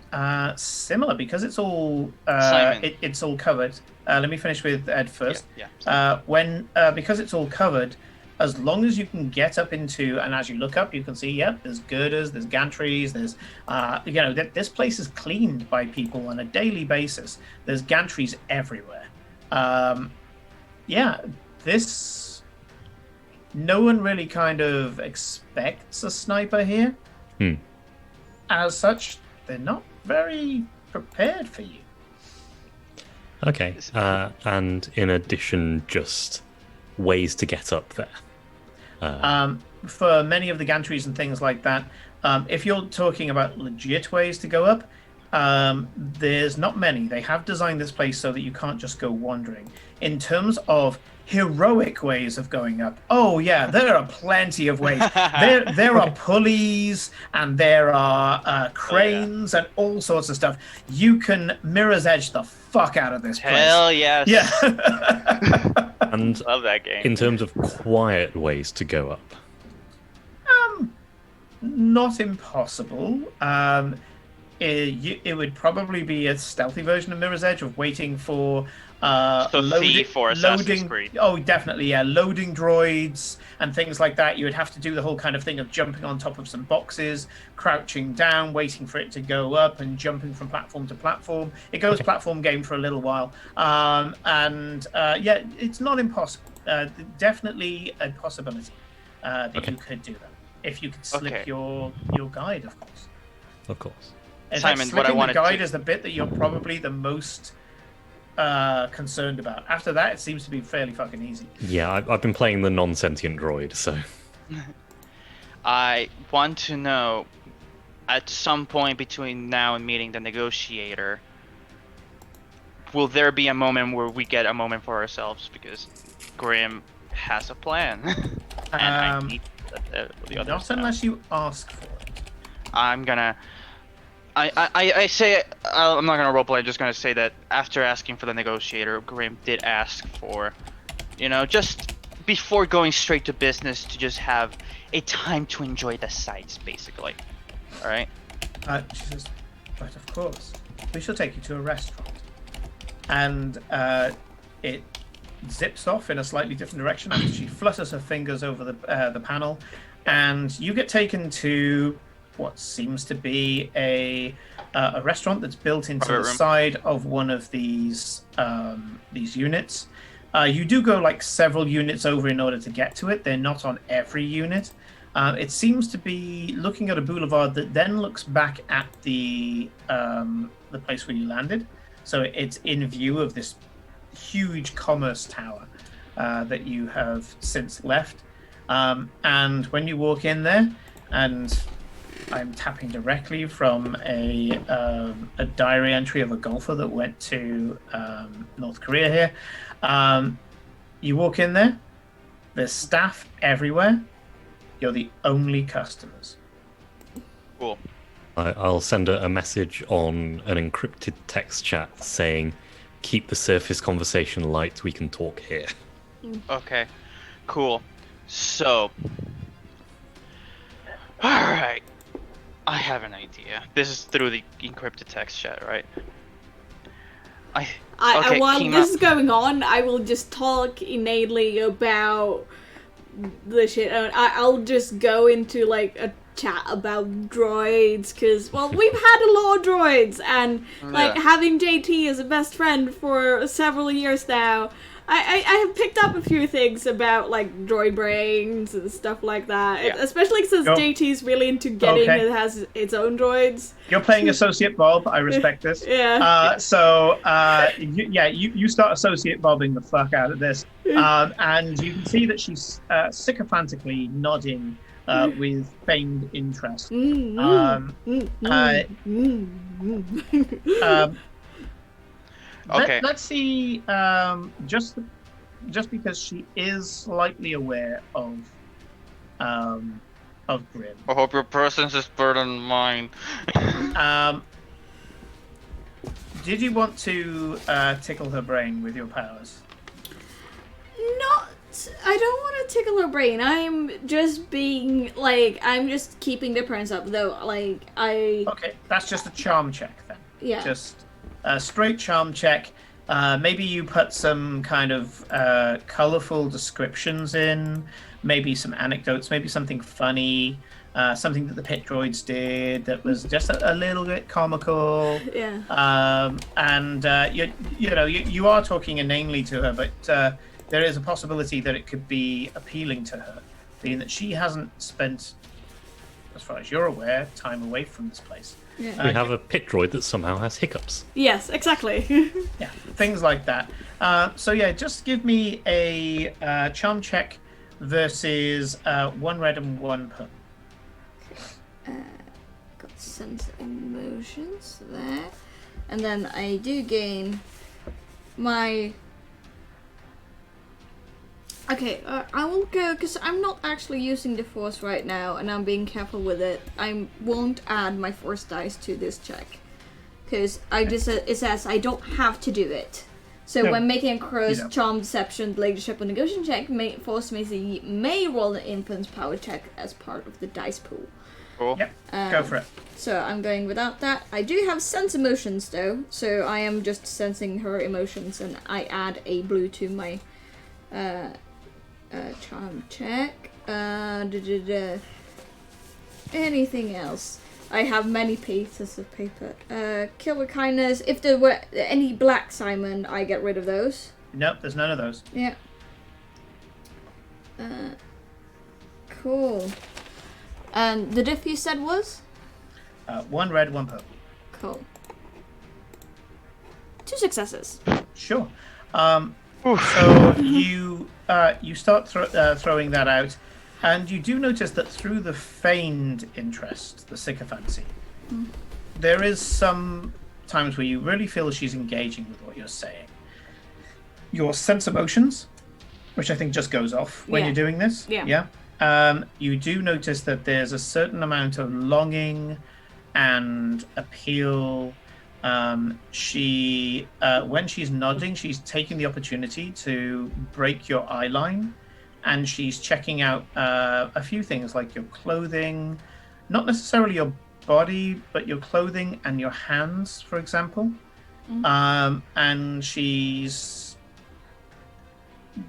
Speaker 1: similar because it's all it's all covered. Let me finish with Ed first. Because it's all covered, as long as you can get up into, and as you look up, you can see, there's girders, there's gantries, there's, this place is cleaned by people on a daily basis. There's gantries everywhere. No one really kind of expects a sniper here. As such, they're not very prepared for you.
Speaker 3: Okay, and in addition, just ways to get up there.
Speaker 1: For many of the gantries and things like that, if you're talking about legit ways to go up, there's not many. They have designed this place so that you can't just go wandering. In terms of heroic ways of going up, there are plenty of ways. There are pulleys and there are cranes and all sorts of stuff. You can Mirror's Edge the fuck out of this place.
Speaker 4: Hell yes.
Speaker 1: Yeah.
Speaker 3: And
Speaker 4: love that game.
Speaker 3: In terms of quiet ways to go up,
Speaker 1: not impossible. It would probably be a stealthy version of Mirror's Edge of waiting for
Speaker 4: Assassin's Creed.
Speaker 1: Oh, definitely, yeah. Loading droids and things like that. You would have to do the whole kind of thing of jumping on top of some boxes, crouching down, waiting for it to go up, and jumping from platform to platform. It goes platform game for a little while, it's not impossible. Definitely a possibility that you could do that if you could slip your guide, of course.
Speaker 3: Of course.
Speaker 1: In
Speaker 4: Simon,
Speaker 1: fact,
Speaker 4: what I
Speaker 1: slipping
Speaker 4: wanted
Speaker 1: the guide
Speaker 4: to...
Speaker 1: is the bit that you're probably the most concerned about. After that, it seems to be fairly fucking easy.
Speaker 3: Yeah, I've been playing the non-sentient droid, so...
Speaker 4: I want to know, at some point between now and meeting the negotiator, will there be a moment where we get a moment for ourselves? Because Grim has a plan. And I need the other
Speaker 1: not
Speaker 4: stuff.
Speaker 1: unless you ask for it.
Speaker 4: I'm gonna... I say, I'm not gonna roleplay, I'm just gonna say that after asking for the negotiator, Grim did ask for, just before going straight to business, to just have a time to enjoy the sights, basically. Alright?
Speaker 1: She says, but of course, we shall take you to a restaurant. And it zips off in a slightly different direction after she flutters her fingers over the panel, and you get taken to what seems to be a restaurant that's built into the side of one of these units. You do go like several units over in order to get to it. They're not on every unit. It seems to be looking at a boulevard that then looks back at the place where you landed. So it's in view of this huge commerce tower that you have since left. And when you walk in there, and I'm tapping directly from a diary entry of a golfer that went to North Korea here. You walk in there, there's staff everywhere. You're the only customers.
Speaker 4: Cool.
Speaker 3: I'll send a message on an encrypted text chat saying, keep the surface conversation light, we can talk here.
Speaker 4: Okay, cool. So, alright. I have an idea. This is through the encrypted text chat, right?
Speaker 2: While this is going on, I will just talk innately about the shit. I'll just go into like a chat about droids, because we've had a lot of droids, and having JT as a best friend for several years now, I have picked up a few things about like droid brains and stuff like that. Especially since JT's really into getting it has its own droids.
Speaker 1: You're playing Associate Bob. I respect this.
Speaker 2: Yeah.
Speaker 1: You start Associate Bobbing the fuck out of this, and you can see that she's sycophantically nodding with feigned interest.
Speaker 4: Okay.
Speaker 1: Let's see. Just because she is slightly aware of Grim.
Speaker 4: I hope your presence is better than mine.
Speaker 1: Did you want to tickle her brain with your powers?
Speaker 2: Not. I don't want to tickle her brain. I'm just being like. I'm just keeping the appearance up, though. Like I.
Speaker 1: Okay, that's just a charm check then.
Speaker 2: Yeah.
Speaker 1: Just a straight charm check. Maybe you put some kind of colorful descriptions in. Maybe some anecdotes. Maybe something funny. Something that the pit droids did that was just a little bit comical.
Speaker 2: Yeah.
Speaker 1: And you are talking inanely to her, but there is a possibility that it could be appealing to her, being that she hasn't spent, as far as you're aware, time away from this place.
Speaker 2: Yeah.
Speaker 3: We have a pit droid that somehow has hiccups.
Speaker 2: Yes, exactly.
Speaker 1: Yeah, things like that. So yeah, just give me a charm check versus 1 red and 1 purple.
Speaker 2: Got sense emotions there, and then I do gain my. Okay, I will go because I'm not actually using the force right now, and I'm being careful with it. I won't add my force dice to this check because it says I don't have to do it. So
Speaker 1: No,
Speaker 2: when making a cross,
Speaker 1: you don't.
Speaker 2: charm, deception, leadership, or negotiation check, force may roll an influence power check as part of the dice pool.
Speaker 4: Cool.
Speaker 1: Yep, go for it.
Speaker 2: So I'm going without that. I do have sense emotions though, so I am just sensing her emotions, and I add a blue to my charm check. Anything else? I have many pieces of paper. Kill with kindness. If there were any black Simon, I get rid of those.
Speaker 1: Nope, there's none of those.
Speaker 2: Yeah. Cool. And the diff you said was?
Speaker 1: 1 red, 1 purple.
Speaker 2: Cool. 2 successes.
Speaker 1: Sure. So you start throwing that out, and you do notice that through the feigned interest, the sycophancy, there is some times where you really feel she's engaging with what you're saying. Your sense emotions, which I think just goes off when
Speaker 2: Yeah.
Speaker 1: you're doing this.
Speaker 2: Yeah.
Speaker 1: You do notice that there's a certain amount of longing and appeal. She, when she's nodding, she's taking the opportunity to break your eye line, and she's checking out a few things like your clothing, not necessarily your body, but your clothing and your hands, for example. And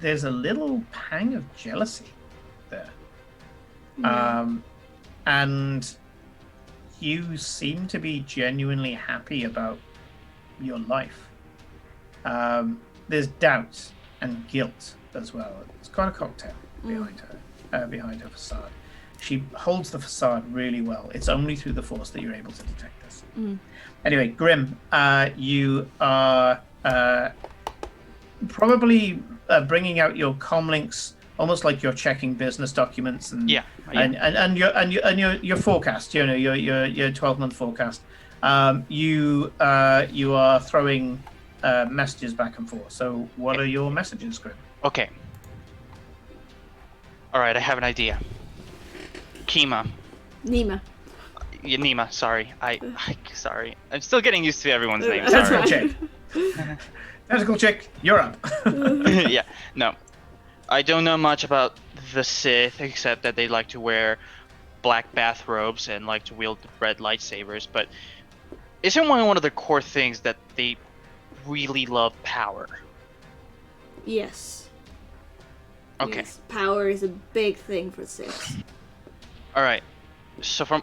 Speaker 1: there's a little pang of jealousy there. And you seem to be genuinely happy about your life. There's doubt and guilt as well. It's quite a cocktail behind her facade. She holds the facade really well. It's only through the force that you're able to detect this. Anyway, Grim, you are probably bringing out your comlinks, almost like you're checking business documents and your forecast. You know, your 12-month forecast. You are throwing messages back and forth. So, what are your messages, Grim?
Speaker 4: Okay. All right, I have an idea. Kima.
Speaker 2: Nima.
Speaker 4: Yeah, Nima, sorry. Sorry. I'm still getting used to everyone's name.
Speaker 2: That's
Speaker 4: Sorry.
Speaker 1: Tentacle chick. Tentacle chick, you're up.
Speaker 4: Yeah, no. I don't know much about the Sith, except that they like to wear black bathrobes and like to wield red lightsabers, but isn't one of the core things that they really love power?
Speaker 2: Yes.
Speaker 4: Okay.
Speaker 2: Yes. Power is a big thing for Sith.
Speaker 4: Alright. So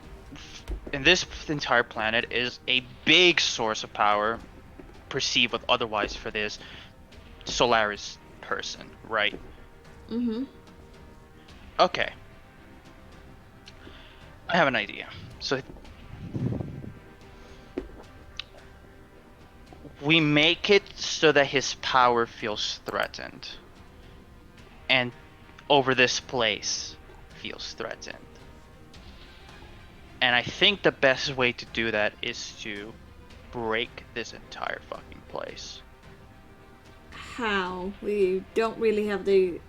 Speaker 4: in this entire planet is a big source of power, perceived with otherwise for this Solaris person, right?
Speaker 2: Mm-hmm.
Speaker 4: Okay. I have an idea. So we make it so that his power feels threatened. And over this place feels threatened. And I think the best way to do that is to break this entire fucking place.
Speaker 2: how? We don't really have the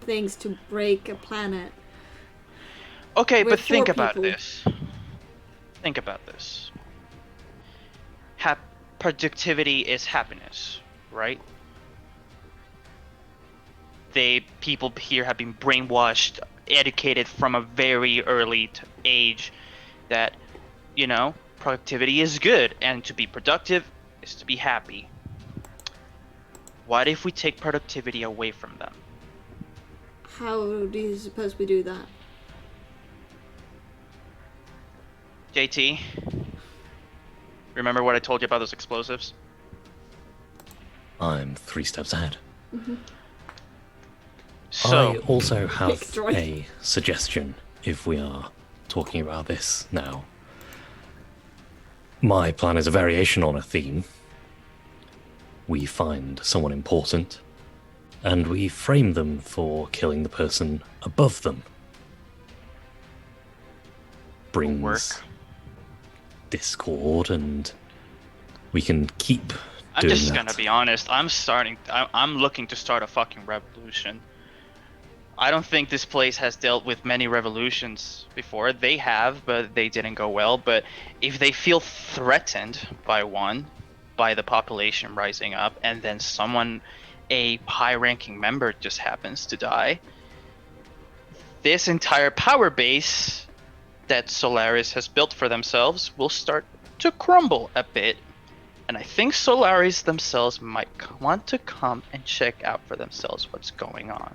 Speaker 2: things to break a planet.
Speaker 4: Okay,
Speaker 2: We're
Speaker 4: but think
Speaker 2: poor
Speaker 4: about
Speaker 2: people.
Speaker 4: this. Think about this. Productivity is happiness, right? People here have been brainwashed, educated from a very early age that, productivity is good, and to be productive is to be happy. What if we take productivity away from them?
Speaker 2: How do you suppose we do that?
Speaker 4: JT, remember what I told you about those explosives?
Speaker 3: I'm 3 steps ahead.
Speaker 4: So,
Speaker 3: I also have
Speaker 2: Destroy.
Speaker 3: a suggestion if we are talking about this now. My plan is a variation on a theme. We find someone important, and we frame them for killing the person above them. Brings
Speaker 4: work.
Speaker 3: discord, and we can keep
Speaker 4: I'm
Speaker 3: doing
Speaker 4: just
Speaker 3: that.
Speaker 4: gonna be honest. I'm looking to start a fucking revolution. I don't think this place has dealt with many revolutions before. They have, but they didn't go well. But if they feel threatened by one, by the population rising up, and then a high-ranking member just happens to die, this entire power base that Solaris has built for themselves will start to crumble a bit. And I think Solaris themselves might want to come and check out for themselves what's going on.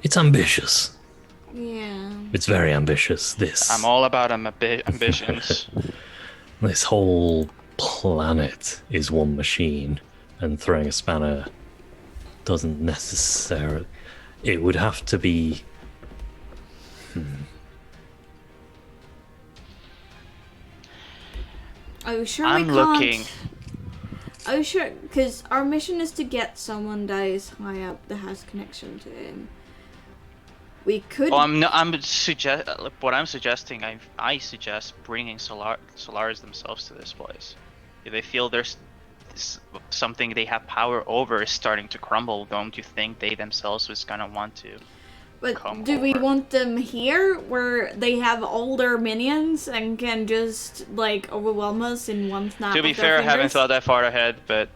Speaker 3: It's ambitious.
Speaker 2: Yeah.
Speaker 3: It's very ambitious.
Speaker 4: I'm all about ambitions.
Speaker 3: This whole planet is one machine, and throwing a spanner doesn't necessarily... It would have to be...
Speaker 2: Are you sure
Speaker 4: I'm
Speaker 2: we can't?
Speaker 4: looking.
Speaker 2: Are you sure? Because our mission is to get someone that is high up that has connection to him. We could.
Speaker 4: Well, what I'm suggesting. I suggest bringing Solaris themselves to this place. If they feel there's something they have power over is starting to crumble, don't you think they themselves is gonna want to?
Speaker 2: But do we want them here where they have all their minions and can just like overwhelm us in one snap?
Speaker 4: To be fair, I haven't thought that far ahead, but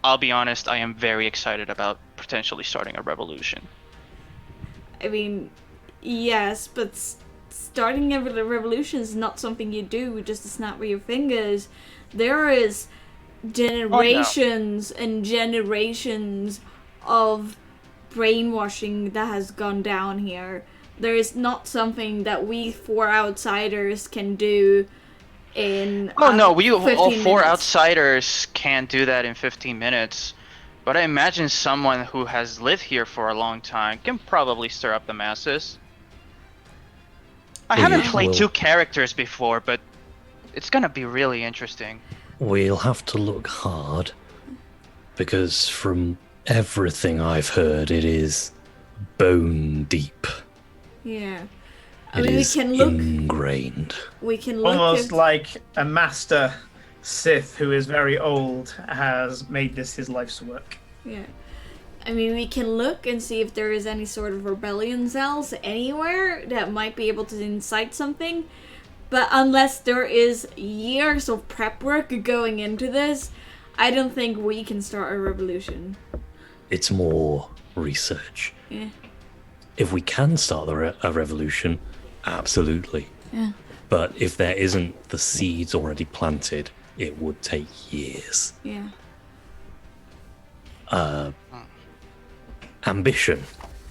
Speaker 4: I'll be honest, I am very excited about potentially starting a revolution.
Speaker 2: I mean, yes, but starting a revolution is not something you do with just a snap of your fingers. There is generations and generations of brainwashing that has gone down here. There is not something that we 4 outsiders can do in
Speaker 4: Oh no, we all
Speaker 2: 15
Speaker 4: 4
Speaker 2: minutes.
Speaker 4: outsiders can't do that in 15 minutes. But I imagine someone who has lived here for a long time can probably stir up the masses. I haven't played
Speaker 3: well-
Speaker 4: 2 characters before, but it's gonna be really interesting.
Speaker 3: We'll have to look hard, because from everything I've heard, it is bone deep.
Speaker 2: Yeah. I
Speaker 3: It
Speaker 2: mean, we
Speaker 3: is
Speaker 2: can look.
Speaker 3: ingrained.
Speaker 2: We can look.
Speaker 1: Almost
Speaker 2: At,
Speaker 1: like a master Sith who is very old has made this his life's work.
Speaker 2: yeah. I mean, we can look and see if there is any sort of rebellion cells anywhere that might be able to incite something. But unless there is years of prep work going into this, I don't think we can start a revolution.
Speaker 3: It's more research.
Speaker 2: Yeah.
Speaker 3: If we can start a revolution, absolutely.
Speaker 2: Yeah.
Speaker 3: But if there isn't the seeds already planted, it would take years.
Speaker 2: Yeah.
Speaker 3: Ambition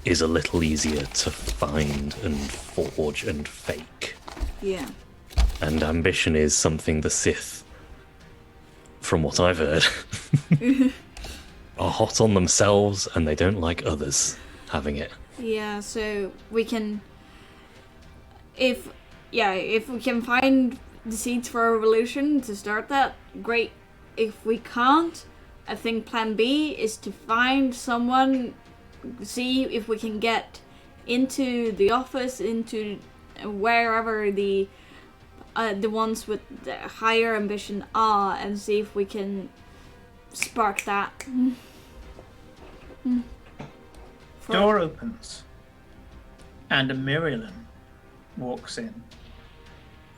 Speaker 3: is a little easier to find and forge and fake.
Speaker 2: Yeah.
Speaker 3: And ambition is something the Sith, from what I've heard, are hot on themselves and they don't like others having it.
Speaker 2: Yeah, so we can, if we can find the seeds for a revolution to start that, great. If we can't, I think plan B is to find someone, see if we can get into the office, into wherever the the ones with the higher ambition are, and see if we can spark that.
Speaker 1: Door opens, and a Miriam walks in.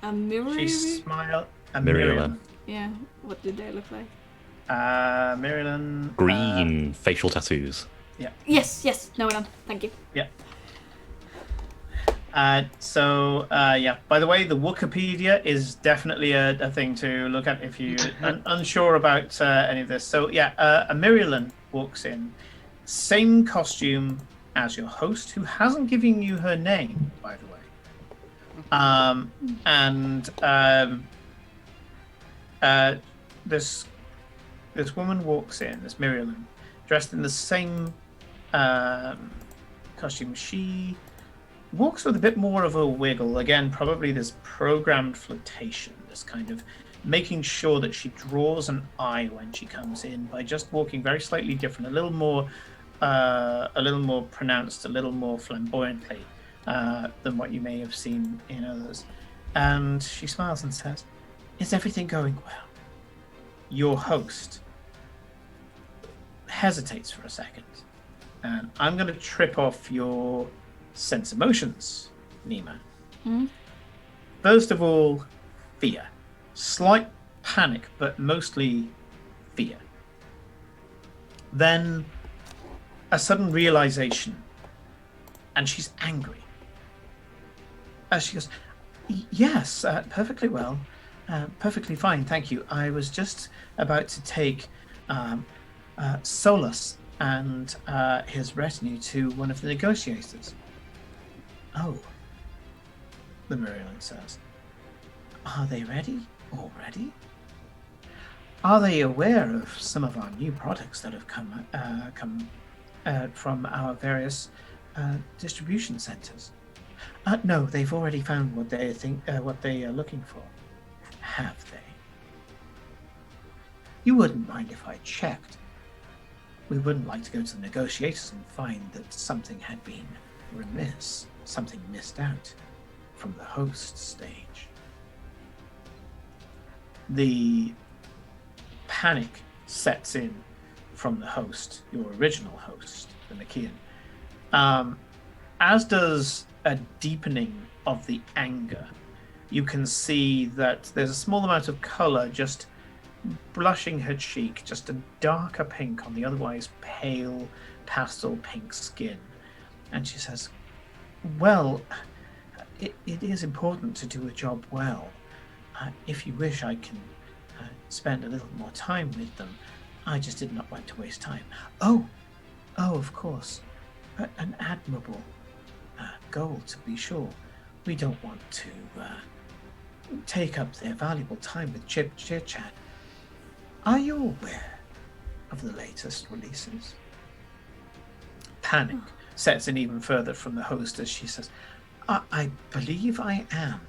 Speaker 2: A mirror?
Speaker 1: She smiled. A
Speaker 3: Miriam.
Speaker 2: Yeah, what did they look like?
Speaker 1: Miriam.
Speaker 3: Green facial tattoos.
Speaker 2: Yes, no one. Thank you.
Speaker 1: Yeah. Yeah. By the way, the Wikipedia is definitely a thing to look at if you're unsure about any of this. So yeah, a Miriam walks in, same costume as your host, who hasn't given you her name, by the way. This woman walks in, this Miriam, dressed in the same costume. She walks with a bit more of a wiggle. Again, probably this programmed flirtation, this kind of making sure that she draws an eye when she comes in by just walking very slightly different, a little more pronounced, a little more flamboyantly than what you may have seen in others. And she smiles and says, "Is everything going well?" Your host hesitates for a second, and I'm going to trip off your sense emotions, Nima. First of all, fear. Slight panic, but mostly fear. Then a sudden realization, and she's angry. As she goes, "Yes, perfectly well. Perfectly fine, thank you. I was just about to take Solus and his retinue to one of the negotiators." "Oh," the Miriam says. "Are they ready already? Are they aware of some of our new products that have come from our various distribution centers?" "No, they've already found what they are looking for." "Have they? You wouldn't mind if I checked? We wouldn't like to go to the negotiators and find that something had been remiss, something missed out from the host stage." The panic sets in from the host, your original host, the McKeon, as does a deepening of the anger. You can see that there's a small amount of color just blushing her cheek, just a darker pink on the otherwise pale pastel pink skin. And she says, "Well, it is important to do a job well. If you wish, I can spend a little more time with them. I just did not want to waste time." Oh, of course. An admirable goal, to be sure. We don't want to take up their valuable time with chit-chat. Are you aware of the latest releases? Panic sets in even further from the host as she says, I believe I am."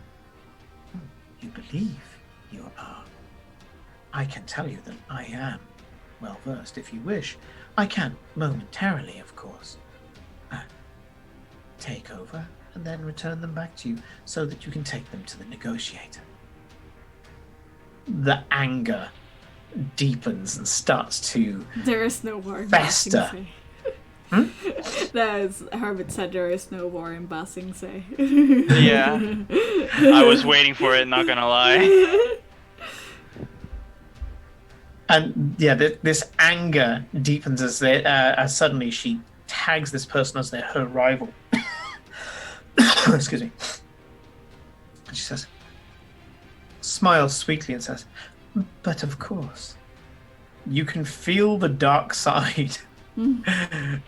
Speaker 1: "You believe you are? I can tell you that I am well versed. If you wish, I can momentarily, of course, take over and then return them back to you so that you can take them to the negotiator." The anger deepens and starts to
Speaker 2: There is no war in
Speaker 1: fester.
Speaker 2: That is, Herbert said there is no war in Basing Say.
Speaker 4: Yeah. I was waiting for it, not gonna lie.
Speaker 1: And yeah, this anger deepens as suddenly she tags this person as her rival. Excuse me. And she says, smiles sweetly and says, "But of course, you can feel the dark side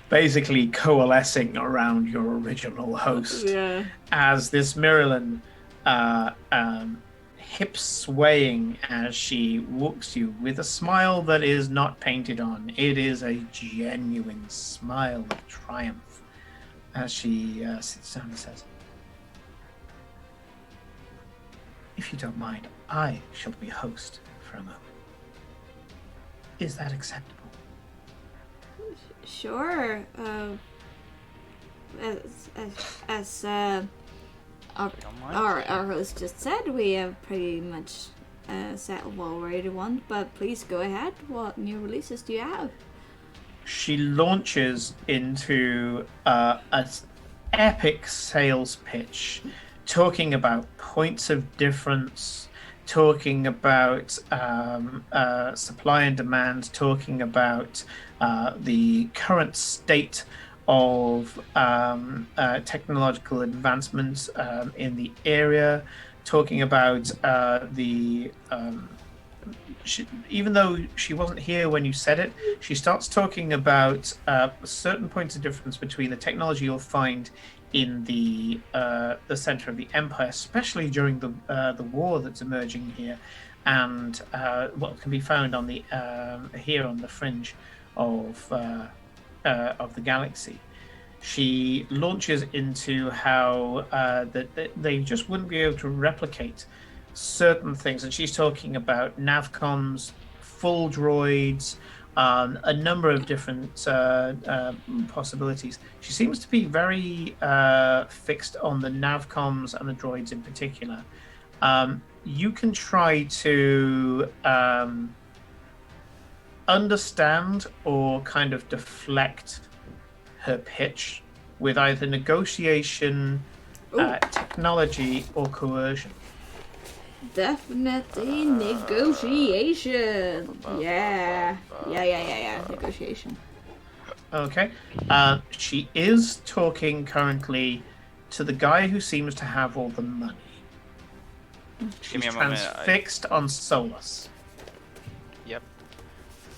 Speaker 1: basically coalescing around your original host."
Speaker 2: Yeah.
Speaker 1: As this Marilyn hip swaying as she walks you with a smile that is not painted on. It is a genuine smile of triumph as she sits down and says, "If you don't mind, I shall be host for a moment. Is that acceptable?"
Speaker 2: Sure. As Our,
Speaker 4: don't mind.
Speaker 2: our host just said we have pretty much settled what we already want, but please go ahead. What new releases do you have?
Speaker 1: She launches into an epic sales pitch, talking about points of difference, talking about supply and demand, talking about the current state of technological advancements in the area, talking about even though she wasn't here when you said it, she starts talking about certain points of difference between the technology you'll find in the center of the empire, especially during the war that's emerging here, and what can be found on the here on the fringe of the galaxy. She launches into how that they just wouldn't be able to replicate certain things, and she's talking about navcoms, full droids, a number of different possibilities. She seems to be very fixed on the navcoms and the droids in particular. You can try to understand or kind of deflect her pitch with either negotiation, technology, or coercion.
Speaker 2: Definitely negotiation. Yeah. Negotiation.
Speaker 1: Okay. She is talking currently to the guy who seems to have all the money. She's
Speaker 4: me a moment,
Speaker 1: transfixed on Solus.
Speaker 4: Yep.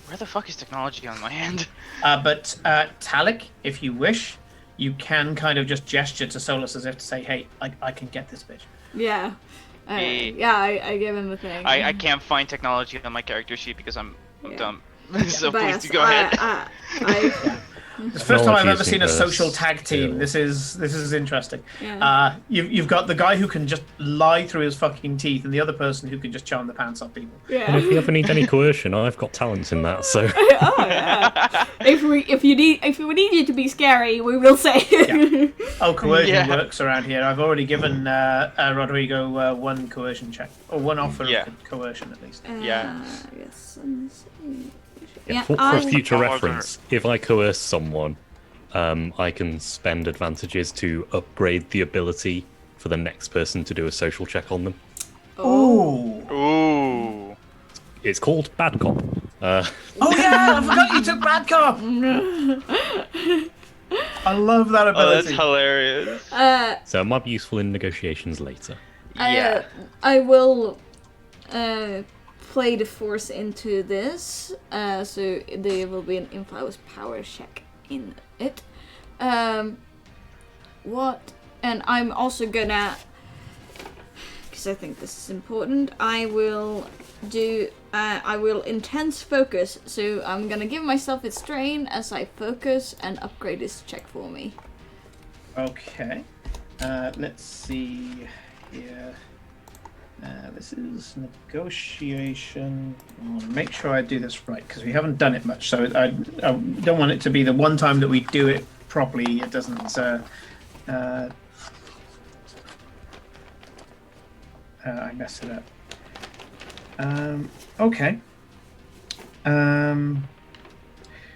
Speaker 4: Where the fuck is technology on my end?
Speaker 1: But Talik, if you wish, you can kind of just gesture to Solus as if to say, "Hey, I can get this bitch."
Speaker 2: Yeah.
Speaker 4: Hey.
Speaker 2: I give him a thing.
Speaker 4: I can't find technology on my character sheet because I'm dumb. So
Speaker 2: But
Speaker 4: please
Speaker 2: yes,
Speaker 4: do go ahead.
Speaker 1: It's the first time I've ever
Speaker 3: Technology
Speaker 1: seen a
Speaker 3: isn't
Speaker 1: social
Speaker 3: the
Speaker 1: tag team.
Speaker 3: skill.
Speaker 1: This is interesting.
Speaker 2: Yeah.
Speaker 1: You've got the guy who can just lie through his fucking teeth, and the other person who can just charm the pants off people.
Speaker 3: And
Speaker 2: Yeah.
Speaker 3: if you ever need any coercion, I've got talents in that. So
Speaker 2: Oh yeah. if we need you to be scary, we will say.
Speaker 1: Oh, coercion
Speaker 4: Yeah.
Speaker 1: works around here. I've already given Rodrigo one coercion check, or one offer
Speaker 4: Yeah.
Speaker 1: of coercion at least.
Speaker 4: Yeah.
Speaker 2: Yes.
Speaker 3: yeah, for future reference, if I coerce someone, I can spend advantages to upgrade the ability for the next person to do a social check on them.
Speaker 1: Ooh.
Speaker 4: Ooh.
Speaker 3: It's called Bad Cop.
Speaker 1: Oh yeah, I forgot you took bad cop. I love that
Speaker 4: Oh,
Speaker 1: ability.
Speaker 4: that's hilarious.
Speaker 3: So it might be useful in negotiations later.
Speaker 4: Yeah.
Speaker 2: I will play the force into this, so there will be an influence power check in it. And I'm also gonna, because I think this is important, I will intense focus, so I'm gonna give myself a strain as I focus and upgrade this check for me.
Speaker 1: Okay. Let's see here. This is negotiation. I want to make sure I do this right because we haven't done it much. So I don't want it to be the one time that we do it properly. It doesn't. I mess it up. Okay.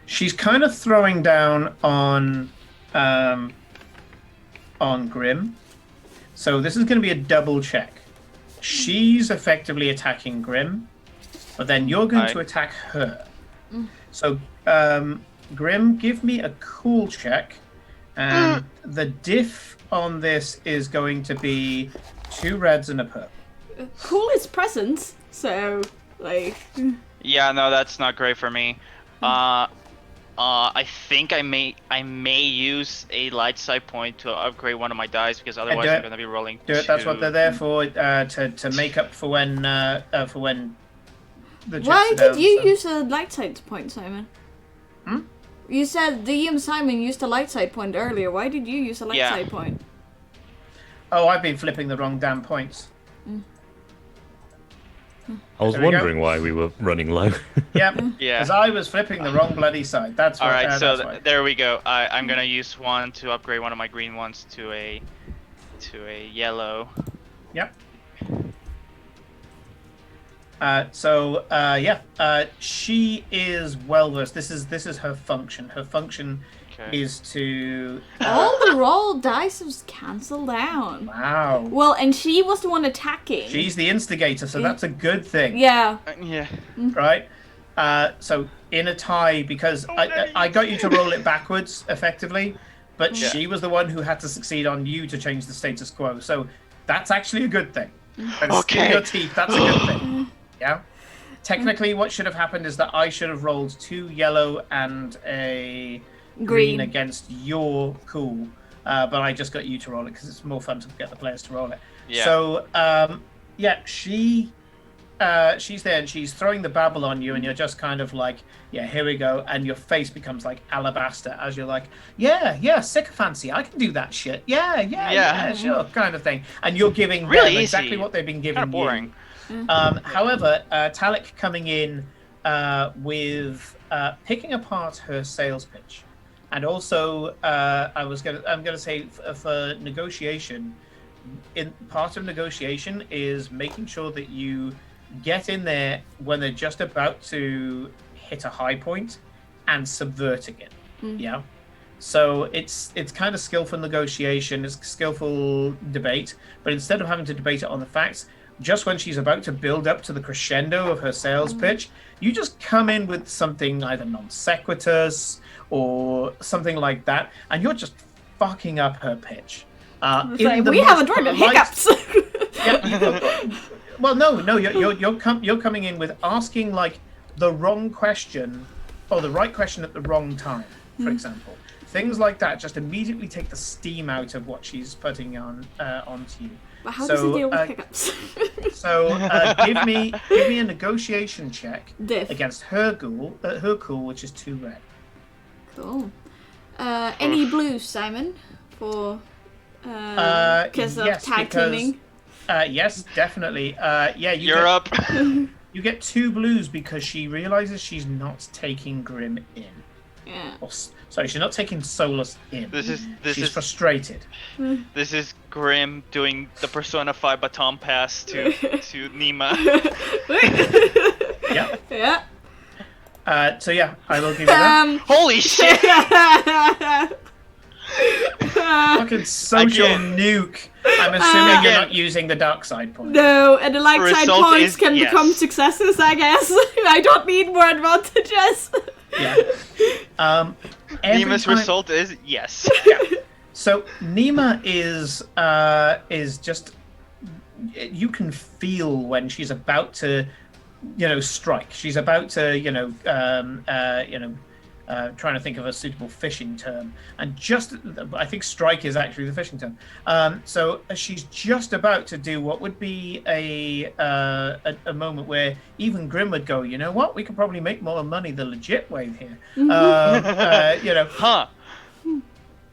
Speaker 1: She's kind of throwing down on Grim. So this is going to be a double check. She's effectively attacking Grim, but then you're going to attack her. So, Grim, give me a cool check, and the diff on this is going to be 2 reds and a purple.
Speaker 2: Cool is presence, so like.
Speaker 4: Yeah, no, that's not great for me. I think I may use a light side point to upgrade one of my dice because otherwise I'm gonna be rolling.
Speaker 1: Do it. That's what they're there for. To make up for when the.
Speaker 2: Why
Speaker 1: chips are
Speaker 2: did
Speaker 1: down,
Speaker 2: you
Speaker 1: so-
Speaker 2: use a light side point, Simon? You said DM Simon used a light side point earlier. Why did you use a light side point?
Speaker 1: Oh, I've been flipping the wrong damn points.
Speaker 3: I was
Speaker 1: There we go.
Speaker 3: wondering why we were running low.
Speaker 1: Yep.
Speaker 4: Yeah.
Speaker 1: Because I was flipping the wrong bloody side. That's what,
Speaker 4: All right, so
Speaker 1: that's why.
Speaker 4: there we go. I'm gonna use one to upgrade one of my green ones to to a yellow.
Speaker 1: Yep. She is well versed. This is her function. Her function is to.
Speaker 2: All the roll dice was cancelled down.
Speaker 1: Wow.
Speaker 2: Well, and she was the one attacking.
Speaker 1: She's the instigator, so that's a good thing.
Speaker 2: Yeah.
Speaker 4: Yeah.
Speaker 1: Right. So in a tie, because I got you to roll it backwards effectively, but she was the one who had to succeed on you to change the status quo. So that's actually a good thing. And skin your teeth, that's a good thing. Yeah. Technically, what should have happened is that I should have rolled 2 yellow and a green against your cool, but I just got you to roll it because it's more fun to get the players to roll it.
Speaker 4: Yeah.
Speaker 1: So, she's there and she's throwing the babble on you, and you're just kind of like, yeah, here we go, and your face becomes like alabaster as you're like, yeah, sycophancy, I can do that shit. Yeah, sure, kind of thing. And you're giving
Speaker 4: really
Speaker 1: them
Speaker 4: easy.
Speaker 1: exactly what they've been giving
Speaker 4: Kind of boring.
Speaker 1: you. However, Talik coming in with picking apart her sales pitch, and also I'm gonna say for negotiation, part of negotiation is making sure that you get in there when they're just about to hit a high point and subverting it. Yeah. So it's kind of skillful negotiation, it's skillful debate, but instead of having to debate it on the facts, just when she's about to build up to the crescendo of her sales pitch, you just come in with something either non sequiturs or something like that, and you're just fucking up her pitch.
Speaker 2: We have a Jordan hiccups.
Speaker 1: Well, no, you're coming in with asking like the wrong question or the right question at the wrong time, for example. Things like that just immediately take the steam out of what she's putting on onto you.
Speaker 2: But how does he deal with hiccups?
Speaker 1: Give me a negotiation check
Speaker 2: Diff.
Speaker 1: against her cool, which is 2 red.
Speaker 2: Cool. Any blues, Simon? For because of tag teaming.
Speaker 1: Yes, definitely.
Speaker 4: You're up.
Speaker 1: You get 2 blues because she realizes she's not taking Grim in.
Speaker 2: Yeah.
Speaker 1: Sorry, she's not taking Solus in. She's frustrated.
Speaker 4: This is Grim doing the Persona 5 baton pass to Nima.
Speaker 1: Yeah.
Speaker 2: Yeah.
Speaker 1: I will give you that.
Speaker 4: Holy shit!
Speaker 1: Fucking social nuke. I'm assuming you're not using the dark side point.
Speaker 2: No, and the light side
Speaker 4: Result
Speaker 2: points
Speaker 4: is
Speaker 2: can
Speaker 4: yes.
Speaker 2: become successes, I guess. I don't need more advantages.
Speaker 1: Yeah. Every
Speaker 4: Nima's
Speaker 1: time-
Speaker 4: result is yes.
Speaker 1: So Nima is just, you can feel when she's about to, strike. She's about to, trying to think of a suitable fishing term, and I think strike is actually the fishing term. So she's just about to do what would be a moment where even Grim would go, you know what, we could probably make more money the legit way here.
Speaker 4: Huh.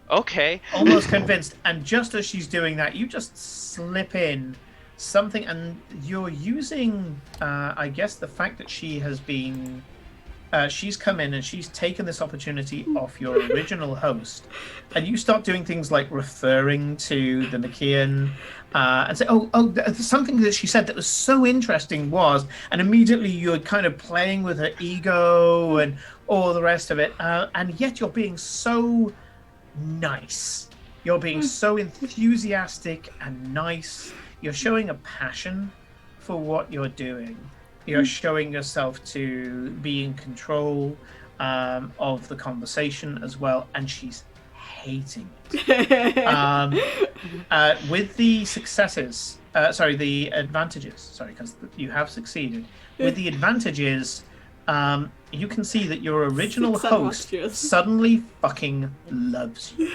Speaker 4: Okay.
Speaker 1: Almost convinced, and just as she's doing that, you just slip in something, and you're using, I guess, the fact that she has been. She's come in and she's taken this opportunity off your original host, and you start doing things like referring to the Makian and say, something that she said that was so interesting was, and immediately you're kind of playing with her ego and all the rest of it, and yet you're being so nice. You're being so enthusiastic and nice. You're showing a passion for what you're doing. You're showing yourself to be in control of the conversation as well, and she's hating it. With the successes, the advantages, because you have succeeded. With the advantages, you can see that your original host suddenly fucking loves you.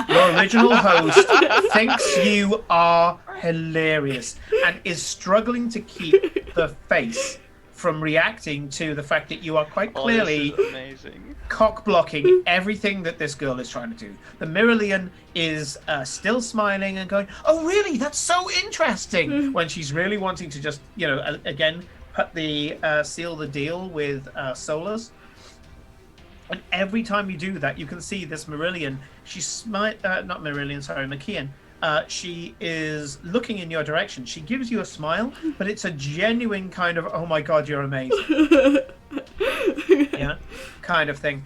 Speaker 1: Your original host thinks you are hilarious and is struggling to keep the face from reacting to the fact that you are quite clearly cock blocking everything that this girl is trying to do. The Myrilian is still smiling and going, "Oh, really? That's so interesting," when she's really wanting to just, again, put the seal the deal with Solus. And every time you do that, you can see this Myrilian. She's Makian. she is looking in your direction. She gives you a smile, but it's a genuine kind of, oh my god, you're amazing. Yeah, kind of thing.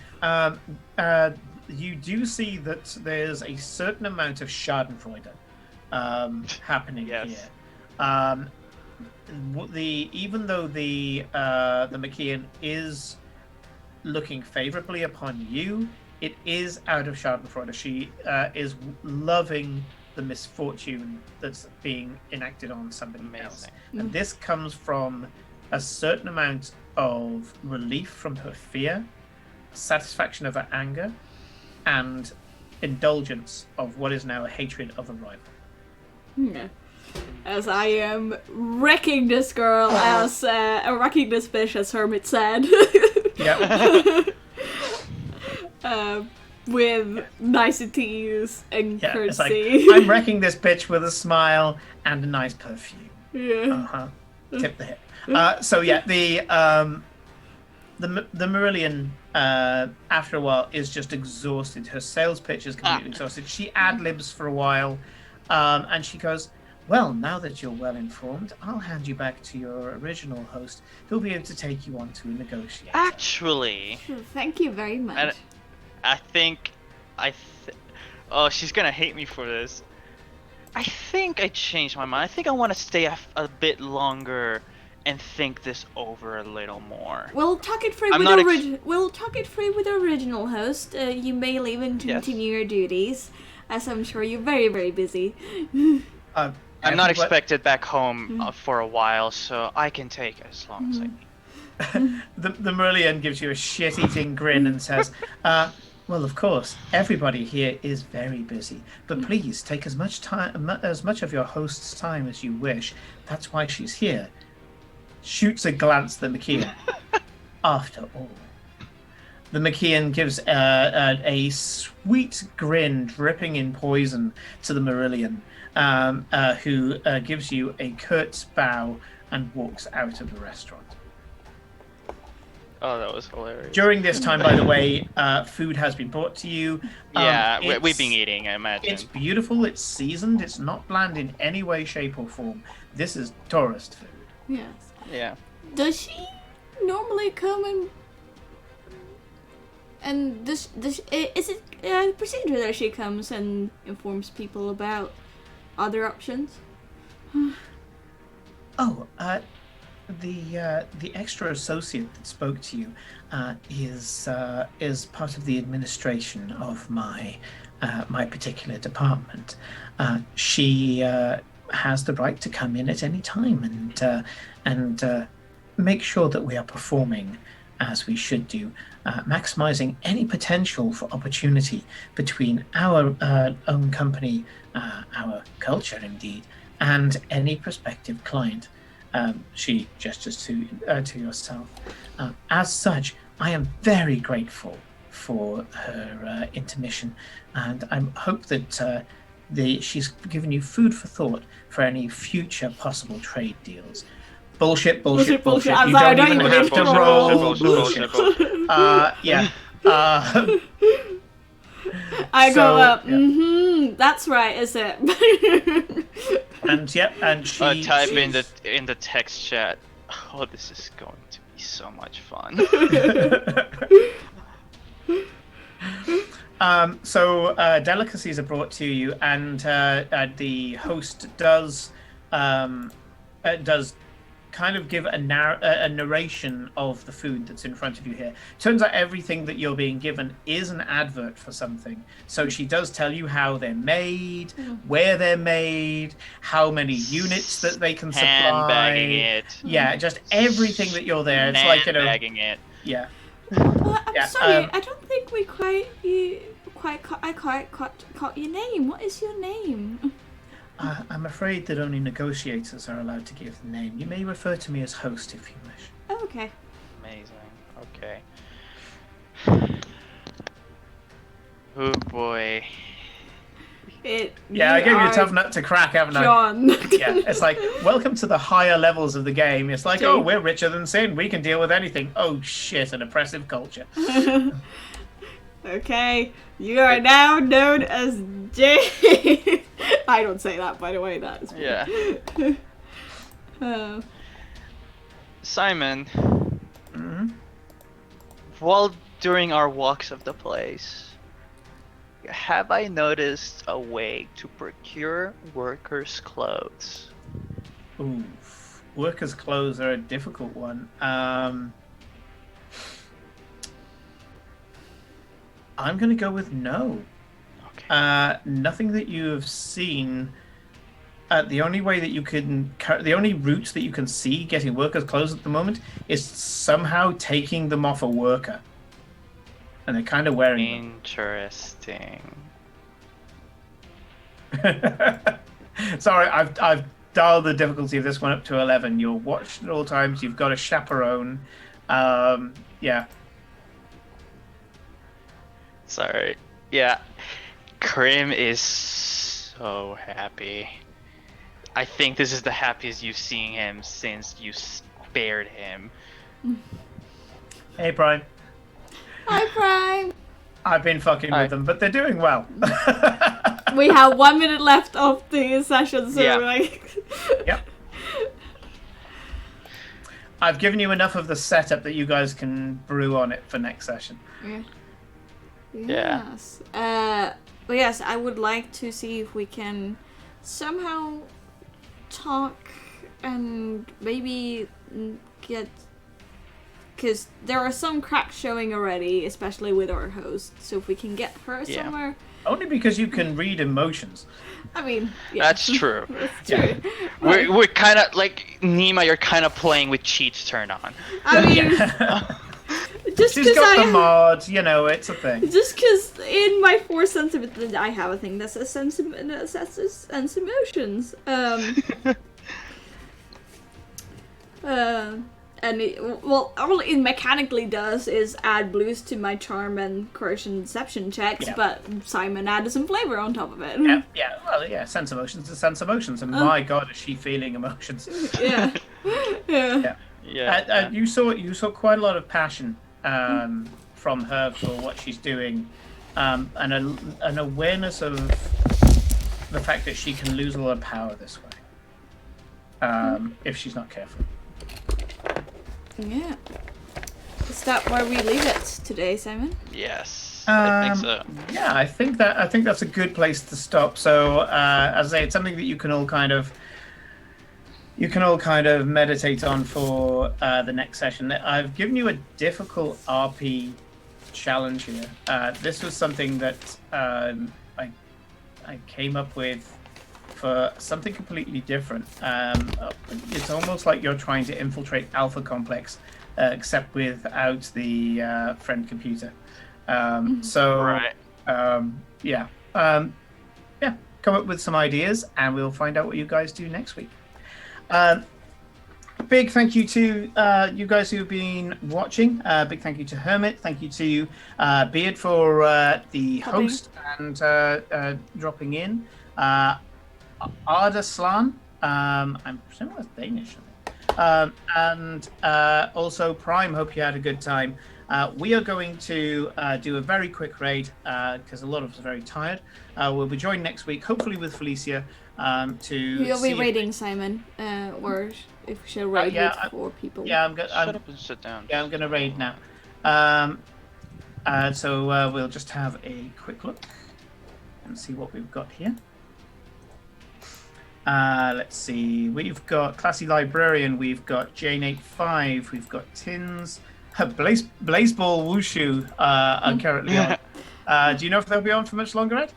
Speaker 1: You do see that there's a certain amount of schadenfreude happening here. Even though the McKeon is looking favorably upon you, it is out of schadenfreude. She is loving the misfortune that's being enacted on somebody else. And this comes from a certain amount of relief from her fear, satisfaction of her anger, and indulgence of what is now a hatred of a rival.
Speaker 2: Yeah. As I am wrecking this girl as wrecking this bitch, as Hermit said.
Speaker 1: Yep.
Speaker 2: With niceties and
Speaker 1: Yeah, it's
Speaker 2: courtesy.
Speaker 1: like, I'm wrecking this bitch with a smile and a nice perfume.
Speaker 2: Yeah.
Speaker 1: Tip the hip. So yeah, the Marillion after a while is just exhausted. Her sales pitch is completely exhausted. She ad-libs for a while, and she goes, well, now that you're well informed, I'll hand you back to your original host, who'll be able to take you on to a negotiator.
Speaker 4: Actually,
Speaker 2: Thank you very much.
Speaker 4: I think oh, she's gonna hate me for this. I think I changed my mind. I think I want to stay a bit longer and think this over a little more.
Speaker 2: We'll talk it through we'll talk it through with the original host. You may leave and continue your duties, as I'm sure you're very, very busy.
Speaker 4: I'm not expected back home for a while, so I can take as long as I need.
Speaker 1: The Marillion gives you a shit-eating grin and says, well, of course, everybody here is very busy, but please take as much of your host's time as you wish. That's why she's here. Shoots a glance at the McKeon. After all. The McKeon gives a sweet grin dripping in poison to the Marillion, who gives you a curt bow and walks out of the restaurant.
Speaker 4: Oh, that was hilarious.
Speaker 1: During this time, by the way, food has been brought to you.
Speaker 4: We've been eating, I imagine.
Speaker 1: It's beautiful, it's seasoned, it's not bland in any way, shape, or form. This is tourist food.
Speaker 2: Yes.
Speaker 4: Yeah.
Speaker 2: Does she normally come and is it a procedure that she comes and informs people about other options?
Speaker 1: The extra associate that spoke to you is part of the administration of my particular department. She has the right to come in at any time and make sure that we are performing as we should do, maximizing any potential for opportunity between our own company, our culture indeed, and any prospective client. She gestures to yourself. As such, I am very grateful for her intermission, and I hope that she's given you food for thought for any future possible trade deals. Bullshit. You don't even have to roll. Bullshit. Yeah.
Speaker 2: I go up. Yeah. That's right, is it?
Speaker 1: And she
Speaker 4: type in the text chat. Oh, this is going to be so much fun.
Speaker 1: So delicacies are brought to you, and the host does kind of give a narration of the food that's in front of you here. Turns out everything that you're being given is an advert for something. So she does tell you how they're made, where they're made, how many units that they can supply.
Speaker 4: Handbagging it.
Speaker 1: Yeah, just everything that you're there. It's like,
Speaker 4: handbagging it.
Speaker 1: Yeah.
Speaker 2: Well, I'm sorry, I don't think we quite caught your name. What is your name?
Speaker 1: I'm afraid that only negotiators are allowed to give the name. You may refer to me as host if you wish.
Speaker 2: Oh, okay.
Speaker 4: Amazing. Okay. Oh boy.
Speaker 1: I gave you a tough nut to crack, haven't
Speaker 2: John.
Speaker 1: I? Yeah, it's like, welcome to the higher levels of the game. It's like, oh, we're richer than sin. We can deal with anything. Oh shit, an oppressive culture.
Speaker 2: Okay, you are now known as Jade. I don't say that, by the way. That is
Speaker 4: Yeah. Simon, while during our walks of the place, have I noticed a way to procure workers' clothes?
Speaker 1: Ooh, workers' clothes are a difficult one. I'm going to go with no.
Speaker 4: Okay.
Speaker 1: Nothing that you have seen. The only way that you can, the only route that you can see getting workers' clothes at the moment is somehow taking them off a worker, and they're kind of wearing
Speaker 4: Interesting.
Speaker 1: them. Sorry, I've dialed the difficulty of this one up to 11. You're watched at all times. You've got a chaperone. Yeah.
Speaker 4: Sorry. Yeah. Krim is so happy. I think this is the happiest you've seen him since you spared him.
Speaker 1: Hey, Prime.
Speaker 2: Hi, Prime.
Speaker 1: I've been fucking
Speaker 4: Hi.
Speaker 1: with them, but they're doing well.
Speaker 2: We have 1 minute left of the session, so
Speaker 4: Yeah.
Speaker 2: like.
Speaker 1: Yep. I've given you enough of the setup that you guys can brew on it for next session.
Speaker 2: Yeah.
Speaker 4: Yeah.
Speaker 2: Yes. But yes, I would like to see if we can somehow talk and maybe get, because there are some cracks showing already, especially with our host. So if we can get her
Speaker 4: Yeah.
Speaker 2: somewhere,
Speaker 1: Only because you can read emotions.
Speaker 2: I mean, yeah.
Speaker 4: That's true.
Speaker 2: That's
Speaker 1: Yeah.
Speaker 2: true.
Speaker 4: We're kind of like Nima. You're kind of playing with cheats turned on.
Speaker 2: I mean, just
Speaker 1: She's
Speaker 2: because
Speaker 1: got
Speaker 2: I
Speaker 1: the mod, you know, it's a thing.
Speaker 2: just because in my 4 sensitivity, I have a thing that says sense emotions. And well, all it mechanically does is add blues to my charm and corruption deception checks,
Speaker 1: Yeah.
Speaker 2: but Simon added some flavor on top of it.
Speaker 1: Yeah, sense emotions is sense emotions, and my god, is she feeling emotions.
Speaker 2: Yeah. Yeah.
Speaker 4: Yeah.
Speaker 1: You saw quite a lot of passion from her for what she's doing, and an awareness of the fact that she can lose a lot of power this way if she's not careful.
Speaker 2: Yeah. Is that where we leave it today, Simon?
Speaker 4: Yes. I think so.
Speaker 1: Yeah, I think that's a good place to stop. So, as I say, it's something that you can all kind of meditate on for the next session. I've given you a difficult RP challenge here. This was something that I came up with for something completely different. It's almost like you're trying to infiltrate Alpha Complex, except without the friend computer. So,
Speaker 4: Right.
Speaker 1: yeah, come up with some ideas, and we'll find out what you guys do next week. Big thank you to you guys who have been watching. Big thank you to Hermit. Thank you to Beard for the host and dropping in. Ardaslan, I'm presuming that's Danish. And also Prime, hope you had a good time. We are going to do a very quick raid because a lot of us are very tired. We'll be joined next week, hopefully with Felicia.
Speaker 2: You'll be raiding Simon, or if we should raid with 4 people.
Speaker 1: Yeah,
Speaker 4: Shut up and sit down.
Speaker 1: Yeah, I'm going to raid now. So we'll just have a quick look and see what we've got here. Let's see. We've got Classy Librarian. We've got Jane85. We've got Tins. Blazeball Wushu are currently on. Do you know if they'll be on for much longer, Ed?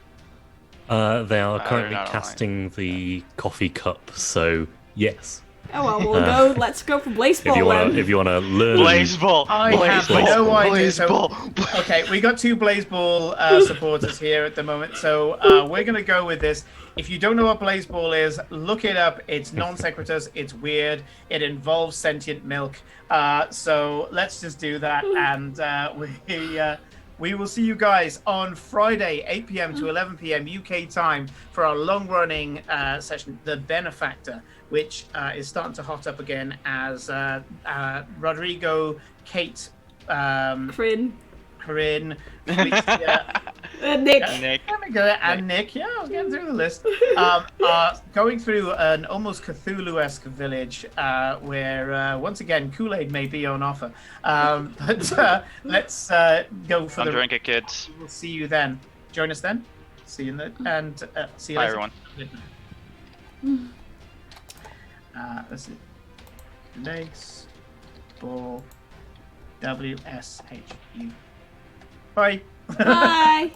Speaker 3: They are currently
Speaker 4: not
Speaker 3: casting the coffee cup, so yes.
Speaker 2: Oh well, we'll go. Let's go for Blazeball.
Speaker 3: If you wanna learn,
Speaker 4: Blazeball.
Speaker 1: I have no idea. So, okay, we got 2 Blazeball supporters here at the moment, so we're gonna go with this. If you don't know what Blazeball is, look it up. It's non sequiturs. It's weird. It involves sentient milk. So let's just do that, and we will see you guys on Friday, 8 p.m. to 11 p.m. UK time for our long-running session, The Benefactor, which is starting to hot up again as Rodrigo, Kate,
Speaker 2: Corinne,
Speaker 1: Felicia,
Speaker 2: Nick.
Speaker 4: Nick.
Speaker 1: There we go. And Nick. Yeah, I was getting through the list. Going through an almost Cthulhu-esque village where, once again, Kool-Aid may be on offer. But let's go for
Speaker 5: Don't drink it, kids.
Speaker 1: We'll see you then. Join us then. See you in the... And see you
Speaker 5: Bye,
Speaker 1: later.
Speaker 5: everyone.
Speaker 1: Let's see. Legs. Ball. WSHU. Bye.
Speaker 2: Bye.